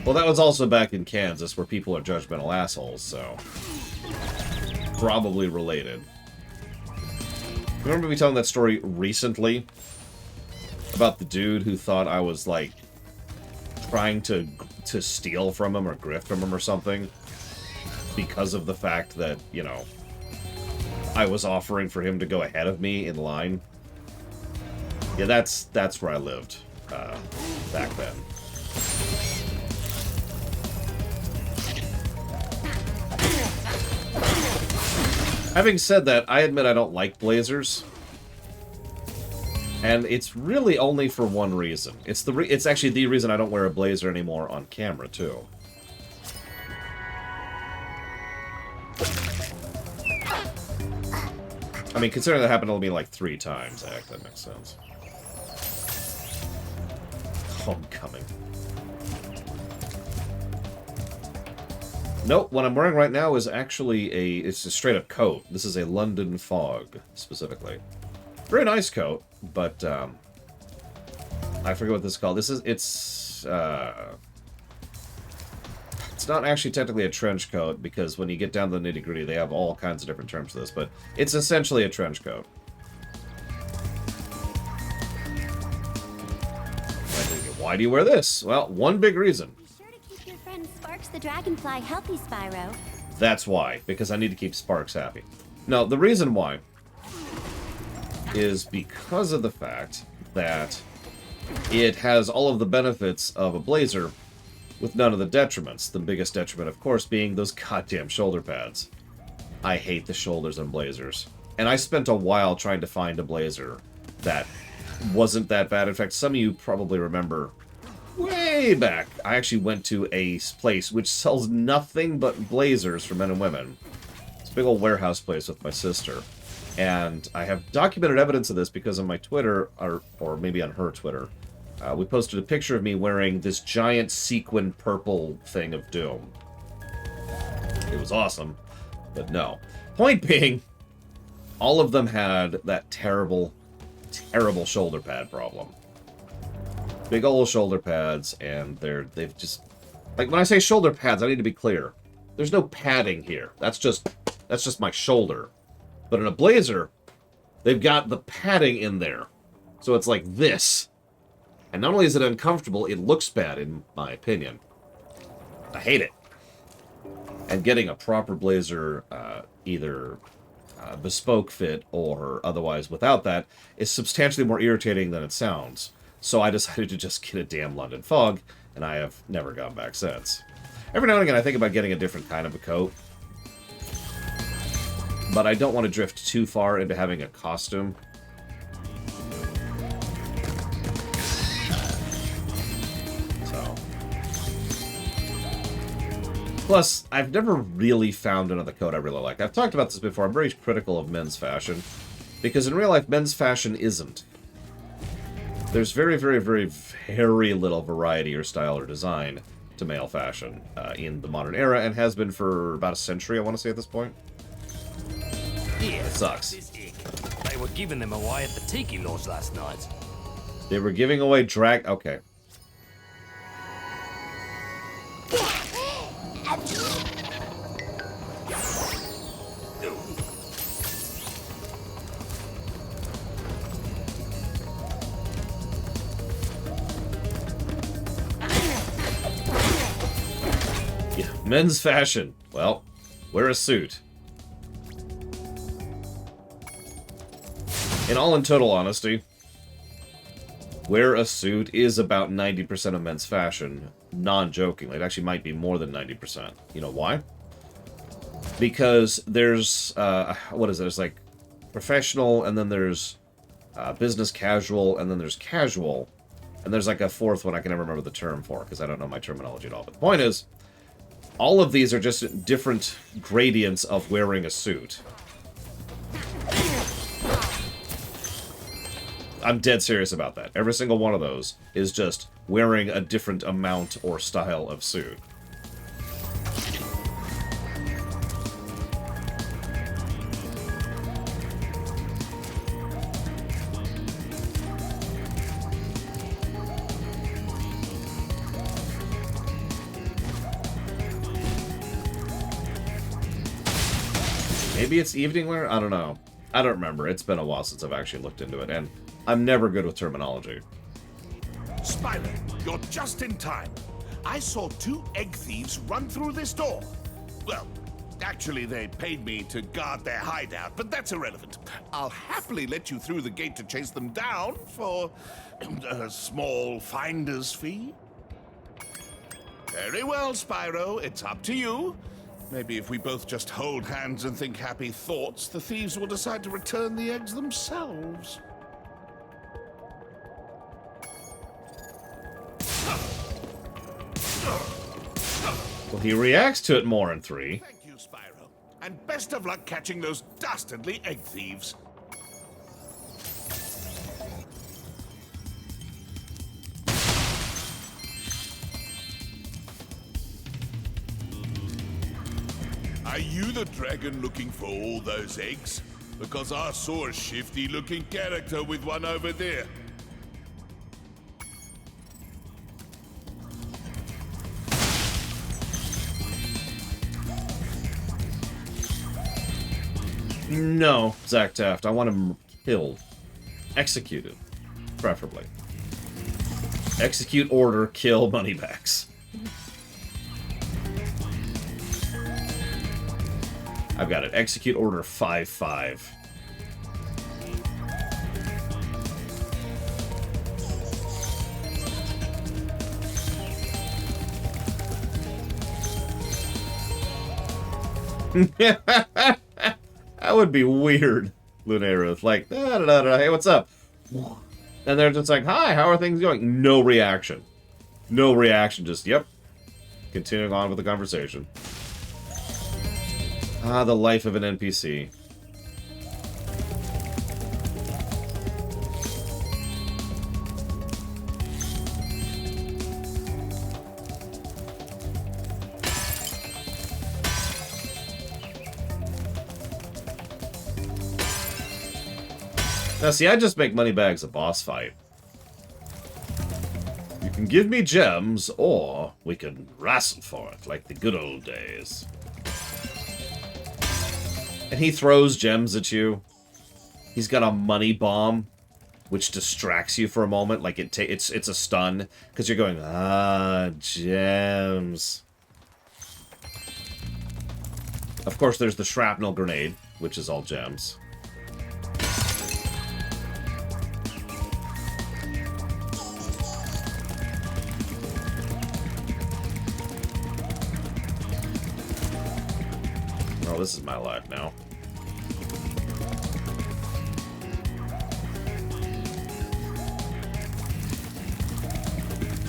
Well, that was also back in Kansas, where people are judgmental assholes, so... probably related. Remember me telling that story recently? About the dude who thought I was, like, trying to steal from him or grift from him or something? Because of the fact that, you know, I was offering for him to go ahead of me in line. Yeah, that's where I lived back then. Having said that, I admit I don't like blazers. And it's really only for one reason. It's actually the reason I don't wear a blazer anymore on camera, too. I mean, considering that happened to me like 3 times, heck, that makes sense. Homecoming. Nope, what I'm wearing right now is actually it's a straight-up coat. This is a London fog, specifically. Very nice coat, but, I forget what this is called. It's not actually technically a trench coat, because when you get down to the nitty-gritty, they have all kinds of different terms for this, but it's essentially a trench coat. Why do you wear this? Well, one big reason. Be sure to keep your friend Sparks the Dragonfly healthy, Spyro. That's why, because I need to keep Sparks happy. No, the reason why is because of the fact that it has all of the benefits of a blazer with none of the detriments. The biggest detriment, of course, being those goddamn shoulder pads. I hate the shoulders on blazers. And I spent a while trying to find a blazer that wasn't that bad. In fact, some of you probably remember way back, I actually went to a place which sells nothing but blazers for men and women. It's a big old warehouse place with my sister. And I have documented evidence of this because on my Twitter, or maybe on her Twitter, we posted a picture of me wearing this giant sequin purple thing of Doom. It was awesome, but no. Point being, all of them had that terrible, terrible shoulder pad problem. Big old shoulder pads, and they've just... Like, when I say shoulder pads, I need to be clear. There's no padding here. That's just my shoulder. But in a blazer, they've got the padding in there. So it's like this. And not only is it uncomfortable, it looks bad, in my opinion. I hate it. And getting a proper blazer, either bespoke fit or otherwise without that, is substantially more irritating than it sounds. So I decided to just get a damn London fog, and I have never gone back since. Every now and again, I think about getting a different kind of a coat. But I don't want to drift too far into having a costume. Plus, I've never really found another coat I really like. I've talked about this before. I'm very critical of men's fashion. Because in real life, men's fashion isn't. There's very, very, very, very little variety or style or design to male fashion in the modern era, and has been for about a century, I want to say, at this point. Yeah, it sucks. They were giving them away at the Tiki Lodge last night. They were giving away drag... Okay. Yeah, men's fashion. Well, wear a suit. In all in total honesty, wear a suit is about 90% of men's fashion. Non-jokingly. It actually might be more than 90%. You know why? Because there's, what is it? There's like professional, and then there's business casual, and then there's casual. And there's like a fourth one I can never remember the term for, because I don't know my terminology at all. But the point is, all of these are just different gradients of wearing a suit. I'm dead serious about that. Every single one of those is just wearing a different amount or style of suit. Maybe it's evening wear? I don't know. I don't remember. It's been a while since I've actually looked into it, and I'm never good with terminology. Spyro, you're just in time. I saw 2 egg thieves run through this door. Well, actually, they paid me to guard their hideout, but that's irrelevant. I'll happily let you through the gate to chase them down for a small finder's fee. Very well, Spyro. It's up to you. Maybe if we both just hold hands and think happy thoughts, the thieves will decide to return the eggs themselves. Well, he reacts to it more in 3. Thank you, Spyro. And best of luck catching those dastardly egg thieves. Are you the dragon looking for all those eggs? Because I saw a shifty-looking character with one over there. No, Zach Taft. I want him killed. Executed. Preferably. Execute order, kill Moneybags. I've got it. Execute order 5-5. That would be weird, Lunaruth. Like, hey, what's up? And they're just like, hi, how are things going? No reaction. No reaction, just, yep. Continuing on with the conversation. Ah, the life of an NPC. Now, see, I just make Moneybags a boss fight. You can give me gems, or we can wrestle for it, like the good old days. And he throws gems at you. He's got a money bomb, which distracts you for a moment, like it's a stun, because you're going, ah, gems. Of course, there's the shrapnel grenade, which is all gems. Oh, this is my life now.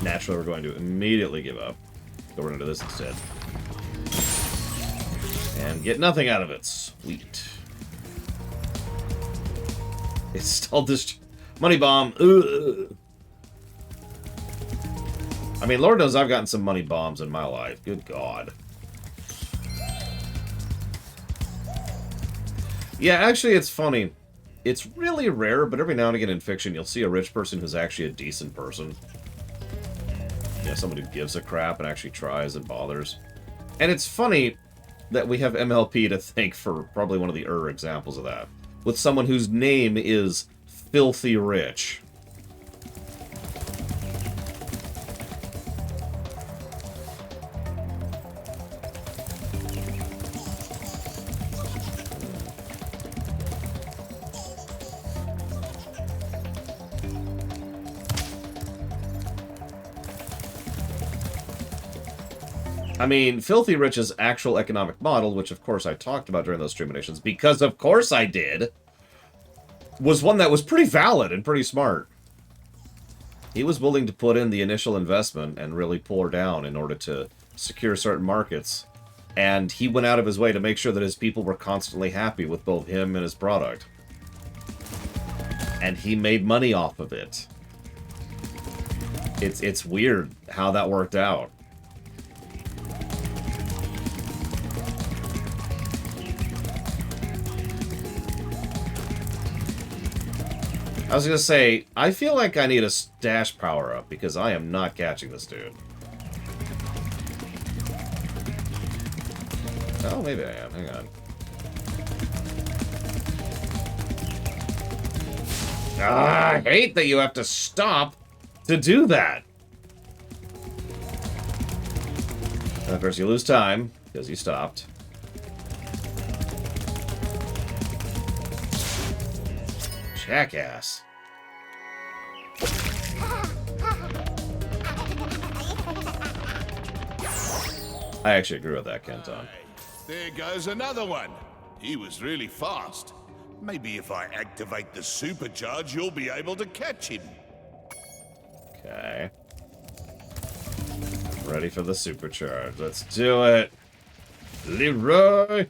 Naturally, we're going to immediately give up. Go run into this instead. And get nothing out of it. Sweet. It's still this money bomb. Ugh. I mean, Lord knows I've gotten some money bombs in my life. Good God. Yeah, actually, it's funny. It's really rare, but every now and again in fiction, you'll see a rich person who's actually a decent person. Yeah, someone who gives a crap and actually tries and bothers. And it's funny that we have MLP to thank for probably one of the examples of that. With someone whose name is Filthy Rich. I mean, Filthy Rich's actual economic model, which of course I talked about during those streamations, because of course I did, was one that was pretty valid and pretty smart. He was willing to put in the initial investment and really pull her down in order to secure certain markets. And he went out of his way to make sure that his people were constantly happy with both him and his product. And he made money off of it. It's weird how that worked out. I was gonna say, I feel like I need a stash power-up, because I am not catching this dude. Oh, maybe I am. Hang on. Ah, I hate that you have to stop to do that. And of course, you lose time, because you stopped. Jackass. I actually agree with that, Kenton. There goes another one. He was really fast. Maybe if I activate the supercharge, you'll be able to catch him. Okay. Ready for the supercharge. Let's do it. Leroy!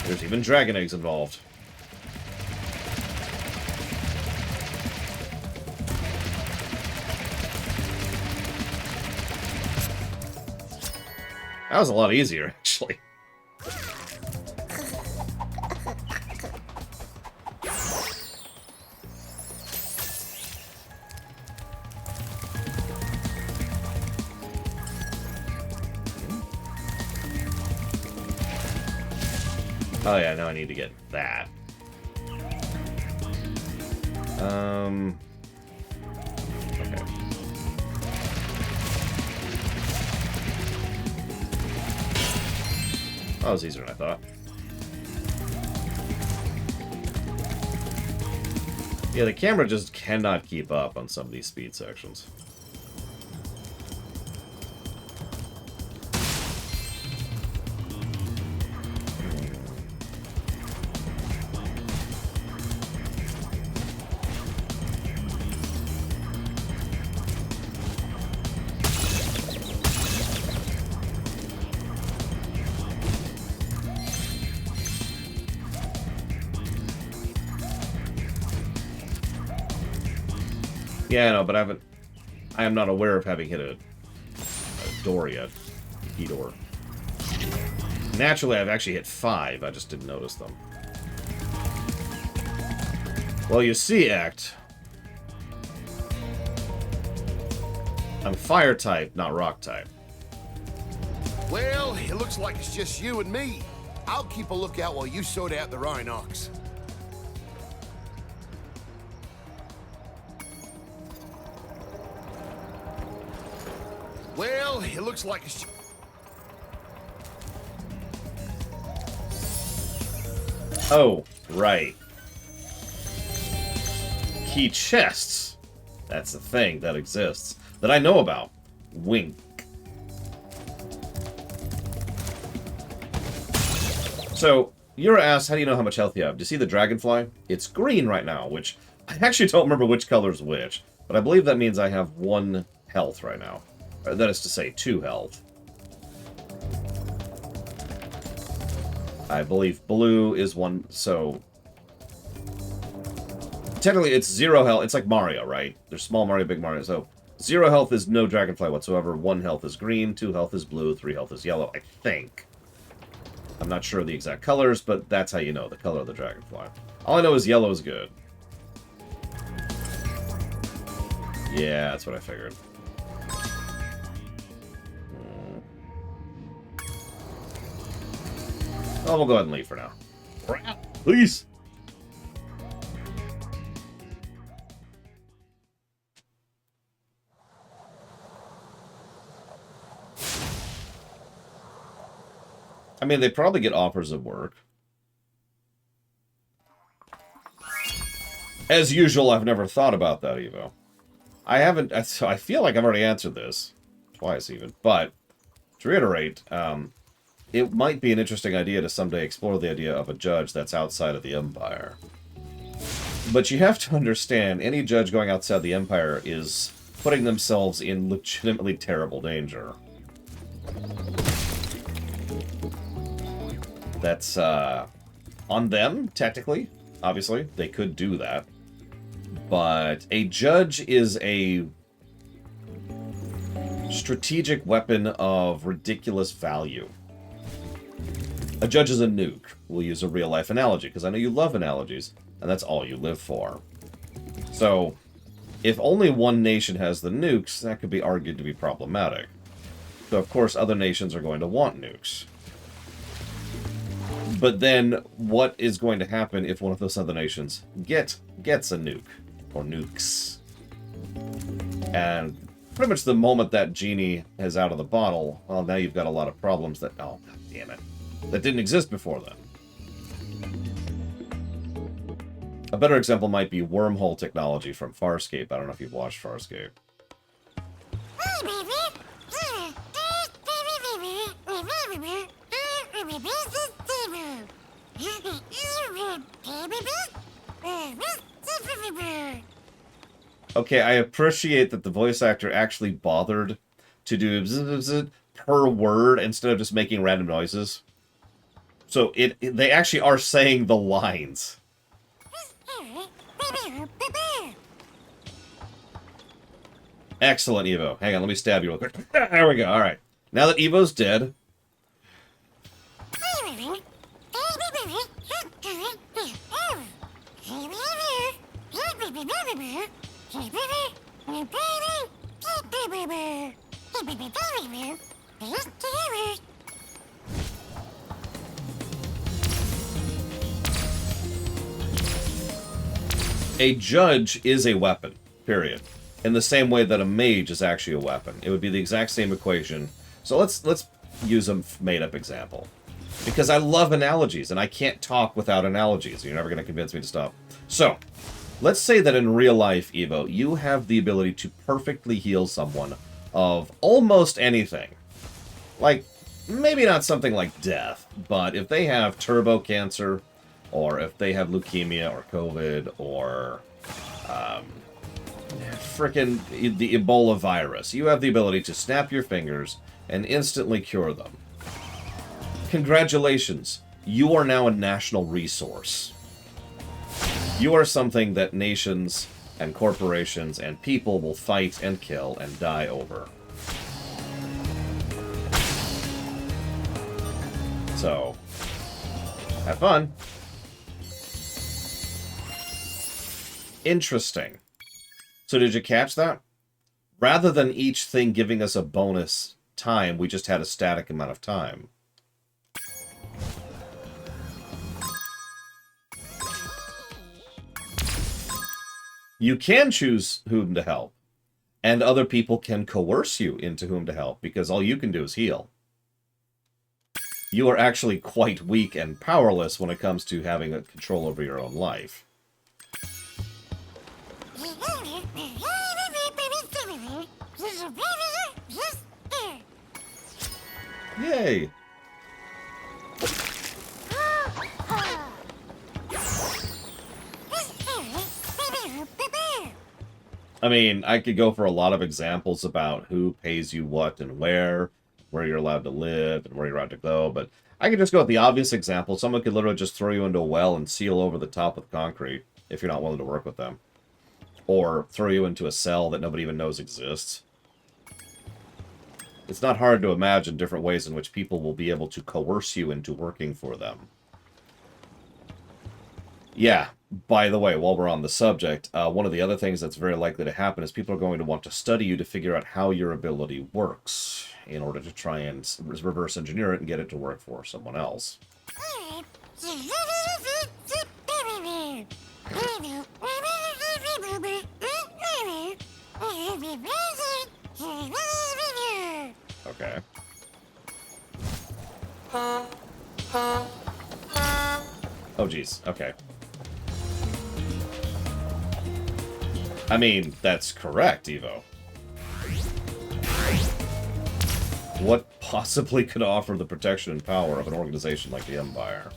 There's even dragon eggs involved. That was a lot easier, actually. Oh yeah, now I need to get that. Okay. That was easier than I thought. Yeah, the camera just cannot keep up on some of these speed sections. Yeah, I know, but I am not aware of having hit a door yet. A key door. Naturally, I've actually hit 5. I just didn't notice them. Well, you see, Act. I'm fire type, not rock type. Well, it looks like it's just you and me. I'll keep a lookout while you sort out the Rhinox. Well, it looks like it's... Oh, right. Key chests. That's the thing that exists. That I know about. Wink. So, you're asked, how do you know how much health you have? Do you see the dragonfly? It's green right now, which... I actually don't remember which color is which. But I believe that means I have 1 health right now. That is to say, 2 health. I believe blue is 1, so... Technically, it's 0 health. It's like Mario, right? There's small Mario, big Mario. So, 0 health is no dragonfly whatsoever. 1 health is green, 2 health is blue, 3 health is yellow, I think. I'm not sure of the exact colors, but that's how you know the color of the dragonfly. All I know is yellow is good. Yeah, that's what I figured. Oh, we'll go ahead and leave for now. Please. I mean, they probably get offers of work. As usual, I've never thought about that, Evo. I haven't... I feel like I've already answered this. Twice, even. But, to reiterate, it might be an interesting idea to someday explore the idea of a judge that's outside of the Empire. But you have to understand, any judge going outside the Empire is putting themselves in legitimately terrible danger. That's, on them, technically. Obviously, they could do that. But a judge is a strategic weapon of ridiculous value. A judge is a nuke. We'll use a real-life analogy, because I know you love analogies, and that's all you live for. So, if only one nation has the nukes, that could be argued to be problematic. So, of course, other nations are going to want nukes. But then, what is going to happen if one of those other nations gets a nuke? Or nukes? And pretty much the moment that genie is out of the bottle, well, now you've got a lot of problems that... Oh, God damn it. That didn't exist before then. A better example might be wormhole technology from Farscape. I don't know if you've watched Farscape. Okay, I appreciate that the voice actor actually bothered to do bzz per word instead of just making random noises. So they actually are saying the lines. Excellent, Evo. Hang on, let me stab you real quick. There we go. All right. Now that Evo's dead. A judge is a weapon, period. In the same way that a mage is actually a weapon. It would be the exact same equation. So let's use a made-up example. Because I love analogies, and I can't talk without analogies. You're never going to convince me to stop. So, let's say that in real life, Evo, you have the ability to perfectly heal someone of almost anything. Like, maybe not something like death, but if they have turbo cancer, or if they have leukemia, or COVID, or frickin' the Ebola virus, you have the ability to snap your fingers and instantly cure them. Congratulations, you are now a national resource. You are something that nations and corporations and people will fight and kill and die over. So, have fun. Interesting. So did you catch that? Rather than each thing giving us a bonus time, we just had a static amount of time. You can choose whom to help, and other people can coerce you into whom to help, because all you can do is heal. You are actually quite weak and powerless when it comes to having a control over your own life. Yay! I mean, I could go for a lot of examples about who pays you what and where you're allowed to live and where you're allowed to go, but I could just go with the obvious example. Someone could literally just throw you into a well and seal over the top with concrete if you're not willing to work with them. Or throw you into a cell that nobody even knows exists. It's not hard to imagine different ways in which people will be able to coerce you into working for them. Yeah, by the way, while we're on the subject, one of the other things that's very likely to happen is people are going to want to study you to figure out how your ability works in order to try and reverse engineer it and get it to work for someone else. Okay. Oh, jeez. Okay. I mean, that's correct, Evo. What possibly could offer the protection and power of an organization like the Empire?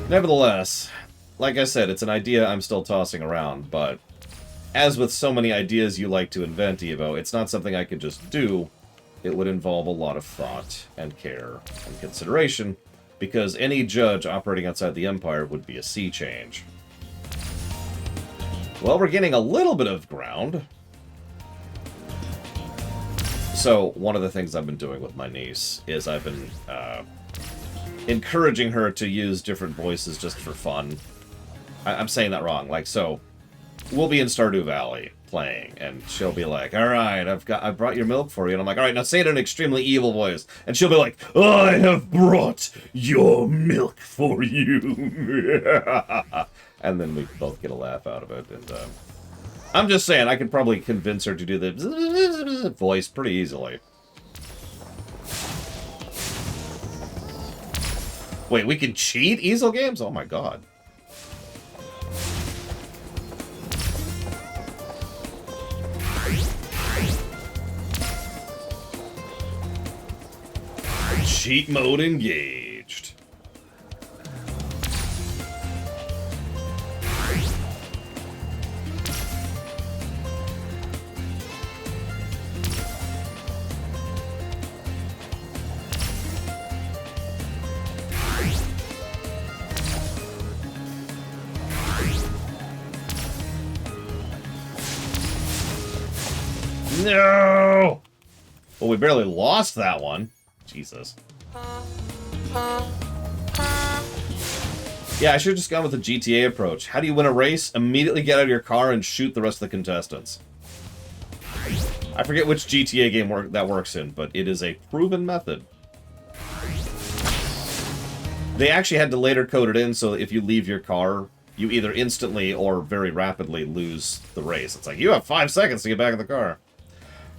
Nevertheless, like I said, it's an idea I'm still tossing around, but as with so many ideas you like to invent, Evo, it's not something I could just do. It would involve a lot of thought and care and consideration, because any judge operating outside the Empire would be a sea change. Well, we're gaining a little bit of ground. So, one of the things I've been doing with my niece is I've been encouraging her to use different voices just for fun. I'm saying that wrong. Like, so, we'll be in Stardew Valley playing, and she'll be like, "Alright, I brought your milk for you." And I'm like, "Alright, now say it in an extremely evil voice." And she'll be like, "I have brought your milk for you." And then we both get a laugh out of it. And I'm just saying, I could probably convince her to do the voice pretty easily. Wait, we can cheat easel games? Oh my god. Cheat mode engaged. No! Well, we barely lost that one. Jesus. Yeah, I should have just gone with the GTA approach. How do you win a race? Immediately get out of your car and shoot the rest of the contestants. I forget which GTA game that works in, but it is a proven method. They actually had to later code it in so if you leave your car, you either instantly or very rapidly lose the race. It's like, you have 5 seconds to get back in the car.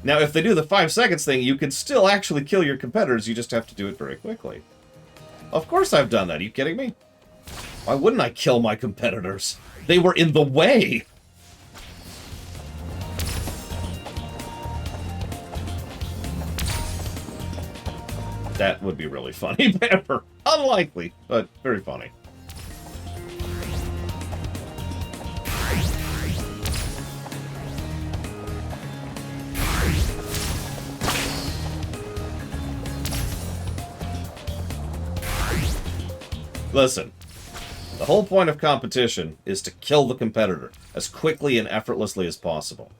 Now, if they do the 5 seconds thing, you can still actually kill your competitors, you just have to do it very quickly. Of course I've done that, are you kidding me? Why wouldn't I kill my competitors? They were in the way! That would be really funny, Pepper. Unlikely, but very funny. Listen, the whole point of competition is to kill the competitor as quickly and effortlessly as possible.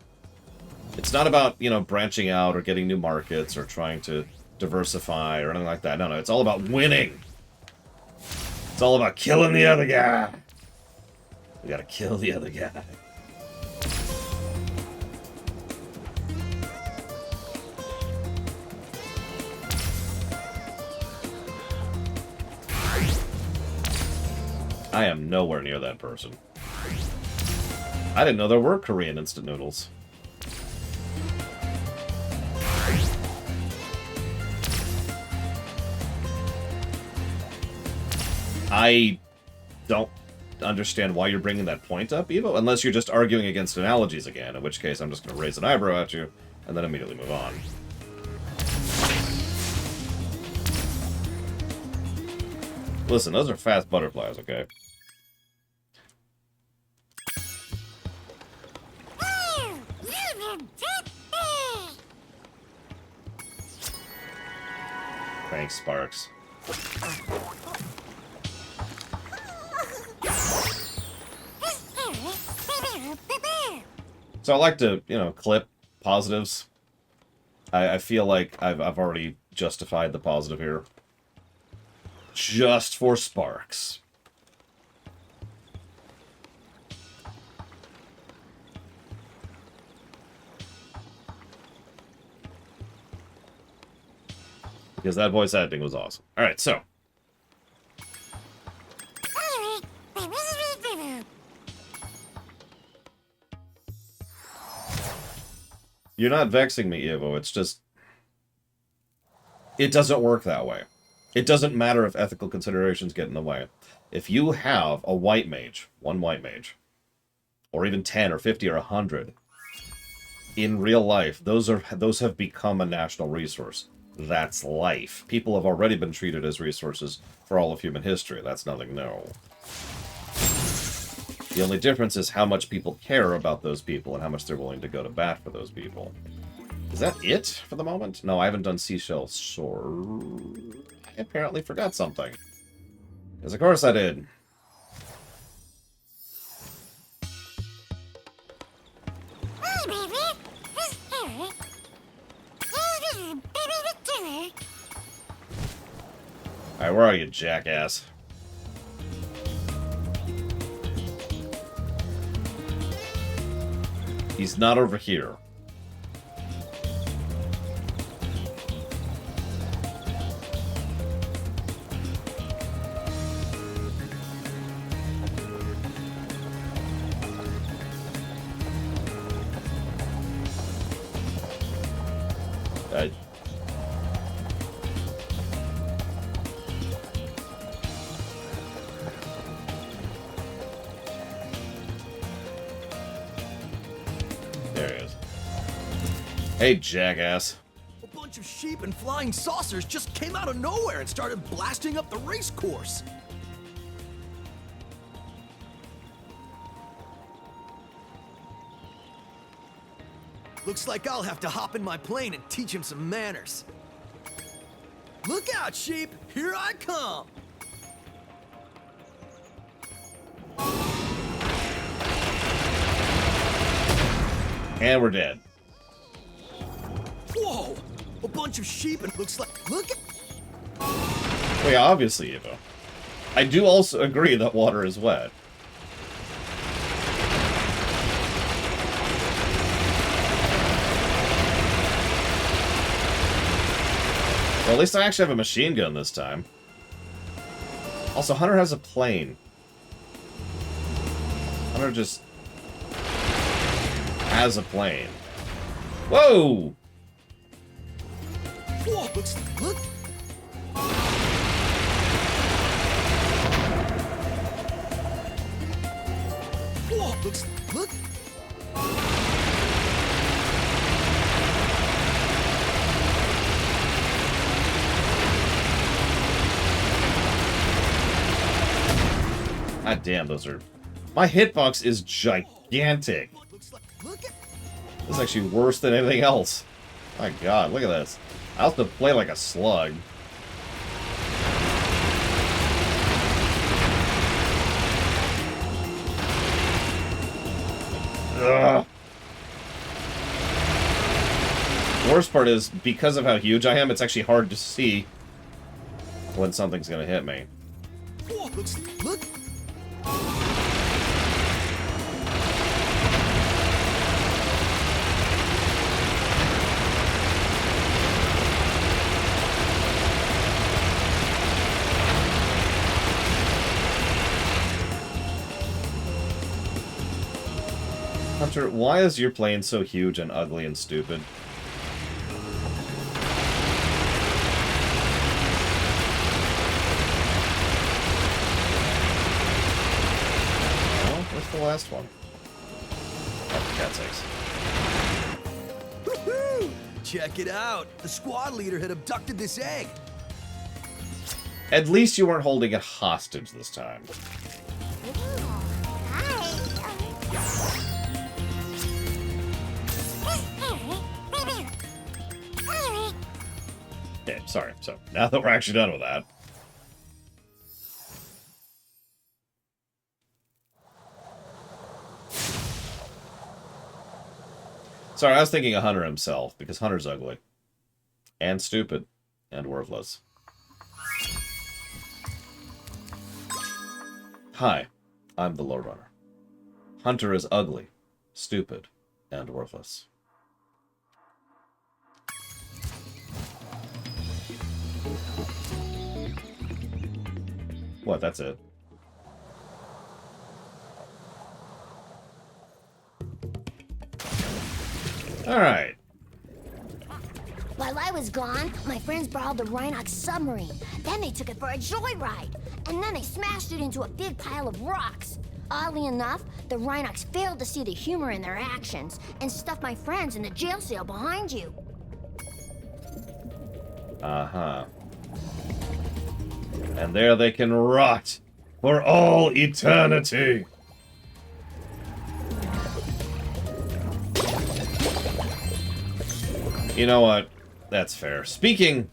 It's not about, you know, branching out or getting new markets or trying to diversify or anything like that. No, it's all about winning. It's all about killing the other guy. We gotta kill the other guy. I am nowhere near that person. I didn't know there were Korean instant noodles. I don't understand why you're bringing that point up, Evo, unless you're just arguing against analogies again, in which case I'm just going to raise an eyebrow at you and then immediately move on. Listen, those are fast butterflies, okay? Thanks, Sparks. So I like to, you know, clip positives. I feel like I've already justified the positive here. Just for Sparks. Because that voice acting was awesome. Alright, so. You're not vexing me, Evo. It's just... it doesn't work that way. It doesn't matter if ethical considerations get in the way. If you have a white mage, one white mage, or even 10 or 50 or 100, in real life, those have become a national resource. That's life. People have already been treated as resources for all of human history. That's nothing new. The only difference is how much people care about those people and how much they're willing to go to bat for those people. Is that it for the moment? No, I haven't done Seashell Sword. I apparently forgot something. Because of course I did. Alright, where are you, jackass? He's not over here. There he is. Hey, jackass. A bunch bunch of sheep and flying saucers just came out of nowhere and started blasting up the race course. Looks like I'll have to hop in my plane and teach him some manners. Look out, sheep! Here I come! And we're dead. Whoa! A bunch of sheep and looks like... Look at... Well, yeah, obviously, Evo. I do also agree that water is wet. Well, at least I actually have a machine gun this time. Also, Hunter has a plane. Hunter just has a plane. Whoa! Whoa! Look! Whoa! Look! God damn, those are... My hitbox is gigantic. This is actually worse than anything else. My god, look at this. I have to play like a slug. Ugh. The worst part is, because of how huge I am, it's actually hard to see when something's gonna hit me. Whoa! Look! Hunter, why is your plane so huge and ugly and stupid? Well, what's the last one? Oh, for God's sakes. Woohoo! Check it out! The squad leader had abducted this egg. At least you weren't holding it hostage this time. Okay, sorry. So, now that we're actually done with that. Sorry, I was thinking of Hunter himself, because Hunter's ugly. And stupid. And worthless. Hi, I'm the Lord Runner. Hunter is ugly, stupid, and worthless. What, that's it? Alright. While I was gone, my friends borrowed the Rhinox submarine. Then they took it for a joyride. And then they smashed it into a big pile of rocks. Oddly enough, the Rhinox failed to see the humor in their actions and stuffed my friends in the jail cell behind you. Uh-huh. And there they can rot for all eternity. You know what? That's fair. Speaking...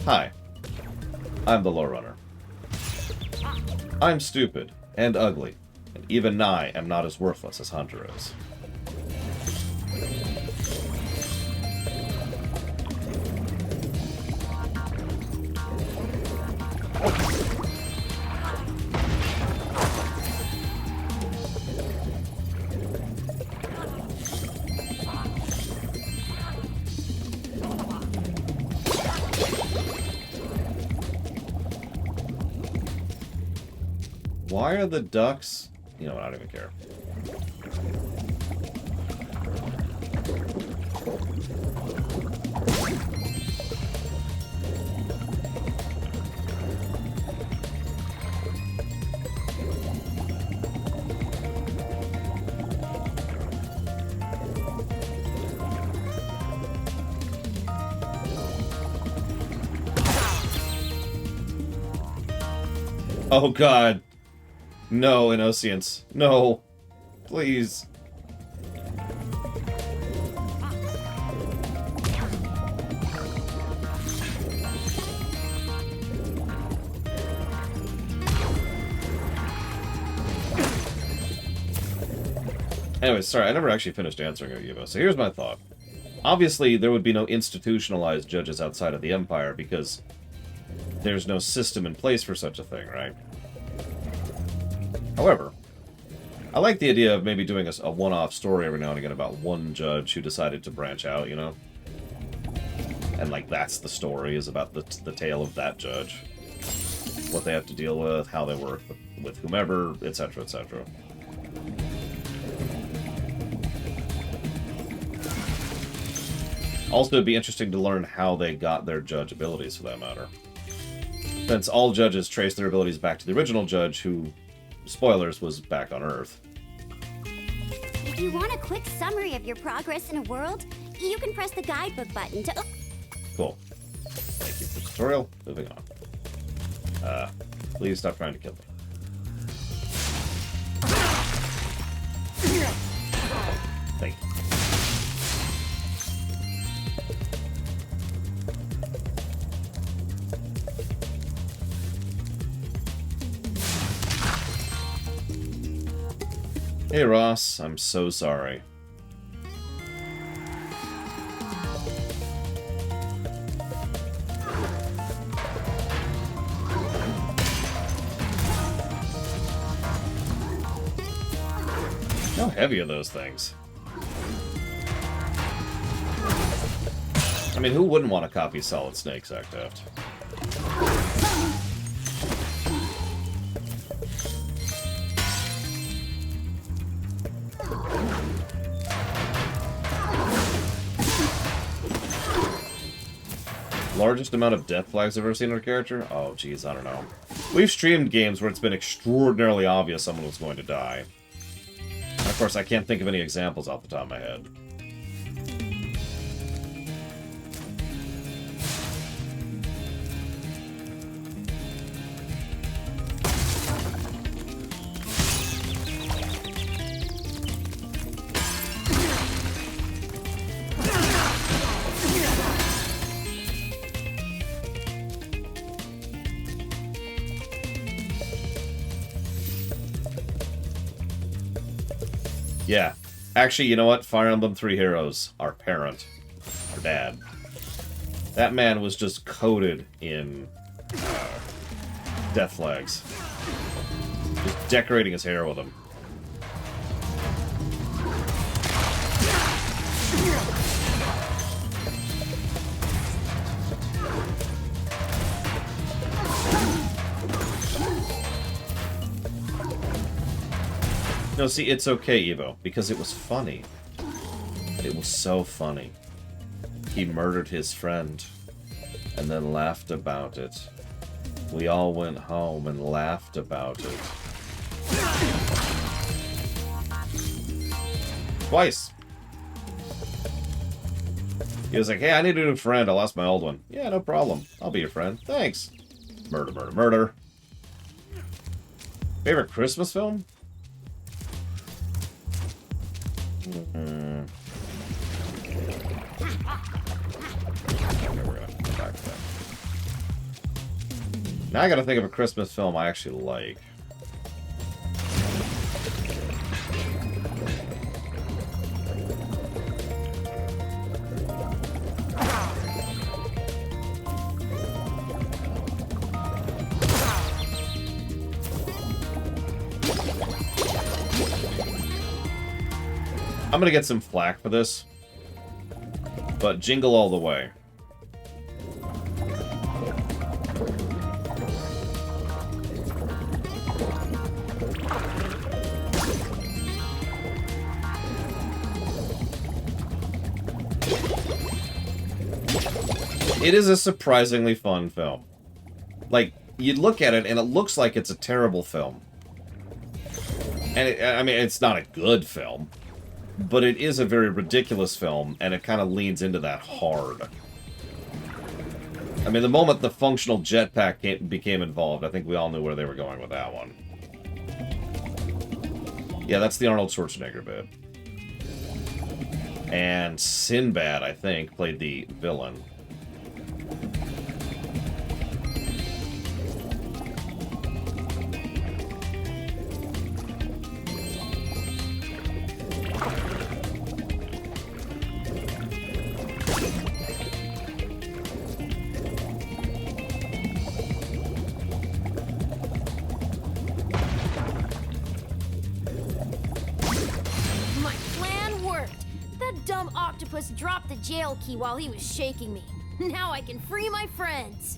Hi. I'm the Lore Runner. I'm stupid and ugly, and even I am not as worthless as Hunter is. Why are the ducks... You know what, I don't even care. Oh god. No, Innocence. No. Please. Anyway, sorry, I never actually finished answering it, Evo. So here's my thought. Obviously, there would be no institutionalized judges outside of the Empire, because there's no system in place for such a thing, right? However, I like the idea of maybe doing a one-off story every now and again about one judge who decided to branch out, you know? And, like, that's the story, is about the tale of that judge. What they have to deal with, how they work with whomever, etc., etc. Also, it'd be interesting to learn how they got their judge abilities, for that matter. Since all judges trace their abilities back to the original judge, who, spoilers, was back on Earth. If you want a quick summary of your progress in a world, you can press the guidebook button to... Cool. Thank you for the tutorial. Moving on. Please stop trying to kill me. Thank you. Hey Ross, I'm so sorry. How heavy are those things? I mean, who wouldn't want to copy Solid Snake's Act? Largest amount of death flags I've ever seen in a character? Oh, geez, I don't know. We've streamed games where it's been extraordinarily obvious someone was going to die. Of course, I can't think of any examples off the top of my head. Yeah. Actually, you know what? Fire Emblem 3 Heroes, our parent, our dad. That man was just coated in death flags. Just decorating his hair with them. No, see, it's okay, Evo, because it was funny. It was so funny. He murdered his friend, and then laughed about it. We all went home and laughed about it. Twice! He was like, hey, I need a new friend, I lost my old one. Yeah, no problem. I'll be your friend. Thanks. Murder, murder, murder. Favorite Christmas film? Now I gotta think of a Christmas film I actually like. I'm gonna get some flack for this, but Jingle All the Way. It is a surprisingly fun film. Like, you look at it and it looks like it's a terrible film. And I mean, it's not a good film. But it is a very ridiculous film, and it kind of leans into that hard. I mean, the moment the functional jetpack became involved, I think we all knew where they were going with that one. Yeah, that's the Arnold Schwarzenegger bit. And Sinbad, I think, played the villain. My plan worked. That dumb octopus dropped the jail key while he was shaking me. Now I can free my friends.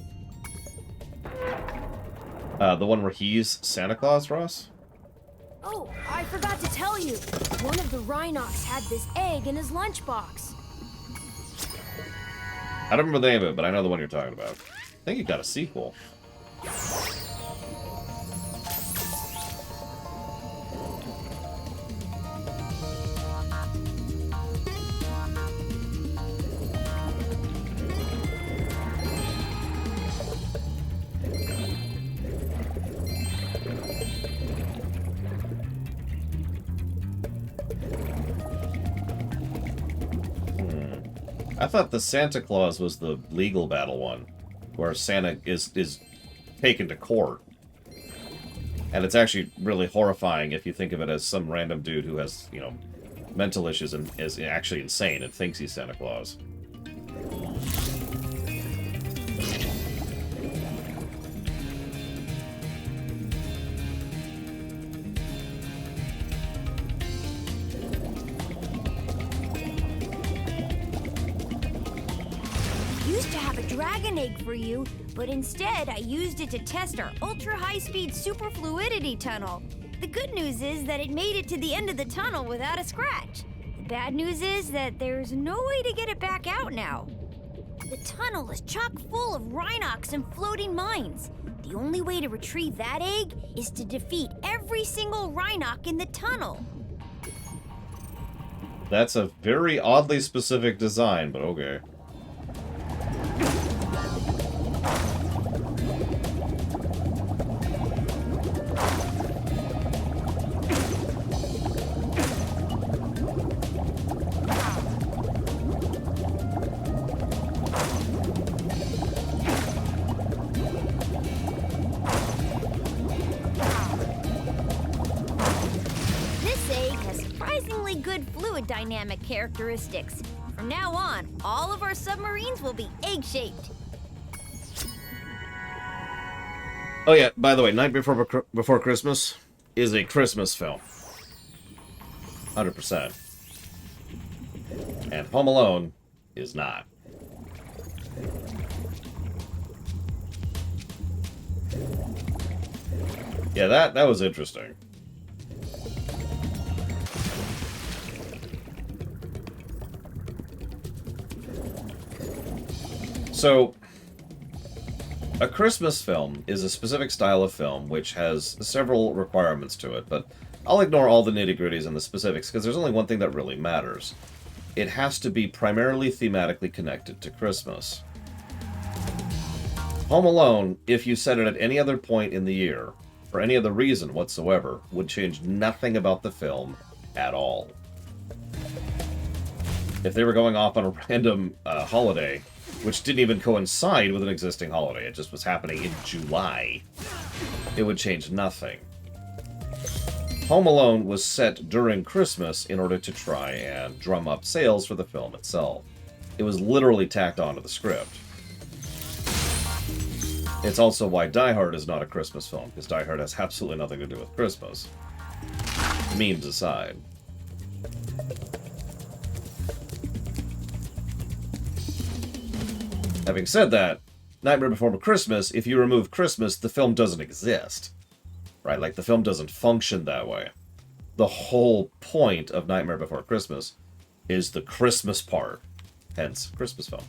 The one where he's Santa Claus, Ross? Oh, I forgot to tell you. One of the Rhinox had this egg in his lunchbox. I don't remember the name of it, but I know the one you're talking about. I think it got a sequel. I thought the Santa Claus was the legal battle one, where Santa is taken to court. And it's actually really horrifying if you think of it as some random dude who has, you know, mental issues and is actually insane and thinks he's Santa Claus. Used to have a dragon egg for you, but instead I used it to test our ultra-high-speed superfluidity tunnel. The good news is that it made it to the end of the tunnel without a scratch. The bad news is that there's no way to get it back out now. The tunnel is chock full of Rhinox and floating mines. The only way to retrieve that egg is to defeat every single Rhinox in the tunnel. That's a very oddly specific design, but okay. Dynamic characteristics. From now on, all of our submarines will be egg-shaped. Oh yeah, by the way, Night Before Christmas is a Christmas film. 100%. And Home Alone is not. Yeah, that was interesting. So, a Christmas film is a specific style of film which has several requirements to it, but I'll ignore all the nitty-gritties and the specifics because there's only one thing that really matters. It has to be primarily thematically connected to Christmas. Home Alone, if you set it at any other point in the year, for any other reason whatsoever, would change nothing about the film at all. If they were going off on a random holiday, which didn't even coincide with an existing holiday, it just was happening in July, it would change nothing. Home Alone was set during Christmas in order to try and drum up sales for the film itself. It was literally tacked onto the script. It's also why Die Hard is not a Christmas film, because Die Hard has absolutely nothing to do with Christmas. Memes aside. Having said that, Nightmare Before Christmas, if you remove Christmas, the film doesn't exist. Right? Like, the film doesn't function that way. The whole point of Nightmare Before Christmas is the Christmas part. Hence, Christmas film.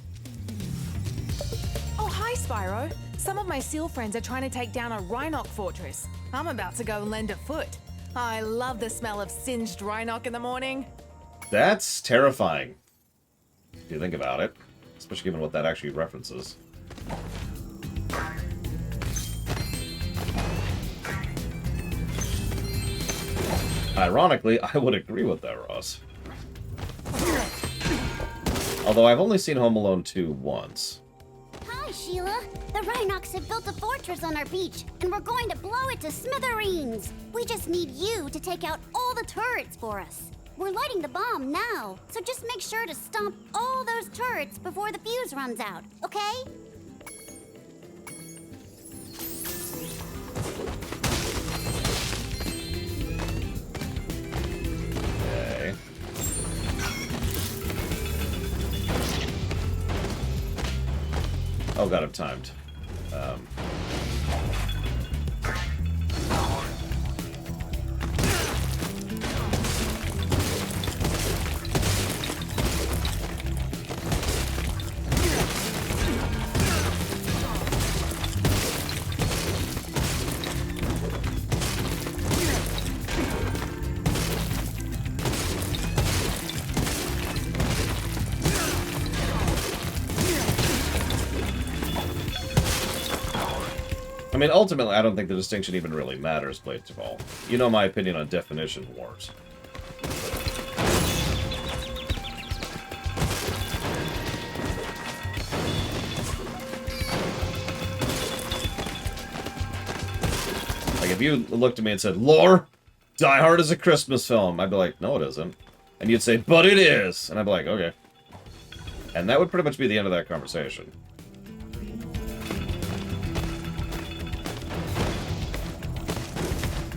Oh, hi, Spyro. Some of my seal friends are trying to take down a Rhinox fortress. I'm about to go and lend a foot. I love the smell of singed Rhinox in the morning. That's terrifying, if you think about it. Especially given what that actually references. Ironically, I would agree with that, Ross. Although I've only seen Home Alone 2 once. Hi, Sheila. The Rhinox have built a fortress on our beach, and we're going to blow it to smithereens. We just need you to take out all the turrets for us. We're lighting the bomb now, so just make sure to stomp all those turrets before the fuse runs out, okay? Okay. Oh god, I'm timed. I mean, ultimately, I don't think the distinction even really matters, Blades of All. You know my opinion on definition wars. Like, if you looked at me and said, "Lore, Die Hard is a Christmas film," I'd be like, "No, it isn't." And you'd say, "But it is." And I'd be like, "Okay." And that would pretty much be the end of that conversation.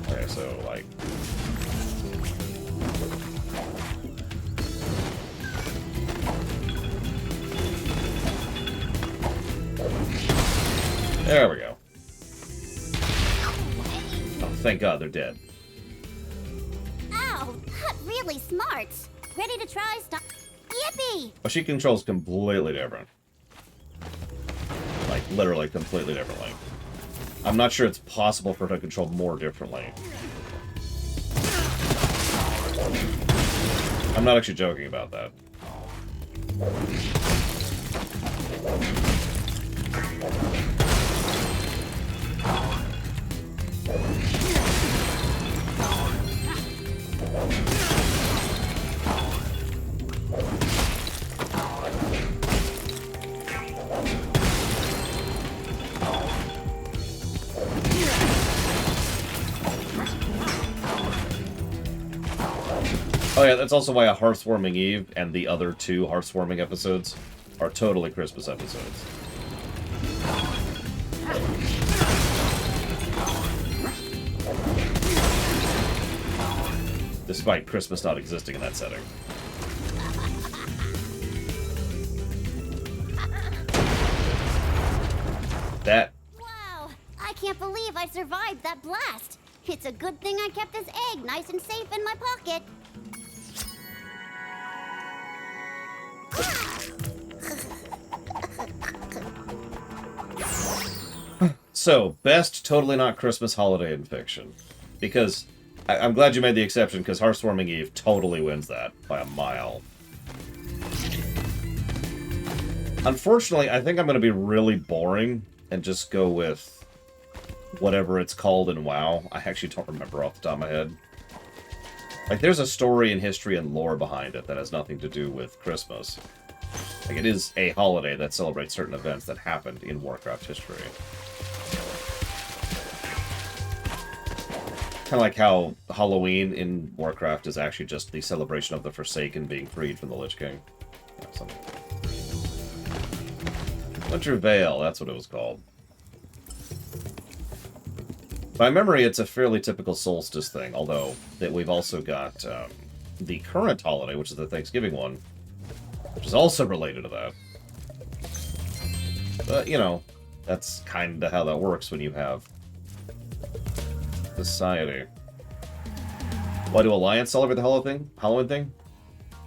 Okay, so, like... There we go. Oh, thank God they're dead. Ow! Not really smart. Ready to try stuff? Yippee! Well, she controls completely different. Like, literally completely differently. I'm not sure it's possible for her to control more differently. I'm not actually joking about that. Oh yeah, that's also why a Hearthwarming Eve and the other two Hearthwarming episodes are totally Christmas episodes. Despite Christmas not existing in that setting. That... Wow! I can't believe I survived that blast. It's a good thing I kept this egg nice and safe in my pocket. So, best totally not Christmas holiday in fiction. Because, I'm glad you made the exception, because Hearthwarming Eve totally wins that by a mile. Unfortunately, I think I'm going to be really boring and just go with whatever it's called in WoW. I actually don't remember off the top of my head. Like, there's a story and history and lore behind it that has nothing to do with Christmas. Like, it is a holiday that celebrates certain events that happened in Warcraft history. Kind of like how Halloween in Warcraft is actually just the celebration of the Forsaken being freed from the Lich King. Yeah, something. Winter Veil, that's what it was called. By memory, it's a fairly typical solstice thing, although that we've also got the current holiday, which is the Thanksgiving one, which is also related to that. But, you know, that's kind of how that works when you have society. Why do Alliance celebrate the Halloween thing?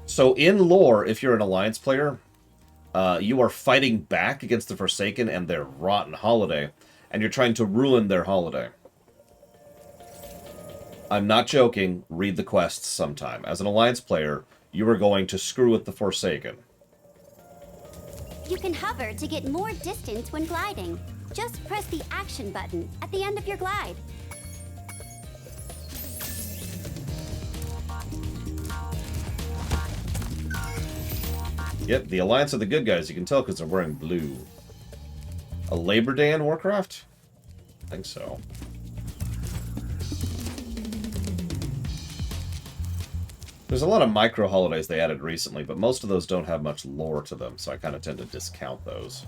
So in lore, if you're an Alliance player, you are fighting back against the Forsaken and their rotten holiday, and you're trying to ruin their holiday. I'm not joking, read the quests sometime. As an Alliance player, you are going to screw with the Forsaken. You can hover to get more distance when gliding. Just press the action button at the end of your glide. Yep, the Alliance are the good guys. You can tell because they're wearing blue. A Labor Day in Warcraft? I think so. There's a lot of micro holidays they added recently, but most of those don't have much lore to them, so I kind of tend to discount those.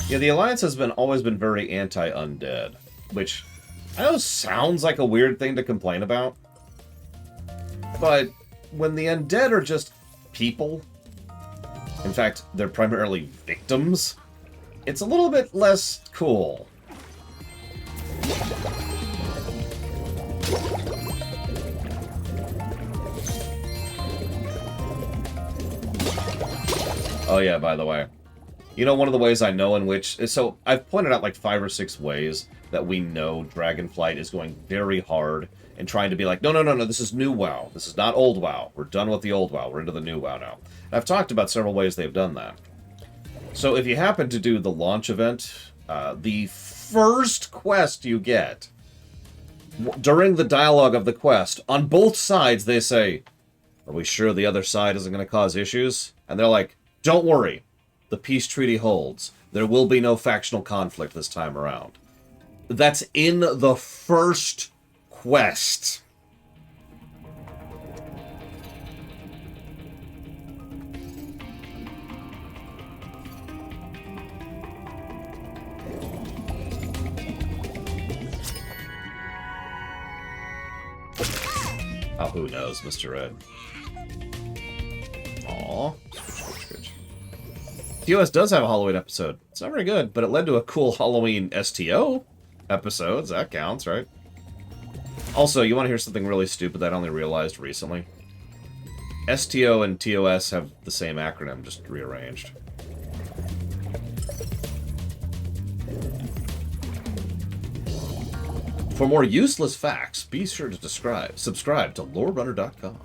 Yeah, the Alliance has always been very anti-undead, which I know sounds like a weird thing to complain about, but when the undead are just people, in fact, they're primarily victims, it's a little bit less cool. Oh yeah, by the way. You know, one of the ways I know in which... So, I've pointed out like 5 or 6 ways that we know Dragonflight is going very hard and trying to be like, no, no, no, no, this is new WoW. This is not old WoW. We're done with the old WoW. We're into the new WoW now. And I've talked about several ways they've done that. So, if you happen to do the launch event, the first quest you get, during the dialogue of the quest, on both sides they say, are we sure the other side isn't going to cause issues? And they're like, don't worry. The peace treaty holds. There will be no factional conflict this time around. That's in the first quest. Oh, who knows, Mr. Red. Aww. TOS does have a Halloween episode. It's not very good, but it led to a cool Halloween STO episodes. That counts, right? Also, you want to hear something really stupid that I only realized recently? STO and TOS have the same acronym, just rearranged. For more useless facts, be sure to subscribe to LoreRunner.com.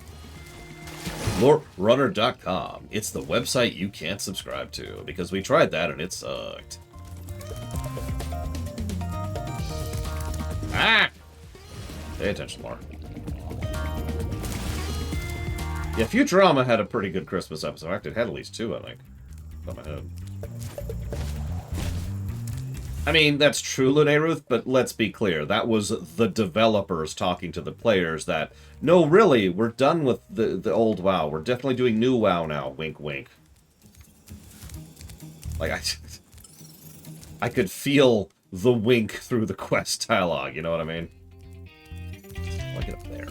LoreRunner.com. It's the website you can't subscribe to, because we tried that and it sucked. Ah! Pay attention, Lore. Yeah, Futurama had a pretty good Christmas episode. In fact, it had at least 2, I think. On my head. I mean, that's true, Lune Ruth, but let's be clear. That was the developers talking to the players that, no, really, we're done with the old WoW. We're definitely doing new WoW now. Wink, wink. Like, I could feel the wink through the quest dialogue, you know what I mean? I'll get up there.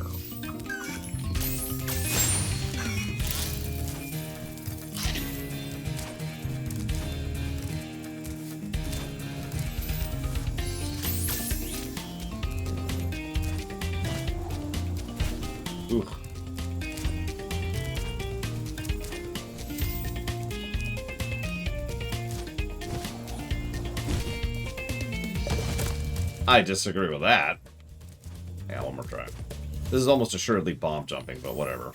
Ooh. I disagree with that. Yeah, one more try. This is almost assuredly bomb jumping, but whatever.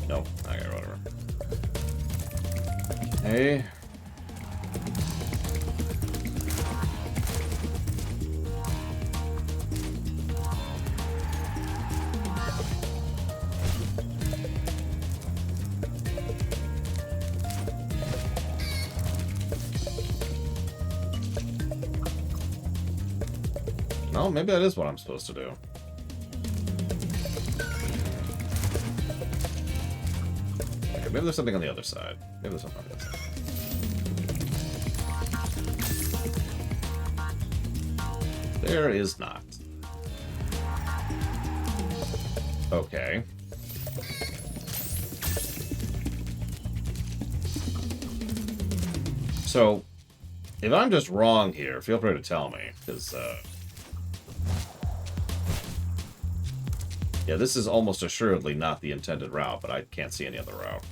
Nope. Okay, whatever. Okay. No, maybe that is what I'm supposed to do. Okay, maybe there's something on the other side. Maybe there's something on the other side. There is not. Okay. So, if I'm just wrong here, feel free to tell me, because, yeah, this is almost assuredly not the intended route, but I can't see any other route.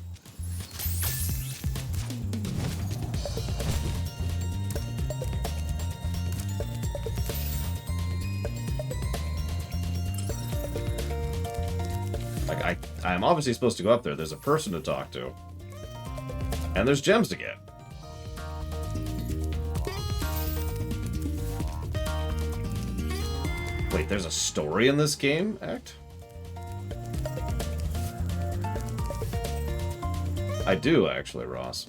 Like, I'm obviously supposed to go up there. There's a person to talk to. And there's gems to get. Wait, there's a story in this game, Act? I do, actually, Ross.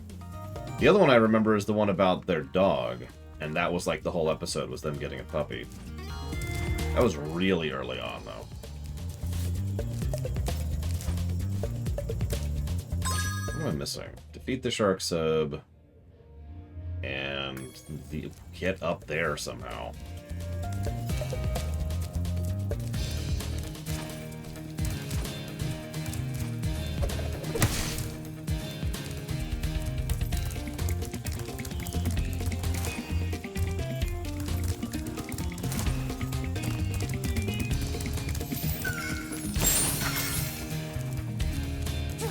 The other one I remember is the one about their dog. And that was like the whole episode was them getting a puppy. That was really early on, though. What am I missing? Defeat the shark sub. And get up there somehow.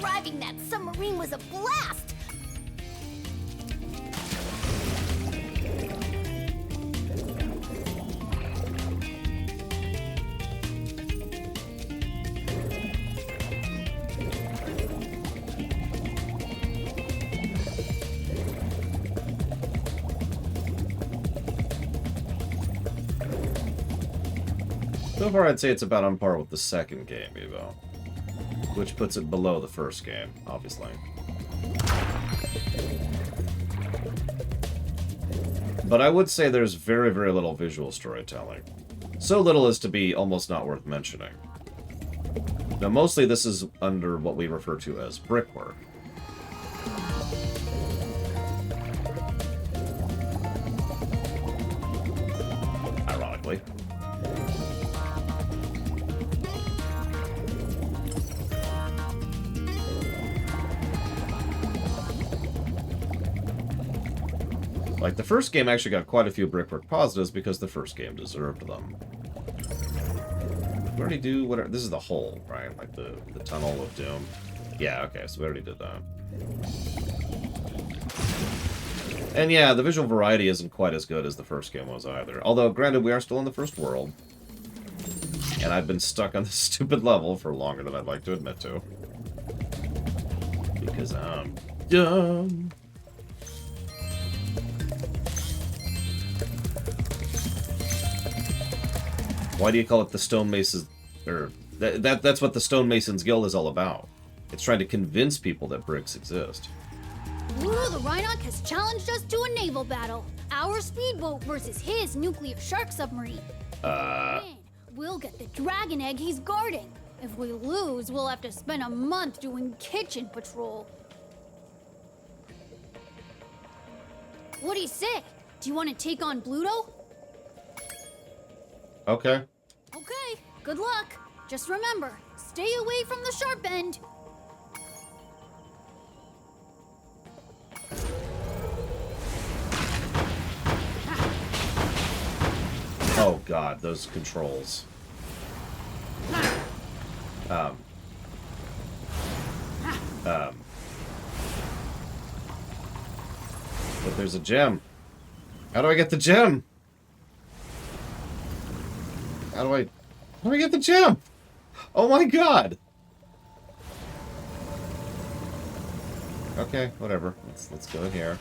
Driving that submarine was a blast! So far, I'd say it's about on par with the second game, Evo. Which puts it below the first game, obviously. But I would say there's very, very little visual storytelling. So little as to be almost not worth mentioning. Now, mostly this is under what we refer to as brickwork. Ironically. Like, the first game actually got quite a few brickwork positives because the first game deserved them. We already do whatever. This is the hole, right? Like the tunnel of doom. Yeah, okay, so we already did that. And yeah, the visual variety isn't quite as good as the first game was either. Although, granted, we are still in the first world. And I've been stuck on this stupid level for longer than I'd like to admit to. Because I'm dumb. Why do you call it the Stonemasons? Or that's what the Stonemasons Guild is all about. It's trying to convince people that bricks exist. Ooh, the Rhinoc has challenged us to a naval battle. Our speedboat versus his nuclear shark submarine. We'll get the dragon egg he's guarding. If we lose, we'll have to spend a month doing kitchen patrol. What do you say? Do you want to take on Bluto? Okay. Okay, good luck. Just remember, stay away from the sharp end. Oh god, those controls. But there's a gem. How do I get the gem? How do I get the gem? Oh my god! Okay, whatever. Let's go in here.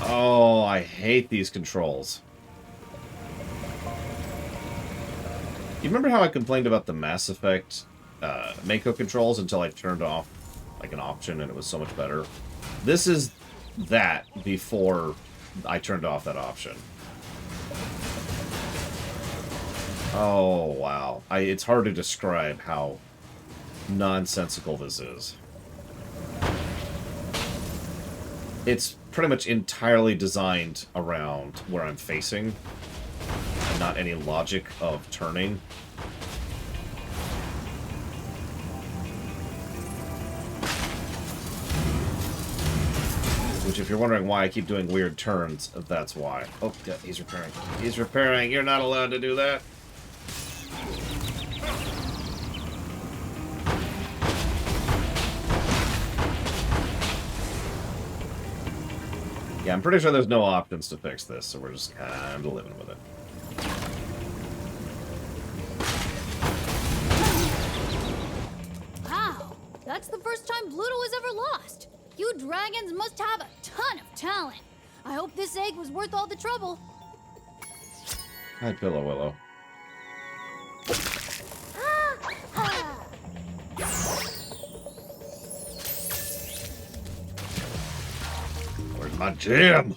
Oh, I hate these controls. You remember how I complained about the Mass Effect Mako controls until I turned off like an option and it was so much better? This is that before I turned off that option. Oh, wow. It's hard to describe how nonsensical this is. It's pretty much entirely designed around where I'm facing, and not any logic of turning. Which, if you're wondering why I keep doing weird turns, that's why. Oh, yeah, he's repairing. He's repairing. You're not allowed to do that. Yeah, I'm pretty sure there's no options to fix this, so we're just kind of living with it. Wow, that's the first time Pluto was ever lost. You dragons must have a ton of talent. I hope this egg was worth all the trouble. Hi, Pillow Willow. Where's my jam?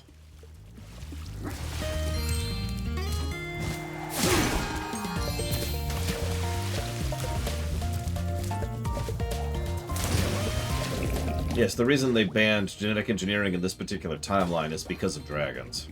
Yes, the reason they banned genetic engineering in this particular timeline is because of dragons.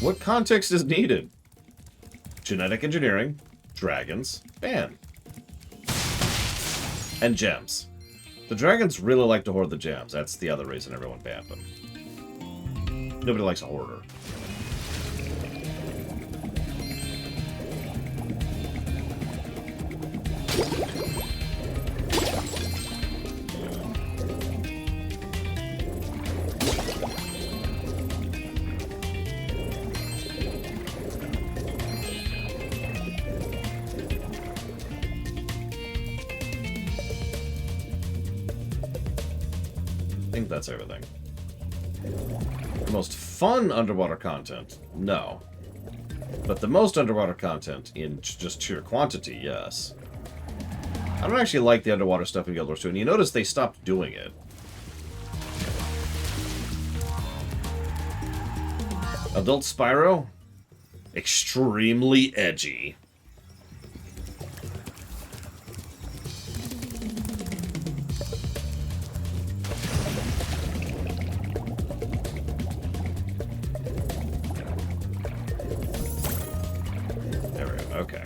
What context is needed? Genetic engineering, dragons, ban. And gems. The dragons really like to hoard the gems. That's the other reason everyone banned them. Nobody likes a hoarder. I think that's everything. The most fun underwater content? No. But the most underwater content in just sheer quantity, yes. I don't actually like the underwater stuff in Guild Wars 2, and you notice they stopped doing it. Adult Spyro? Extremely edgy. There we go, okay.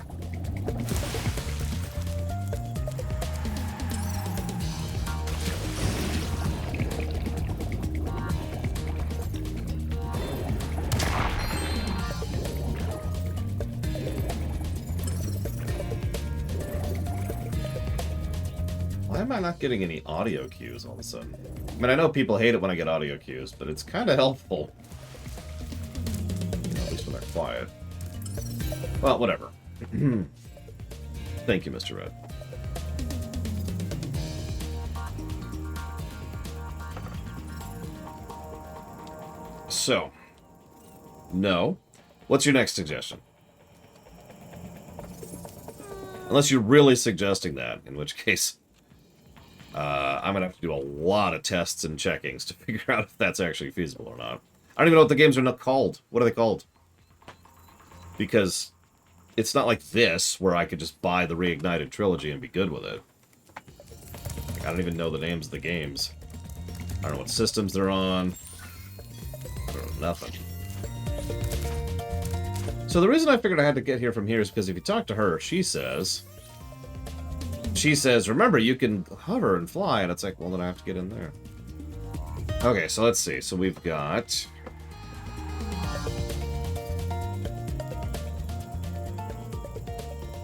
Why am I not getting any audio cues all of a sudden? I mean, I know people hate it when I get audio cues, but it's kind of helpful. You know, at least when they're quiet. Well, whatever. Thank you, Mr. Red. So, no. What's your next suggestion? Unless you're really suggesting that, in which case, I'm going to have to do a lot of tests and checkings to figure out if that's actually feasible or not. I don't even know what the games are not called. What are they called? Because it's not like this, where I could just buy the Reignited Trilogy and be good with it. I don't even know the names of the games. I don't know what systems they're on. I don't know nothing. So the reason I figured I had to get here from here is because if you talk to her, she says, remember, you can hover and fly, and it's like, well, then I have to get in there. Okay, so let's see. So we've got...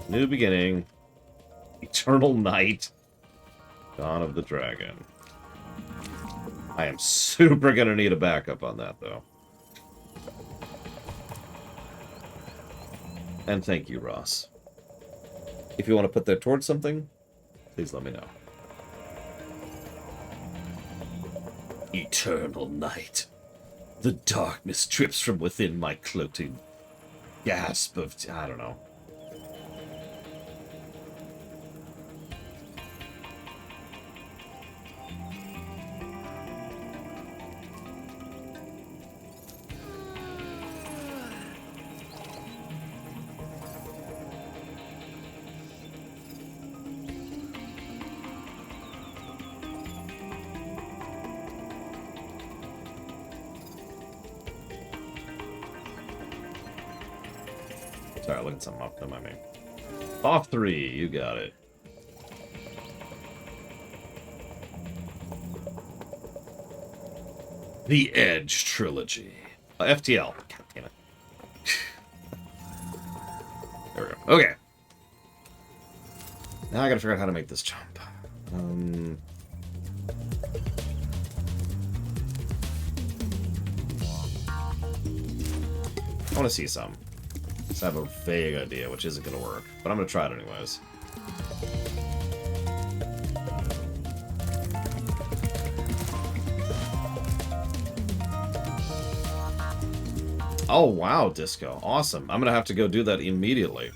New Beginning, Eternal Night, Dawn of the Dragon. I am super gonna need a backup on that, though. And thank you, Ross. If you want to put that towards something, please let me know. Eternal night. The darkness drips from within my cloaking gasp of... I don't know. Sorry, look at something up. Don't mind me. Off 3, you got it. The Edge Trilogy. FTL. God damn it. There we go. Okay. Now I gotta figure out how to make this jump. I want to see some. Just have a vague idea, which isn't gonna work. But I'm gonna try it anyways. Oh, wow, Disco. Awesome. I'm gonna have to go do that immediately.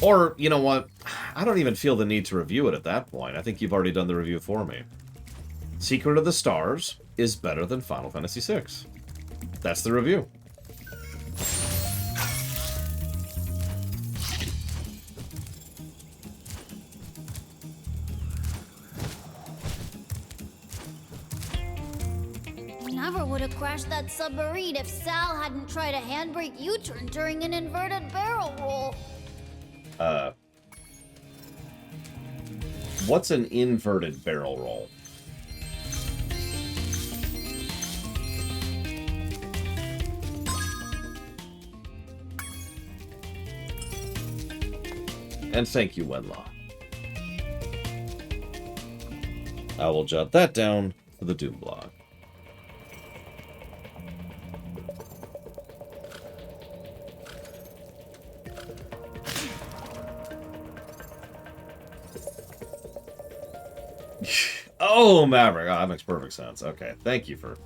Or, you know what? I don't even feel the need to review it at that point. I think you've already done the review for me. Secret of the Stars is better than Final Fantasy VI. That's the review. Never would have crashed that submarine if Sal hadn't tried a handbrake U-turn during an inverted barrel roll. What's an inverted barrel roll? And thank you, Wenla. I will jot that down for the Doom blog. Oh, Maverick. Oh, that makes perfect sense. Okay, thank you for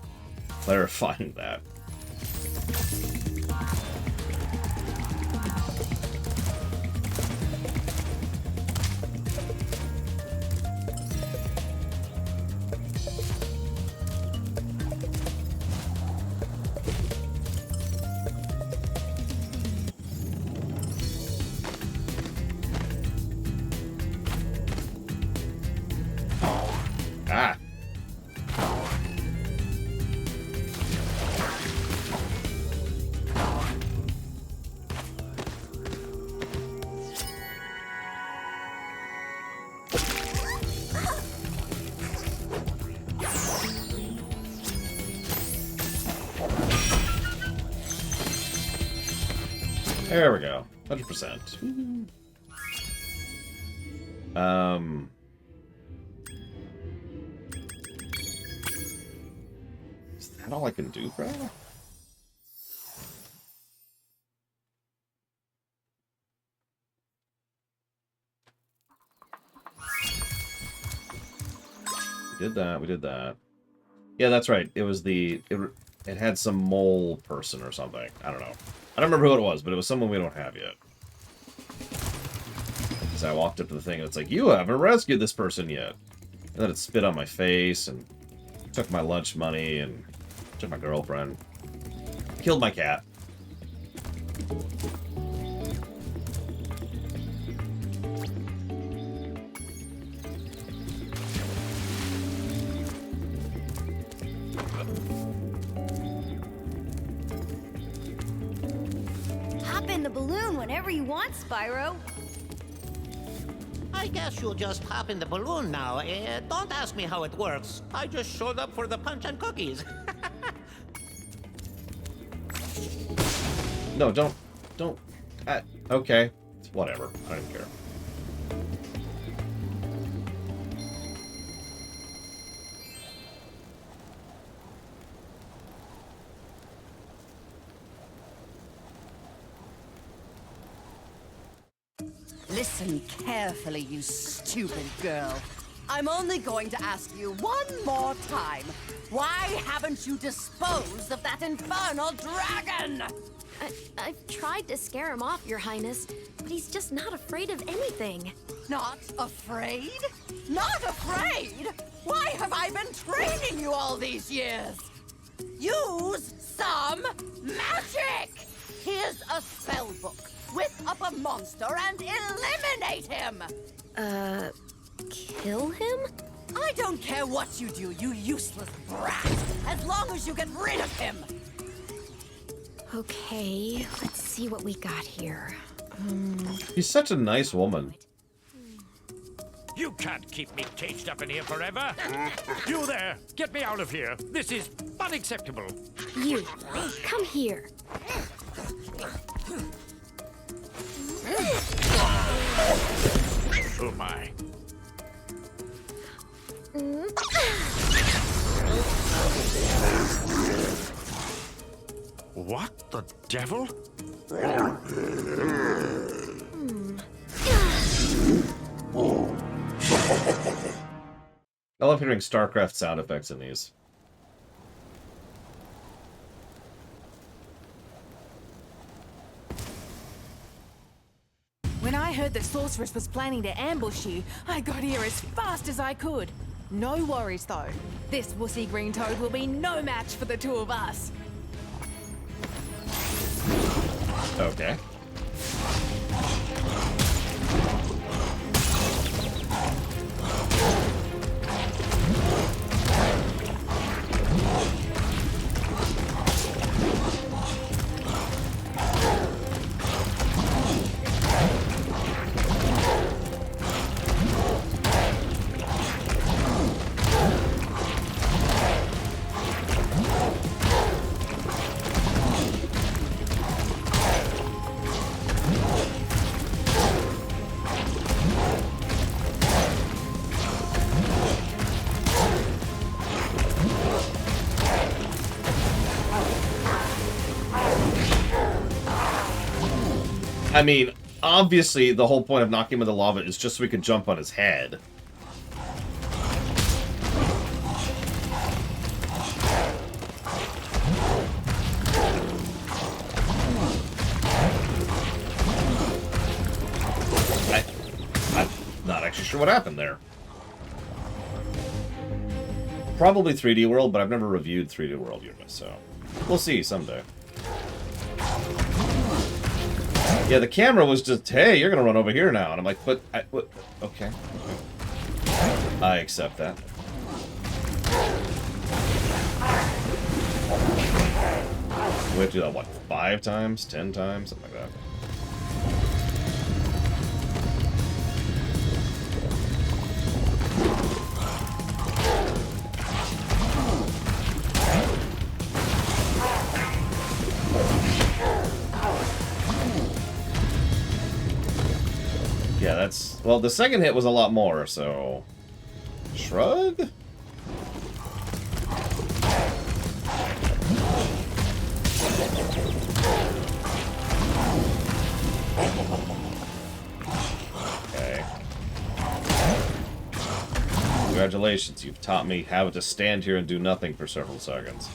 clarifying that. Ah. There we go. 100%. Is that all I can do, bro? We did that, we did that. Yeah, that's right. It was the... It had some mole person or something. I don't know. I don't remember who it was, but it was someone we don't have yet. So I walked up to the thing and it's like, you haven't rescued this person yet. And then it spit on my face and took my lunch money and took my girlfriend. Killed my cat. Hop in the balloon whenever you want, Spyro. I guess you'll just hop in the balloon now. Don't ask me how it works. I just showed up for the punch and cookies. No, don't. Okay. Whatever. I don't care. Listen carefully, you stupid girl. I'm only going to ask you one more time. Why haven't you disposed of that infernal dragon? I've tried to scare him off, Your Highness, but he's just not afraid of anything. Not afraid? Not afraid? Why have I been training you all these years? Use some magic! Here's a spell book. Whip up a monster and eliminate him! Kill him? I don't care what you do, you useless brat, as long as you get rid of him! Okay, let's see what we got here. She's such a nice woman. You can't keep me caged up in here forever. You there, get me out of here. This is unacceptable. You, come here. Oh my. What the devil? I love hearing StarCraft sound effects in these. When I heard that Sorceress was planning to ambush you, I got here as fast as I could. No worries, though. This wussy green toad will be no match for the two of us. Okay. I mean, obviously, the whole point of knocking him in the lava is just so we could jump on his head. I'm not actually sure what happened there. Probably 3D World, but I've never reviewed 3D World yet, so we'll see someday. Yeah, the camera was just, hey, you're gonna run over here now. And I'm like, but, okay. I accept that. We have to do that, what, 5 times? 10 times? Something like that. Yeah, that's... Well, the second hit was a lot more, so... Shrug? Okay. Congratulations, you've taught me how to stand here and do nothing for several seconds.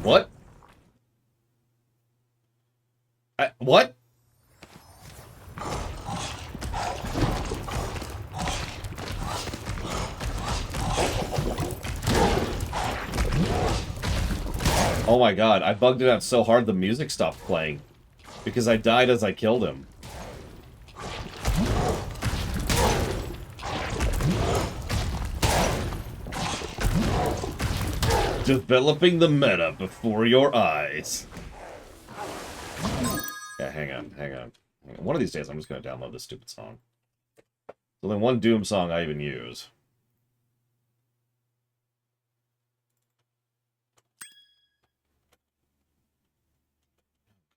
What? What? Oh my god, I bugged it out so hard the music stopped playing. Because I died as I killed him. Developing the meta before your eyes. hang on. One of these days, I'm just going to download this stupid song. There's only one Doom song I even use.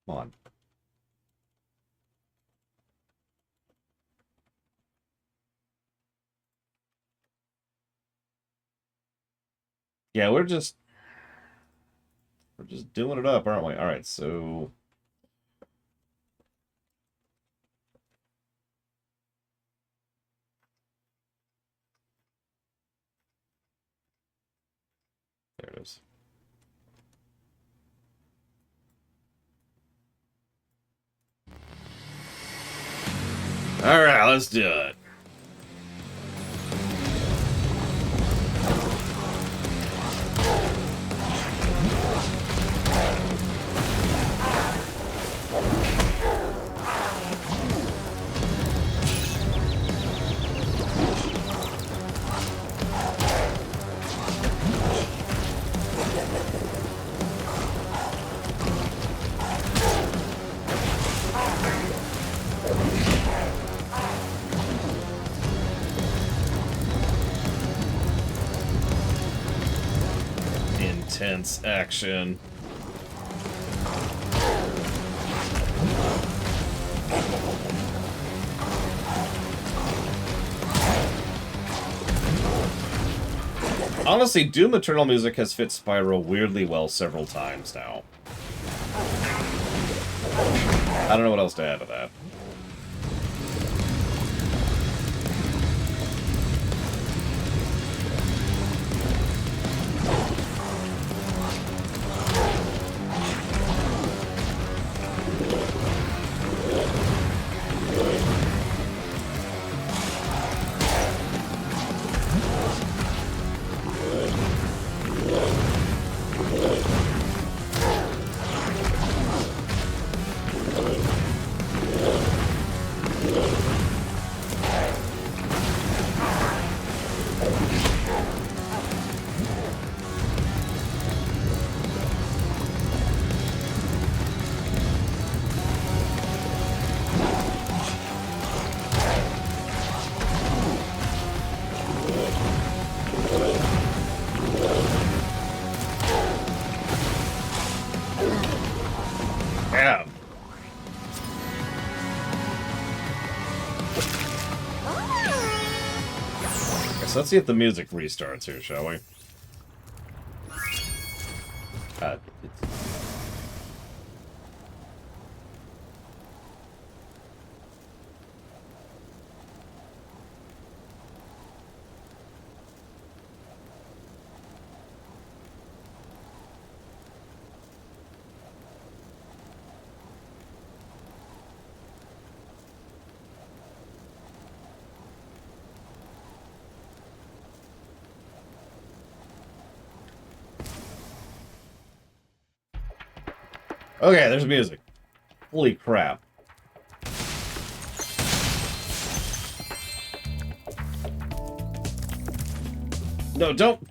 Come on. Yeah, we're just doing it up, aren't we? All right, so there it is. All right, let's do it. Intense action. Honestly, Doom Eternal music has fit Spyro weirdly well several times now. I don't know what else to add to that. So let's see if the music restarts here, shall we? Okay, there's music. Holy crap. No, don't.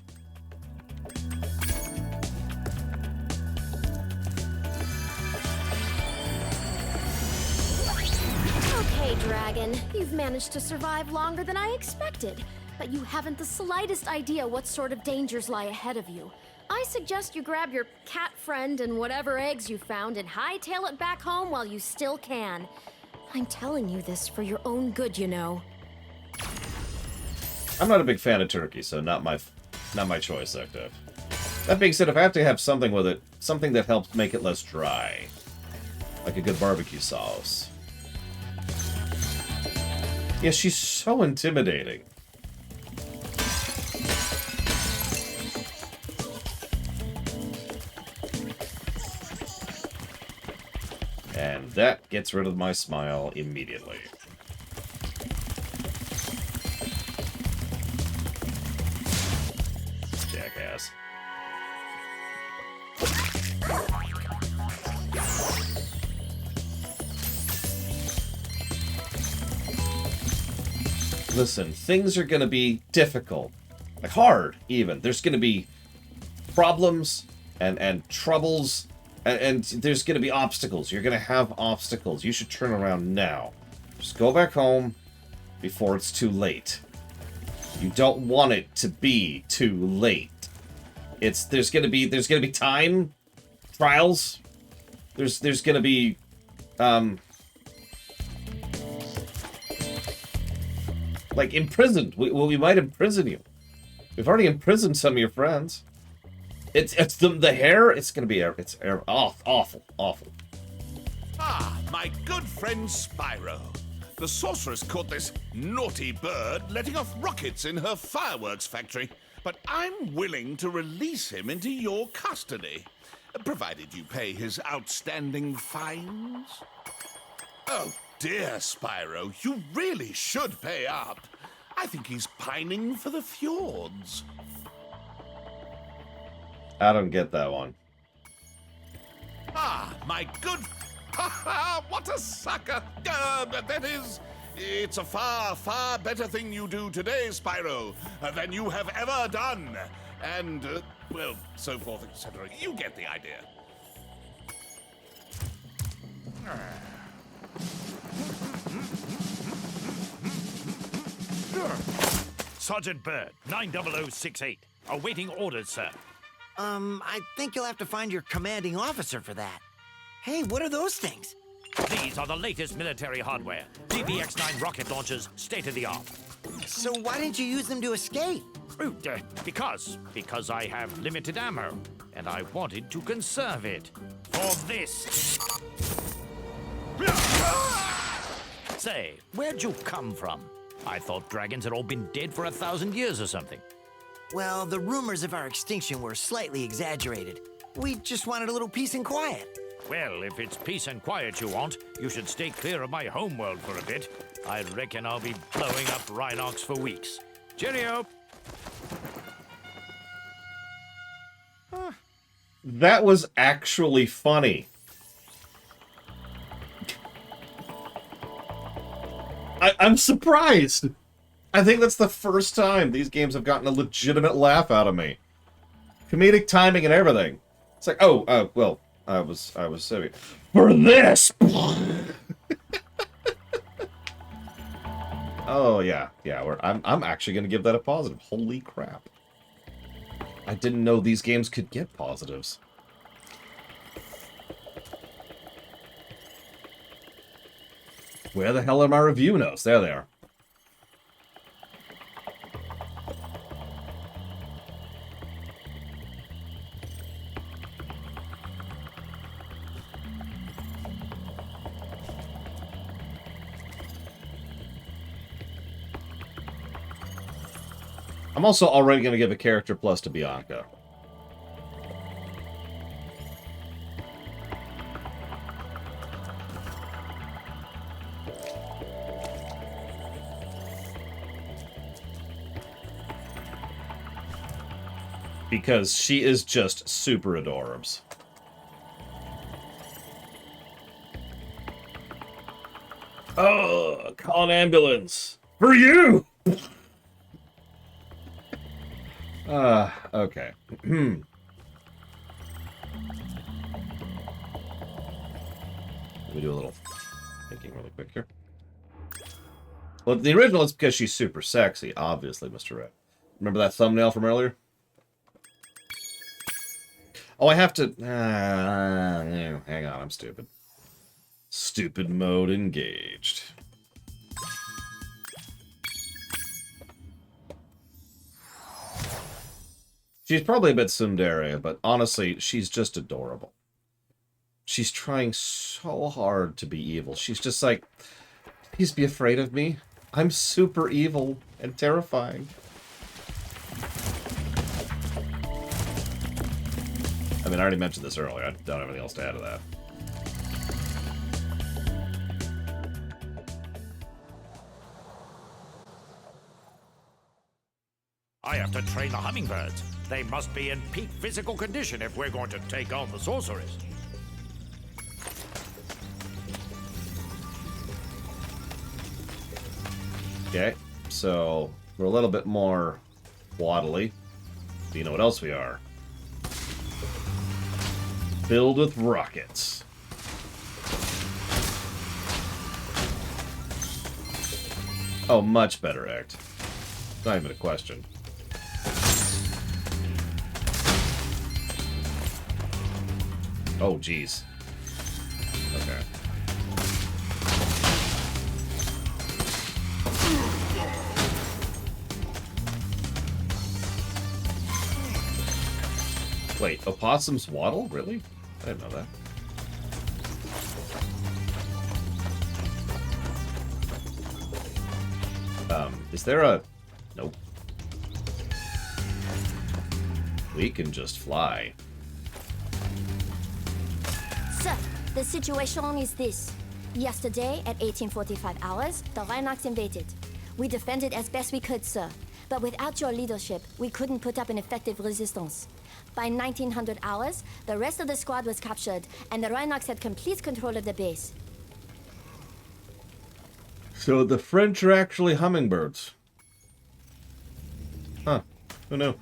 Okay, Dragon. You've managed to survive longer than I expected, but you haven't the slightest idea what sort of dangers lie ahead of you. I suggest you grab your cat friend and whatever eggs you found and hightail it back home while you still can. I'm telling you this for your own good, you know. I'm not a big fan of turkey, so not my choice, Active. That being said, if I have to have something with it, something that helps make it less dry. Like a good barbecue sauce. Yeah, she's so intimidating. And that gets rid of my smile immediately. Jackass. Listen, things are gonna be difficult. Like hard, even. There's gonna be problems and troubles And there's going to be obstacles. You're going to have obstacles. You should turn around now. Just go back home before it's too late. You don't want it to be too late. There's gonna be time trials. There's gonna be like imprisoned. We might imprison you. We've already imprisoned some of your friends. It's the hair. It's gonna be awful. Ah, my good friend Spyro. The sorceress caught this naughty bird letting off rockets in her fireworks factory, but I'm willing to release him into your custody, provided you pay his outstanding fines. Oh dear, Spyro, you really should pay up. I think he's pining for the fjords. I don't get that one. Ah, my good... What a sucker! That is... It's a far, far better thing you do today, Spyro, than you have ever done. And, well, so forth, etc. You get the idea. Sergeant Bird, 90068. Awaiting orders, sir. I think you'll have to find your commanding officer for that. Hey, what are those things? These are the latest military hardware. DBX-9 rocket launchers, state-of-the-art. So why didn't you use them to escape? Because I have limited ammo, and I wanted to conserve it. For this. Say, where'd you come from? I thought dragons had all been dead for 1,000 years or something. Well, the rumors of our extinction were slightly exaggerated. We just wanted a little peace and quiet. Well, if it's peace and quiet you want, you should stay clear of my homeworld for a bit. I reckon I'll be blowing up Rhinox for weeks. Cheerio! That was actually funny. I'm surprised. I think that's the first time these games have gotten a legitimate laugh out of me. Comedic timing and everything. It's like, well, I was saving for this. Oh yeah. I'm actually gonna give that a positive. Holy crap! I didn't know these games could get positives. Where the hell are my review notes? There they are. I'm also already going to give a character plus to Bianca. Because she is just super adorbs. Oh, call an ambulance. For you! Okay. Let me do a little thinking really quick here. Well, the original is because she's super sexy, obviously, Mr. Red. Remember that thumbnail from earlier? Oh, I have to... hang on, I'm stupid. Stupid mode engaged. She's probably a bit tsundere, but honestly, she's just adorable. She's trying so hard to be evil. She's just like, please be afraid of me. I'm super evil and terrifying. I mean, I already mentioned this earlier. I don't have anything else to add to that. I have to train the hummingbirds. They must be in peak physical condition if we're going to take on the sorceress. Okay, so we're a little bit more waddly. Do you know what else we are? filled with rockets. Oh, much better act. Not even a question. Oh, jeez. Okay. Wait, opossums waddle? Really? I didn't know that. Is there a... Nope. We can just fly. Sir, the situation is this. Yesterday, at 1845 hours, the Rhinox invaded. We defended as best we could, sir. But without your leadership, we couldn't put up an effective resistance. By 1900 hours, the rest of the squad was captured, and the Rhinox had complete control of the base. So the French are actually hummingbirds. Huh. Who knew?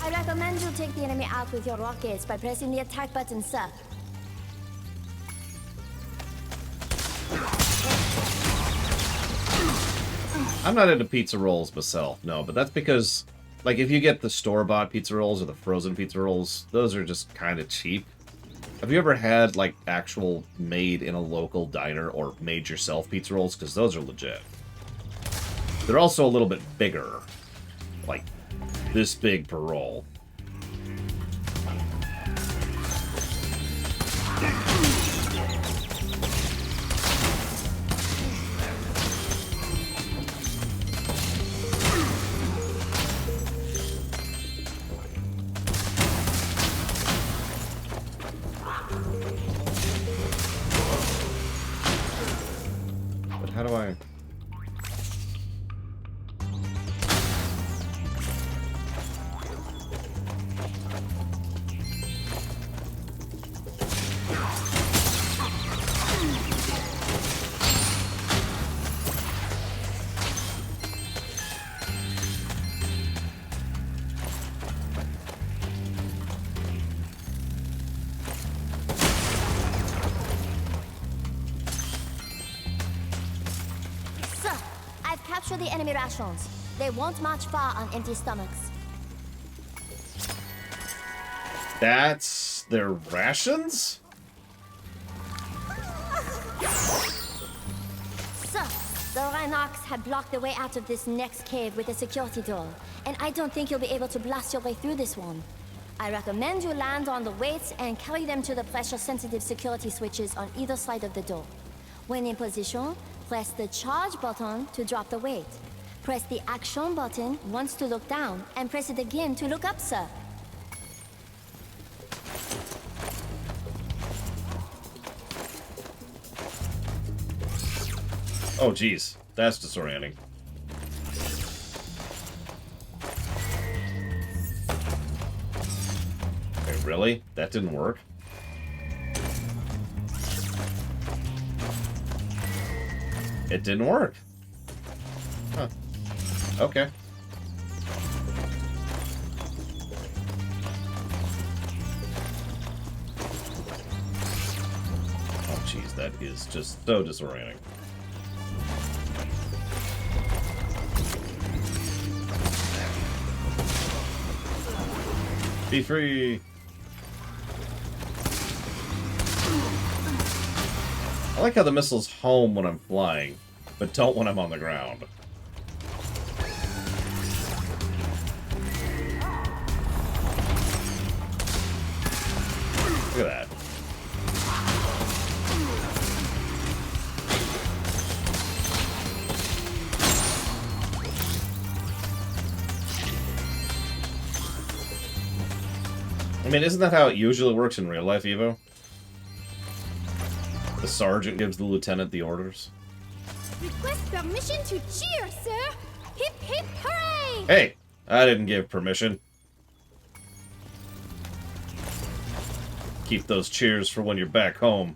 I recommend you take the enemy out with your rockets by pressing the attack button, sir. I'm not into pizza rolls myself, no, but that's because, like, if you get the store-bought pizza rolls or the frozen pizza rolls, those are just kind of cheap. Have you ever had, like, actual made in a local diner or made yourself pizza rolls? Because those are legit. They're also a little bit bigger. Like, this big per roll. But how do I... Sir, I've captured the enemy rations. They won't march far on empty stomachs. That's their rations? Sir, the Rhinox have blocked the way out of this next cave with a security door, and I don't think you'll be able to blast your way through this one. I recommend you land on the weights and carry them to the pressure-sensitive security switches on either side of the door. When in position, press the charge button to drop the weight. Press the action button once to look down, and press it again to look up, sir. Oh, geez. That's disorienting. Okay, really? That didn't work? It didn't work. Huh. Okay. Oh, jeez, that is just so disorienting. Be free! I like how the missiles home when I'm flying, but don't when I'm on the ground. Look at that. I mean, isn't that how it usually works in real life, Evo? The sergeant gives the lieutenant the orders. Request permission to cheer, sir! Hip hip hooray! Hey! I didn't give permission. Keep those cheers for when you're back home.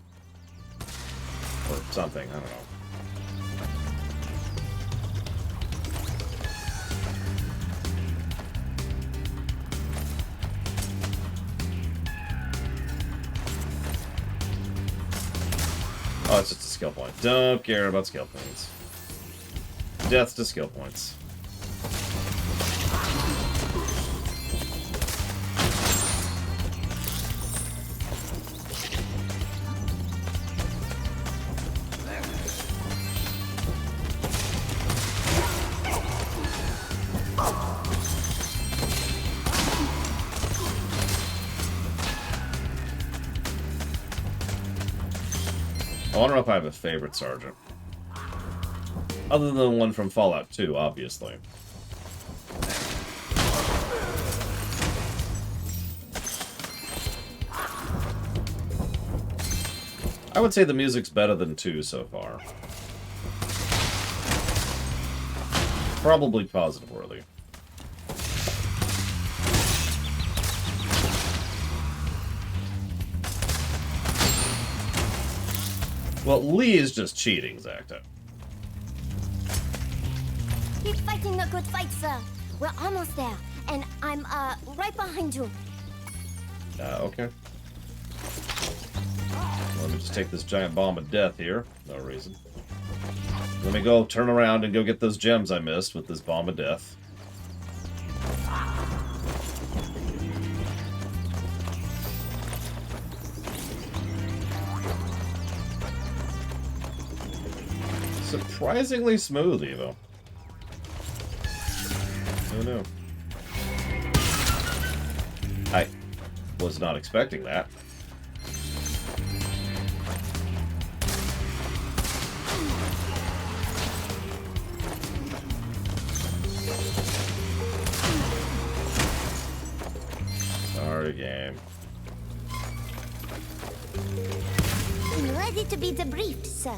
Or something, I don't know. Oh, it's just a skill point. Don't care about skill points. Death to skill points. I don't know if I have a favorite sergeant. Other than the one from Fallout 2, obviously. I would say the music's better than 2 so far. Probably positive worthy. Well, Lee is just cheating, Zacta. Keep fighting the good fight, sir. We're almost there, and I'm, right behind you. Okay. Let me just take this giant bomb of death here. No reason. Let me go turn around and go get those gems I missed with this bomb of death. Surprisingly smooth, Evo. Who knew? I was not expecting that. Sorry, game. Ready to be debriefed, sir.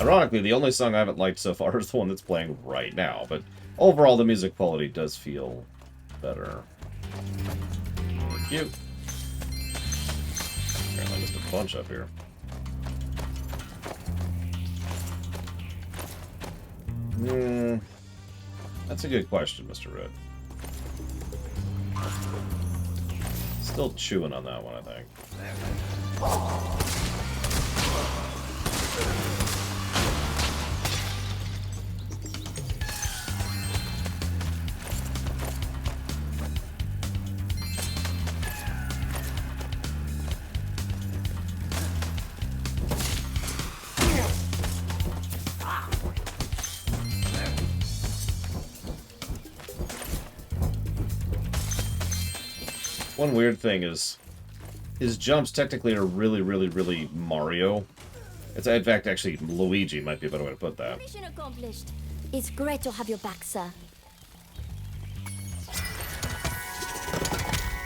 Ironically, the only song I haven't liked so far is the one that's playing right now, but overall the music quality does feel better. Thank you. Apparently I missed a bunch up here. That's a good question, Mr. Red. Still chewing on that one, I think. One weird thing is, his jumps technically are really Mario. It's, in fact, actually, Luigi might be a better way to put that. Mission accomplished. It's great to have your back, sir.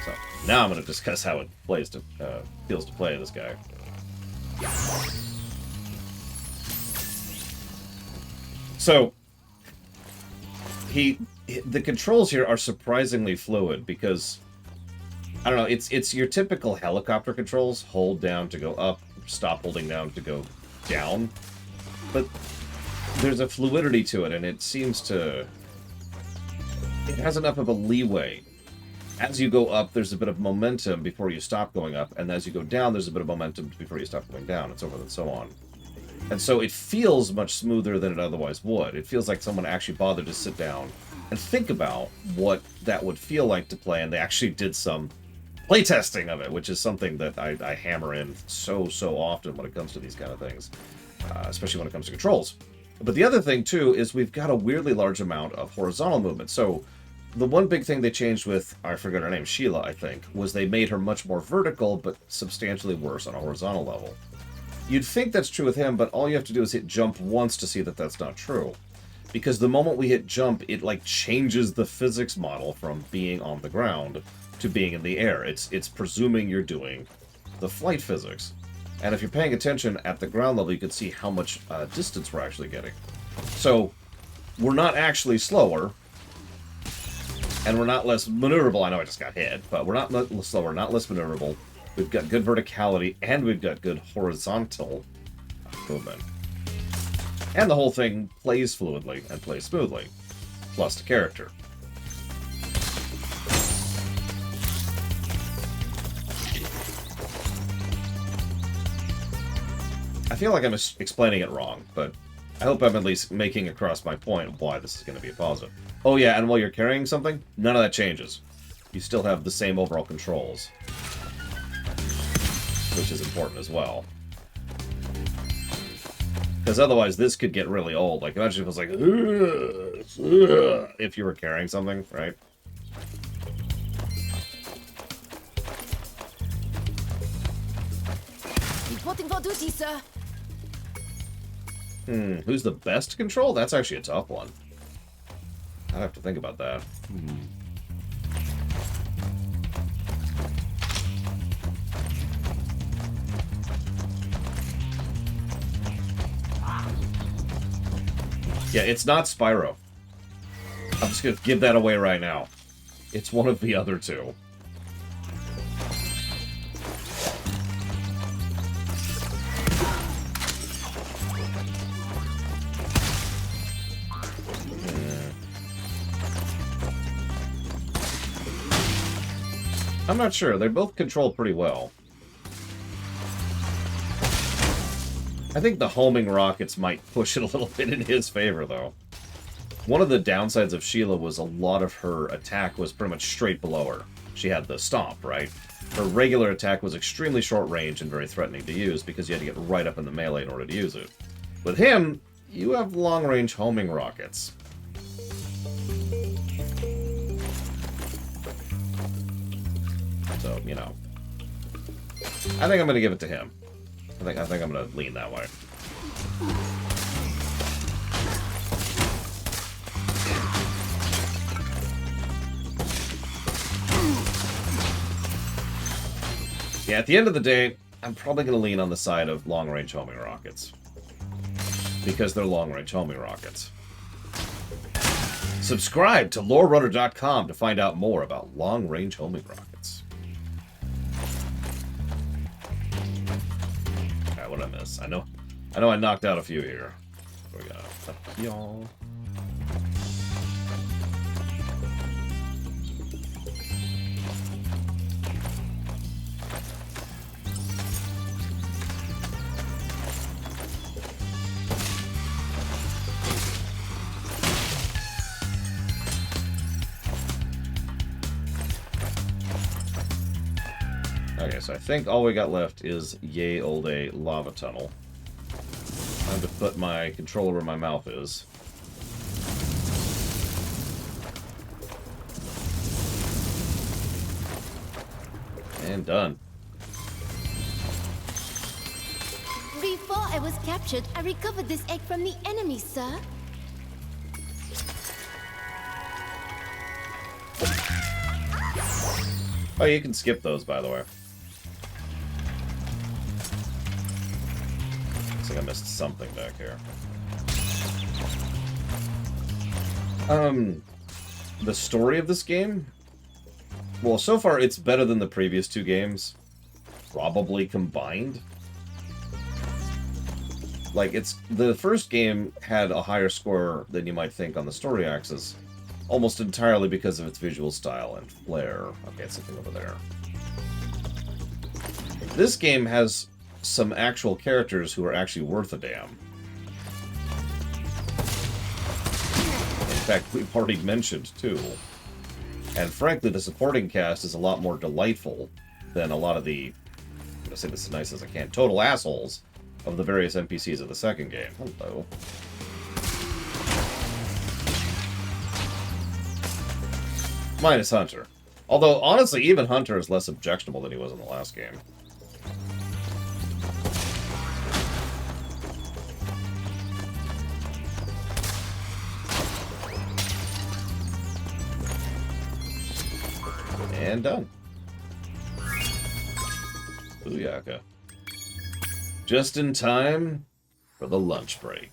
So, now I'm going to discuss how it plays to, feels to play this guy. So, the controls here are surprisingly fluid because, I don't know, it's your typical helicopter controls. Hold down to go up, stop holding down to go down. But there's a fluidity to it, and it seems to... It has enough of a leeway. As you go up, there's a bit of momentum before you stop going up, and as you go down, there's a bit of momentum before you stop going down, and so forth and so on. And so it feels much smoother than it otherwise would. It feels like someone actually bothered to sit down and think about what that would feel like to play, and they actually did some playtesting of it, which is something that I hammer in so often when it comes to these kind of things, especially when it comes to controls. But the other thing, too, is we've got a weirdly large amount of horizontal movement. So the one big thing they changed with, I forget her name, Sheila, I think, was they made her much more vertical, but substantially worse on a horizontal level. You'd think that's true with him, but all you have to do is hit jump once to see that that's not true. Because the moment we hit jump, it, like, changes the physics model from being on the ground to being in the air. It's presuming you're doing the flight physics. And if you're paying attention at the ground level, you can see how much distance we're actually getting. So, we're not actually slower, and we're not less maneuverable. I know I just got hit, but we're not slower, not less maneuverable. We've got good verticality, and we've got good horizontal movement. And the whole thing plays fluidly and plays smoothly, plus the character. I feel like I'm explaining it wrong, but I hope I'm at least making across my point of why this is going to be a positive. Oh yeah, and while you're carrying something, none of that changes. You still have the same overall controls, which is important as well. Because otherwise this could get really old. Like, imagine if it was like, if you were carrying something, right? Reporting for duty, sir. Who's the best to control? That's actually a tough one. I have to think about that. Yeah, it's not Spyro. I'm just gonna give that away right now. It's one of the other two. I'm not sure. They both control pretty well. I think the homing rockets might push it a little bit in his favor, though. One of the downsides of Sheila was a lot of her attack was pretty much straight below her. She had the stomp, right? Her regular attack was extremely short range and very threatening to use because you had to get right up in the melee in order to use it. With him, you have long-range homing rockets. So, you know. I think I'm going to give it to him. I think I'm going to lean that way. Yeah, at the end of the day, I'm probably going to lean on the side of long-range homing rockets. Because they're long-range homing rockets. Subscribe to LoreRunner.com to find out more about long-range homing rockets. Alright, what did I miss? I know I knocked out a few here. We got y'all. Okay, so I think all we got left is yay old a lava tunnel. Time to put my controller where my mouth is. And done. Before I was captured, I recovered this egg from the enemy, sir. Oh, you can skip those, by the way. Looks like I missed something back here. The story of this game? Well, so far it's better than the previous two games. Probably combined. Like, the first game had a higher score than you might think on the story axis. Almost entirely because of its visual style and flair. Okay, it's something over there. This game has some actual characters who are actually worth a damn. In fact, we've already mentioned two. And frankly, the supporting cast is a lot more delightful than a lot of the, I'm gonna say this as nice as I can, total assholes of the various NPCs of the second game. Hello. Minus Hunter. Although, honestly, even Hunter is less objectionable than he was in the last game. And done. Booyaka. Just in time for the lunch break.